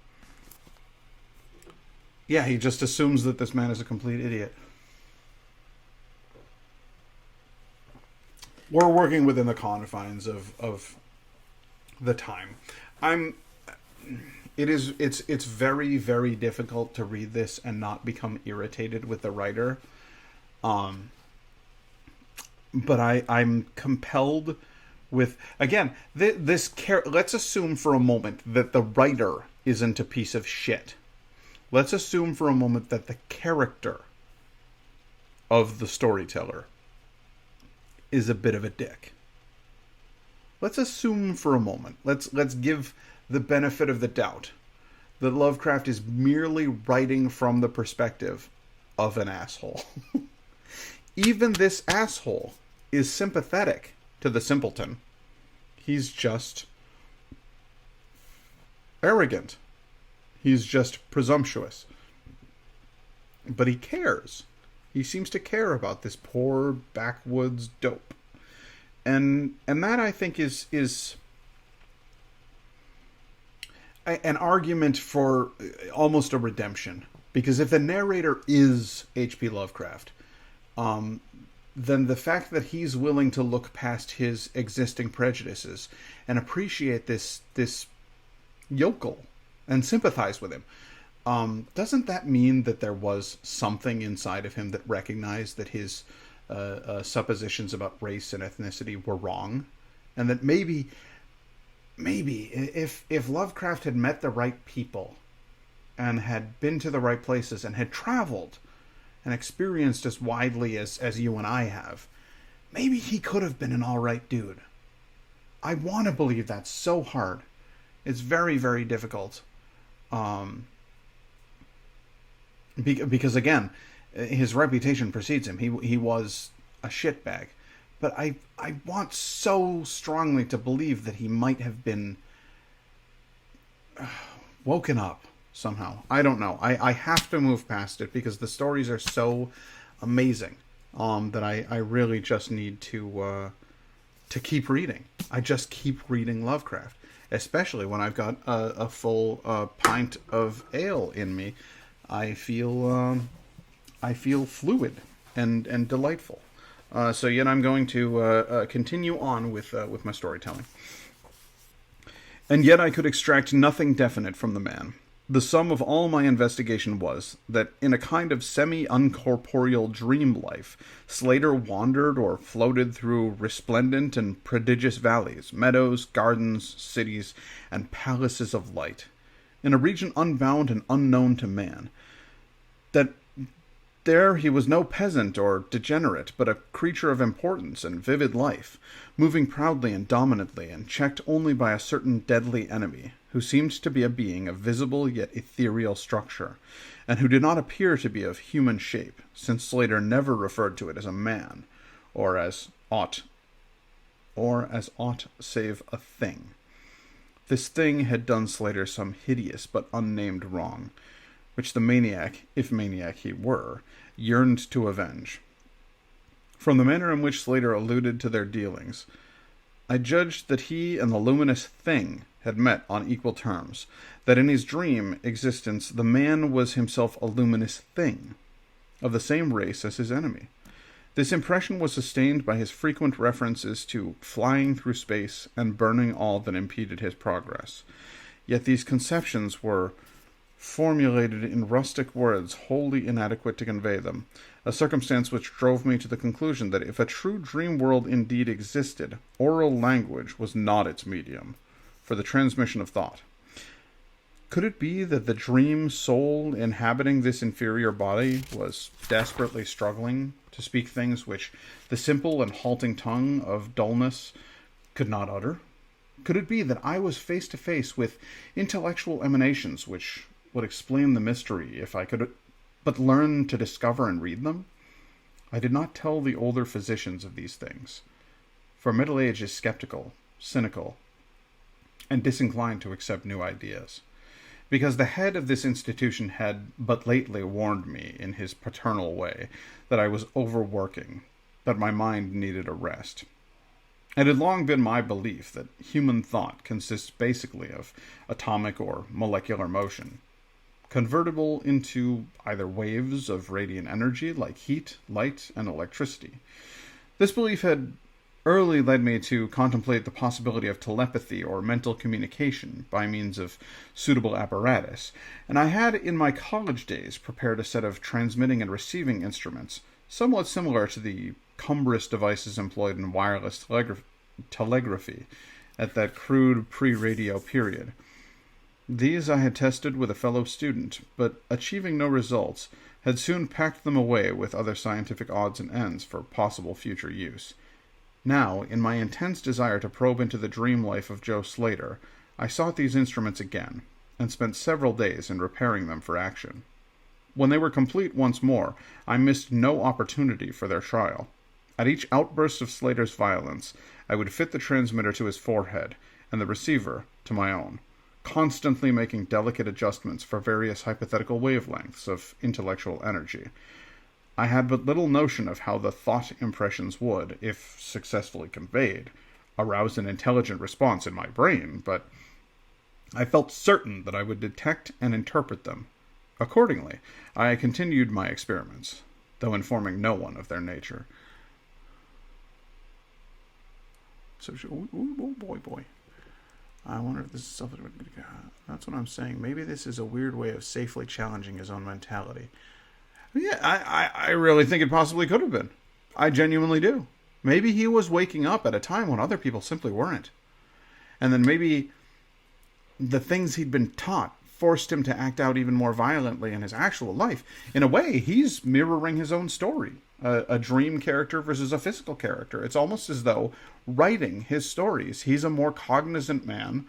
Yeah, he just assumes that this man is a complete idiot. We're working within the confines of the time. It's very, very difficult to read this and not become irritated with the writer. But I'm compelled with, again, let's assume for a moment that the writer isn't a piece of shit. Let's assume for a moment that the character of the storyteller is a bit of a dick. Let's assume for a moment, let's give the benefit of the doubt that Lovecraft is merely writing from the perspective of an asshole. Even this asshole is sympathetic to the simpleton. He's just arrogant. He's just presumptuous. But he cares. He seems to care about this poor backwoods dope. And that, I think, is an argument for almost a redemption. Because if the narrator is H.P. Lovecraft, then the fact that he's willing to look past his existing prejudices and appreciate this yokel and sympathize with him, doesn't that mean that there was something inside of him that recognized that his suppositions about race and ethnicity were wrong? And that maybe if Lovecraft had met the right people and had been to the right places and had traveled and experienced as widely as you and I have, maybe he could have been an alright dude. I want to believe that so hard. It's very, very difficult. Because again, his reputation precedes him. He was a shitbag. But I want so strongly to believe that he might have been woken up somehow. I don't know. I have to move past it because the stories are so amazing that I really just need to keep reading. I just keep reading Lovecraft, especially when I've got a full pint of ale in me. I feel fluid and delightful. So yet I'm going to continue on with my storytelling. And yet I could extract nothing definite from the man. The sum of all my investigation was that in a kind of semi-uncorporeal dream life, Slater wandered or floated through resplendent and prodigious valleys, meadows, gardens, cities, and palaces of light, in a region unbound and unknown to man. That there he was no peasant or degenerate, but a creature of importance and vivid life, moving proudly and dominantly, and checked only by a certain deadly enemy, who seemed to be a being of visible yet ethereal structure, and who did not appear to be of human shape, since Slater never referred to it as a man, or as aught save a thing. This thing had done Slater some hideous but unnamed wrong, which the maniac, if maniac he were, yearned to avenge. From the manner in which Slater alluded to their dealings, I judged that he and the luminous thing had met on equal terms, that in his dream existence the man was himself a luminous thing, of the same race as his enemy. This impression was sustained by his frequent references to flying through space and burning all that impeded his progress. Yet these conceptions were formulated in rustic words wholly inadequate to convey them, a circumstance which drove me to the conclusion that if a true dream world indeed existed, oral language was not its medium for the transmission of thought. Could it be that the dream soul inhabiting this inferior body was desperately struggling to speak things which the simple and halting tongue of dullness could not utter? Could it be that I was face to face with intellectual emanations which would explain the mystery if I could but learn to discover and read them? I did not tell the older physicians of these things, for middle age is skeptical, cynical, and disinclined to accept new ideas, because the head of this institution had but lately warned me in his paternal way that I was overworking, that my mind needed a rest. It had long been my belief that human thought consists basically of atomic or molecular motion, convertible into either waves of radiant energy like heat, light, and electricity. This belief had early led me to contemplate the possibility of telepathy or mental communication by means of suitable apparatus, and I had in my college days prepared a set of transmitting and receiving instruments, somewhat similar to the cumbrous devices employed in wireless telegraphy at that crude pre-radio period. These I had tested with a fellow student, but achieving no results, had soon packed them away with other scientific odds and ends for possible future use. Now, in my intense desire to probe into the dream life of Joe Slater, I sought these instruments again, and spent several days in repairing them for action. When they were complete once more, I missed no opportunity for their trial. At each outburst of Slater's violence, I would fit the transmitter to his forehead, and the receiver to my own, constantly making delicate adjustments for various hypothetical wavelengths of intellectual energy. I had but little notion of how the thought impressions would, if successfully conveyed, arouse an intelligent response in my brain, but I felt certain that I would detect and interpret them. Accordingly, I continued my experiments, though informing no one of their nature. So, oh boy. I wonder if this is something... That's what I'm saying. Maybe this is a weird way of safely challenging his own mentality. Yeah, I really think it possibly could have been. I genuinely do. Maybe he was waking up at a time when other people simply weren't. And then maybe the things he'd been taught forced him to act out even more violently in his actual life. In a way, he's mirroring his own story. A dream character versus a physical character. It's almost as though, writing his stories, he's a more cognizant man,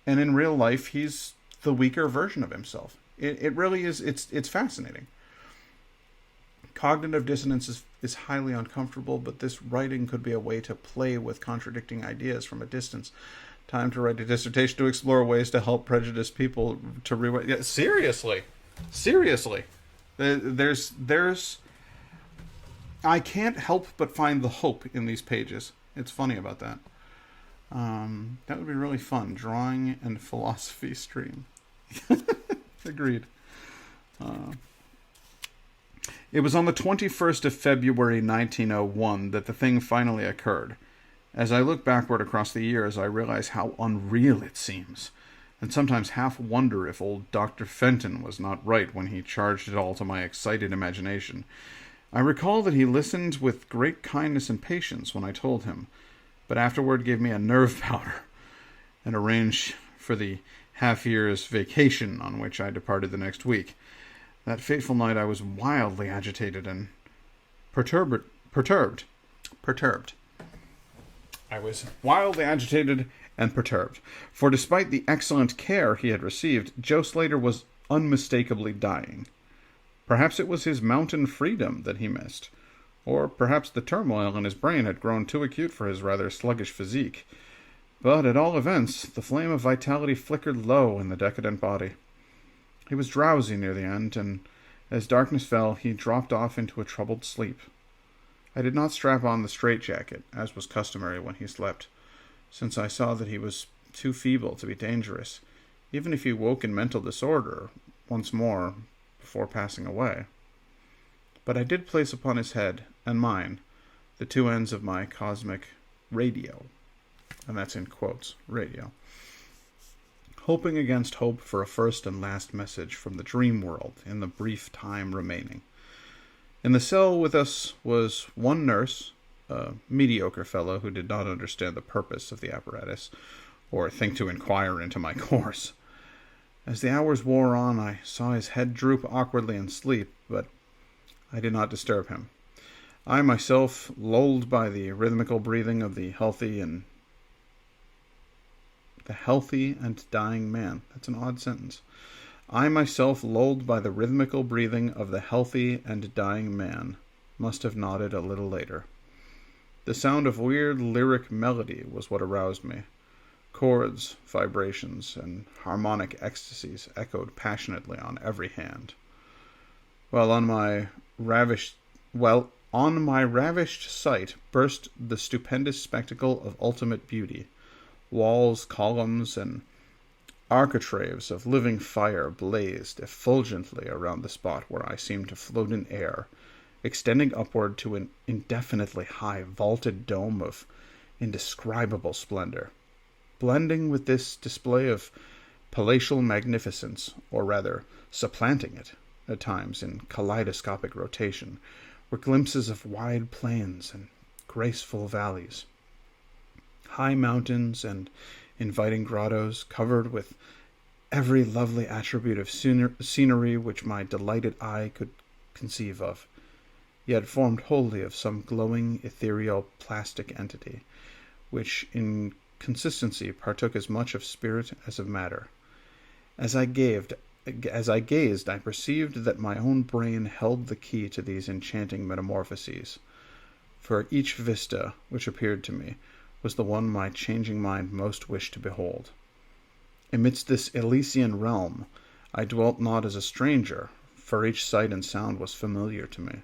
and in real life, he's the weaker version of himself. It really is, it's fascinating. Cognitive dissonance is highly uncomfortable, but this writing could be a way to play with contradicting ideas from a distance. Time to write a dissertation to explore ways to help prejudiced people to rewrite. Yeah, seriously. There's. I can't help but find the hope in these pages. It's funny about that. That would be really fun. Drawing and philosophy stream. Agreed. It was on the 21st of February 1901 that the thing finally occurred. As I look backward across the years, I realize how unreal it seems, and sometimes half wonder if old Dr. Fenton was not right when he charged it all to my excited imagination. I recall that he listened with great kindness and patience when I told him, but afterward gave me a nerve powder and arranged for the half-year's vacation on which I departed the next week. That fateful night I was wildly agitated and perturbed. I was wildly agitated and perturbed, for despite the excellent care he had received, Joe Slater was unmistakably dying. Perhaps it was his mountain freedom that he missed, or perhaps the turmoil in his brain had grown too acute for his rather sluggish physique. But at all events, the flame of vitality flickered low in the decadent body. He was drowsy near the end, and as darkness fell, he dropped off into a troubled sleep. I did not strap on the straitjacket, as was customary when he slept, since I saw that he was too feeble to be dangerous, even if he woke in mental disorder once more before passing away. But I did place upon his head and mine the two ends of my cosmic radio, and that's in quotes, radio, hoping against hope for a first and last message from the dream world in the brief time remaining. In the cell with us was one nurse, a mediocre fellow who did not understand the purpose of the apparatus, or think to inquire into my course. As the hours wore on, I saw his head droop awkwardly in sleep, but I did not disturb him. I myself, lulled by the rhythmical breathing of the healthy and dying man. That's an odd sentence. I myself, lulled by the rhythmical breathing of the healthy and dying man, must have nodded a little later. The sound of weird lyric melody was what aroused me. Chords, vibrations, and harmonic ecstasies echoed passionately on every hand. While on my ravished sight burst the stupendous spectacle of ultimate beauty. Walls, columns, and architraves of living fire blazed effulgently around the spot where I seemed to float in air, extending upward to an indefinitely high vaulted dome of indescribable splendor. Blending with this display of palatial magnificence, or rather supplanting it, at times in kaleidoscopic rotation, were glimpses of wide plains and graceful valleys, high mountains and inviting grottos covered with every lovely attribute of scenery which my delighted eye could conceive of, yet formed wholly of some glowing, ethereal, plastic entity, which in consistency partook as much of spirit as of matter. As I gazed, I perceived that my own brain held the key to these enchanting metamorphoses, for each vista which appeared to me was the one my changing mind most wished to behold. Amidst this Elysian realm, I dwelt not as a stranger, for each sight and sound was familiar to me,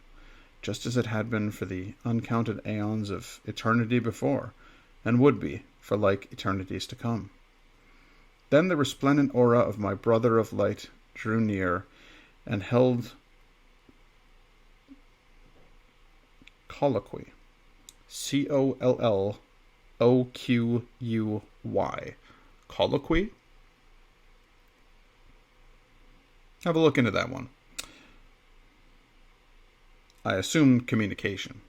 just as it had been for the uncounted aeons of eternity before, and would be for like eternities to come. Then the resplendent aura of my brother of light drew near and held colloquy. Colloquy. Colloquy? Have a look into that one. I assume communication.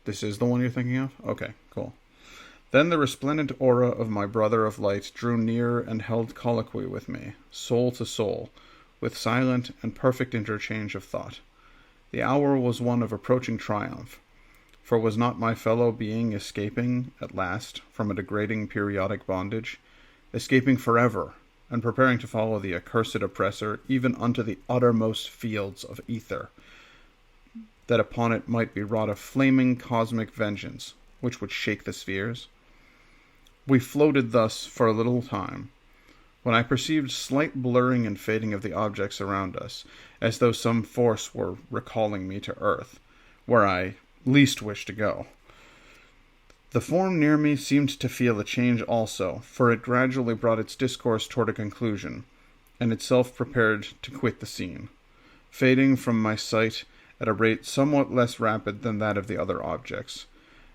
This is the one you're thinking of? Okay, cool. Then the resplendent aura of my brother of light drew near and held colloquy with me, soul to soul, with silent and perfect interchange of thought. The hour was one of approaching triumph, for was not my fellow being escaping, at last, from a degrading periodic bondage, escaping forever, and preparing to follow the accursed oppressor even unto the uttermost fields of ether, that upon it might be wrought a flaming cosmic vengeance, which would shake the spheres? We floated thus for a little time, when I perceived slight blurring and fading of the objects around us, as though some force were recalling me to earth, where I least wished to go. The form near me seemed to feel a change also, for it gradually brought its discourse toward a conclusion, and itself prepared to quit the scene, fading from my sight at a rate somewhat less rapid than that of the other objects.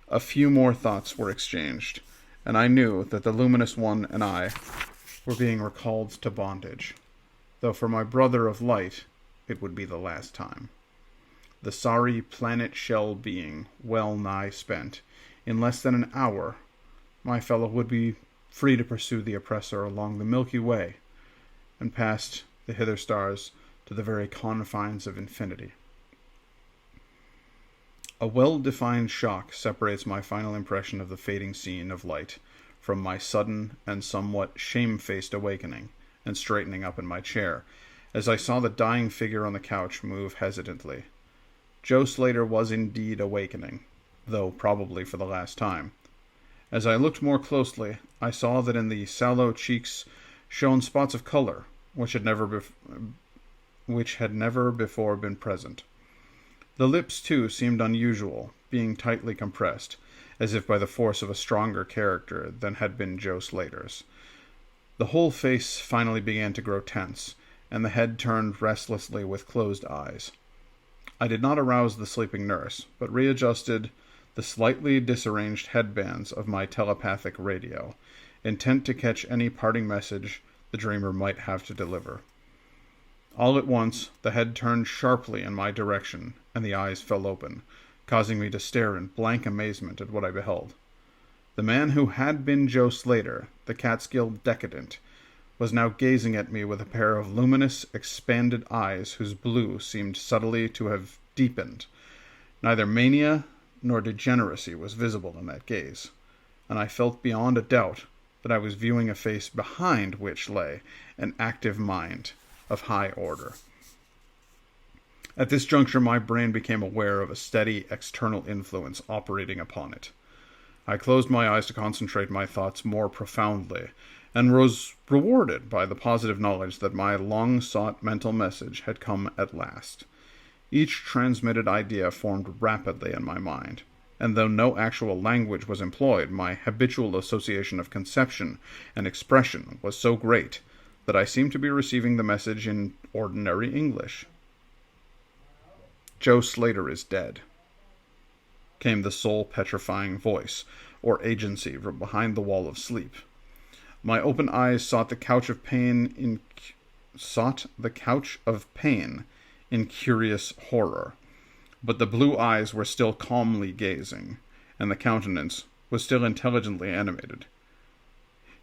A few more thoughts were exchanged, and I knew that the luminous one and I were being recalled to bondage, though for my brother of light it would be the last time. The sorry planet shell being well nigh spent, in less than an hour, my fellow would be free to pursue the oppressor along the Milky Way, and past the hither stars to the very confines of infinity. A well-defined shock separates my final impression of the fading scene of light from my sudden and somewhat shamefaced awakening and straightening up in my chair, as I saw the dying figure on the couch move hesitantly. Joe Slater was indeed awakening, though probably for the last time. As I looked more closely, I saw that in the sallow cheeks shone spots of color, which had never before been present. The lips, too, seemed unusual, being tightly compressed, as if by the force of a stronger character than had been Joe Slater's. The whole face finally began to grow tense, and the head turned restlessly with closed eyes. I did not arouse the sleeping nurse, but readjusted the slightly disarranged headbands of my telepathic radio, intent to catch any parting message the dreamer might have to deliver. All at once, the head turned sharply in my direction, and the eyes fell open, causing me to stare in blank amazement at what I beheld. The man who had been Joe Slater, the Catskill decadent, was now gazing at me with a pair of luminous, expanded eyes whose blue seemed subtly to have deepened. Neither mania nor degeneracy was visible in that gaze, and I felt beyond a doubt that I was viewing a face behind which lay an active mind of high order. At this juncture, my brain became aware of a steady external influence operating upon it. I closed my eyes to concentrate my thoughts more profoundly, and was rewarded by the positive knowledge that my long-sought mental message had come at last. Each transmitted idea formed rapidly in my mind, and though no actual language was employed, my habitual association of conception and expression was so great that I seemed to be receiving the message in ordinary English. "Joe Slater is dead," came the soul-petrifying voice, or agency, from behind the wall of sleep. My open eyes sought the couch of pain in curious horror, but the blue eyes were still calmly gazing, and the countenance was still intelligently animated.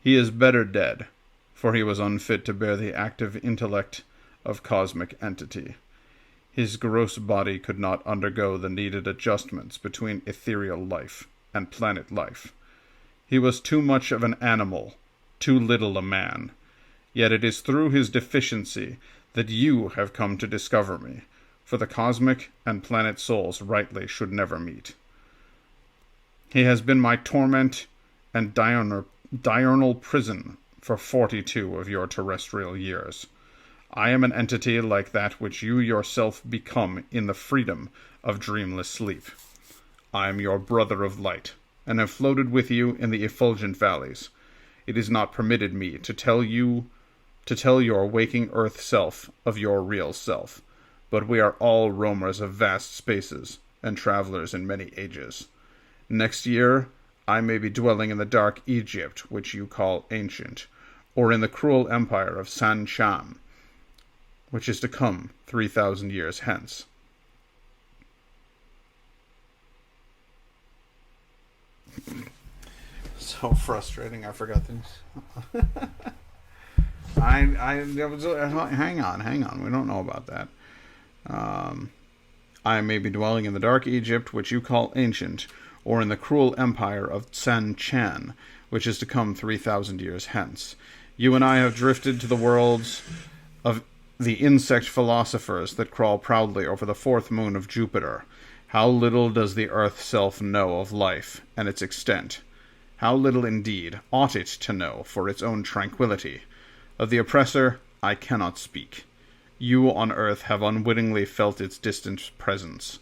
"He is better dead, for he was unfit to bear the active intellect of cosmic entity. His gross body could not undergo the needed adjustments between ethereal life and planet life. He was too much of an animal, too little a man. Yet it is through his deficiency that you have come to discover me, for the cosmic and planet souls rightly should never meet. He has been my torment and diurnal prison for 42 of your terrestrial years. I am an entity like that which you yourself become in the freedom of dreamless sleep. I am your brother of light, and have floated with you in the effulgent valleys. It is not permitted me to tell your waking earth self of your real self, but we are all roamers of vast spaces, and travelers in many ages. Next year, I may be dwelling in the dark Egypt, which you call ancient, or in the cruel empire of San Cham, which is to come 3,000 years hence." So frustrating, I forgot things. Hang on, we don't know about that. I may be dwelling in the dark Egypt, which you call ancient, or in the cruel empire of San Chan, which is to come 3,000 years hence. You and I have drifted to the worlds of the insect philosophers that crawl proudly over the fourth moon of Jupiter. How little does the earth self know of life and its extent. How little, indeed, ought it to know for its own tranquillity. Of the oppressor, I cannot speak. You on earth have unwittingly felt its distant presence.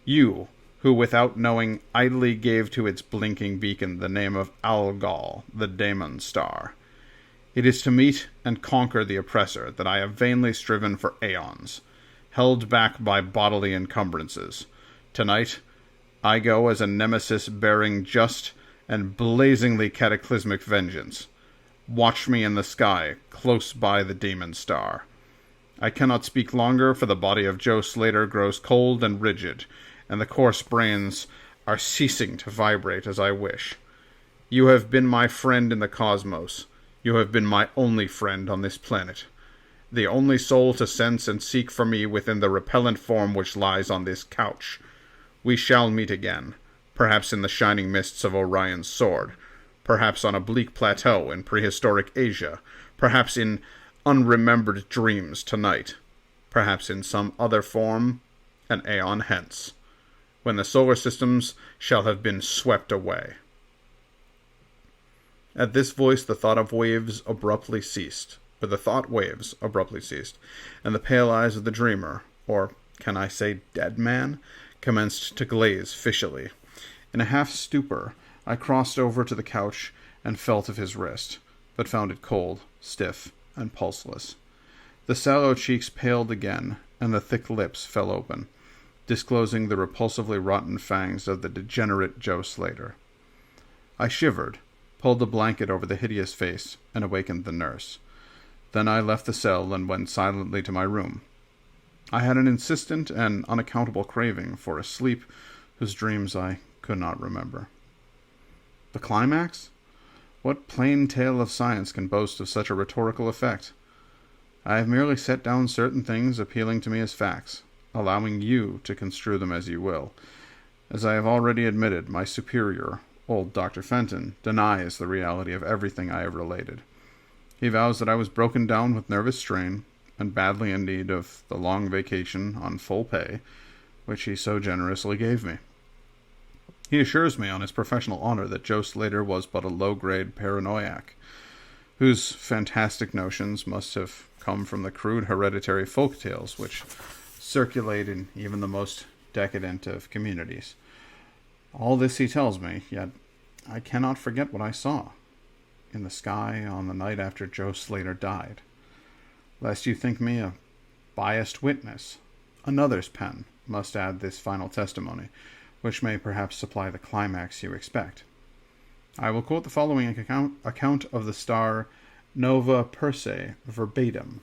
You, who without knowing idly gave to its blinking beacon the name of Algol, the Daemon Star. It is to meet and conquer the oppressor that I have vainly striven for aeons, held back by bodily encumbrances. Tonight, I go as a nemesis bearing just and blazingly cataclysmic vengeance. Watch me in the sky, close by the Demon Star. I cannot speak longer, for the body of Joe Slater grows cold and rigid, and the coarse brains are ceasing to vibrate as I wish. You have been my friend in the cosmos. You have been my only friend on this planet. The only soul to sense and seek for me within the repellent form which lies on this couch. We shall meet again, perhaps in the shining mists of Orion's sword, perhaps on a bleak plateau in prehistoric Asia, perhaps in unremembered dreams tonight, perhaps in some other form an aeon hence, when the solar systems shall have been swept away. At this voice the thought of waves abruptly ceased, where the thought waves abruptly ceased, and the pale eyes of the dreamer, or can I say dead man, commenced to glaze fishily. In a half-stupor, I crossed over to the couch and felt of his wrist, but found it cold, stiff, and pulseless. The sallow cheeks paled again, and the thick lips fell open, disclosing the repulsively rotten fangs of the degenerate Joe Slater. I shivered, pulled the blanket over the hideous face, and awakened the nurse. Then I left the cell and went silently to my room. I had an insistent and unaccountable craving for a sleep whose dreams I could not remember. The climax? What plain tale of science can boast of such a rhetorical effect? I have merely set down certain things appealing to me as facts, allowing you to construe them as you will. As I have already admitted, my superior, old Dr. Fenton, denies the reality of everything I have related. He vows that I was broken down with nervous strain, and badly in need of the long vacation on full pay, which he so generously gave me. He assures me on his professional honor that Joe Slater was but a low-grade paranoiac, whose fantastic notions must have come from the crude hereditary folk tales which circulate in even the most decadent of communities. All this he tells me, yet I cannot forget what I saw in the sky on the night after Joe Slater died. Lest you think me a biased witness, another's pen must add this final testimony, which may perhaps supply the climax you expect. I will quote the following account of the star Nova Persei verbatim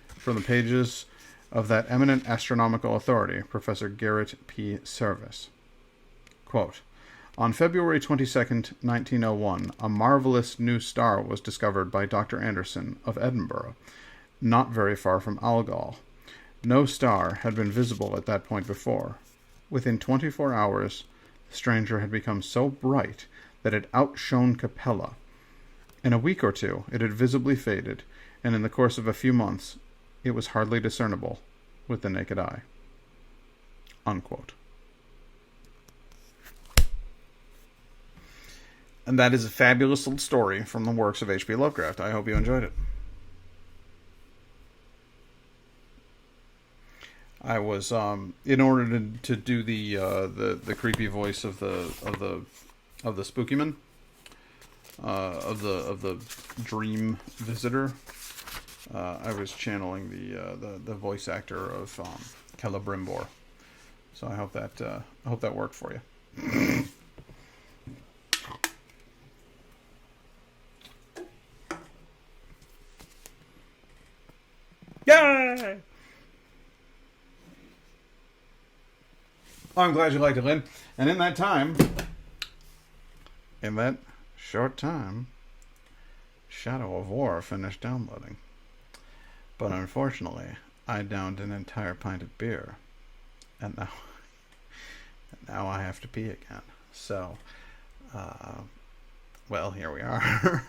from the pages of that eminent astronomical authority, Professor Garrett P. Serviss. Quote, on February 22nd, 1901, a marvelous new star was discovered by Dr. Anderson of Edinburgh, not very far from Algol. No star had been visible at that point before. Within 24 hours, the stranger had become so bright that it outshone Capella. In a week or two, it had visibly faded, and in the course of a few months, it was hardly discernible with the naked eye. Unquote. And that is a fabulous little story from the works of H.P. Lovecraft. I hope you enjoyed it. I was in order to do the creepy voice of the Spookyman, of the dream visitor. I was channeling the voice actor of Celebrimbor. So I hope that worked for you. Yay! I'm glad you liked it, Lynn. And in that short time, Shadow of War finished downloading. But unfortunately, I downed an entire pint of beer. And now I have to pee again. So, well, here we are.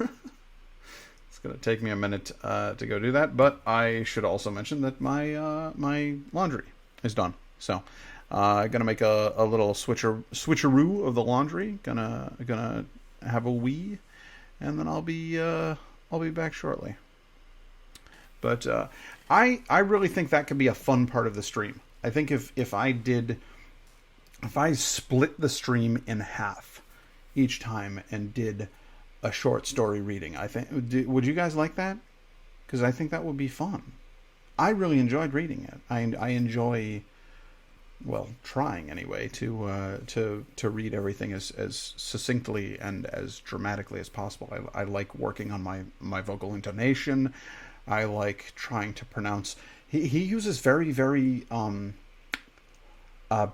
It's going to take me a minute to go do that. But I should also mention that my laundry is done. So, gonna make a little switcheroo of the laundry. Gonna have a wee, and then I'll be back shortly. But I really think that could be a fun part of the stream. I think if I split the stream in half each time and did a short story reading, would you guys like that? Because I think that would be fun. I really enjoyed reading it. I enjoy, well, trying anyway to read everything as succinctly and as dramatically as possible. I like working on my vocal intonation. I like trying to pronounce. He uses very, very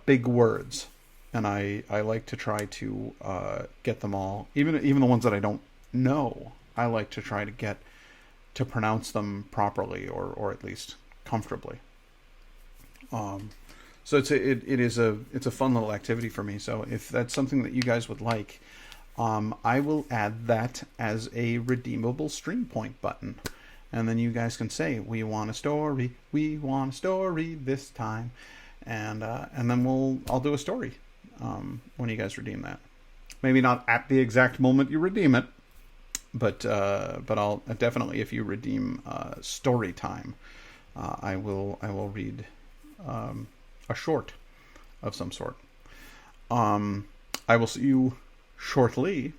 big words, and I like to try to get them all, even the ones that I don't know. I like to try to get to pronounce them properly or at least comfortably. So it's a fun little activity for me. So if that's something that you guys would like, I will add that as a redeemable stream point button. And then you guys can say, we want a story this time. And then I'll do a story when you guys redeem that. Maybe not at the exact moment you redeem it, but I'll definitely, if you redeem story time, I will read a short of some sort. I will see you shortly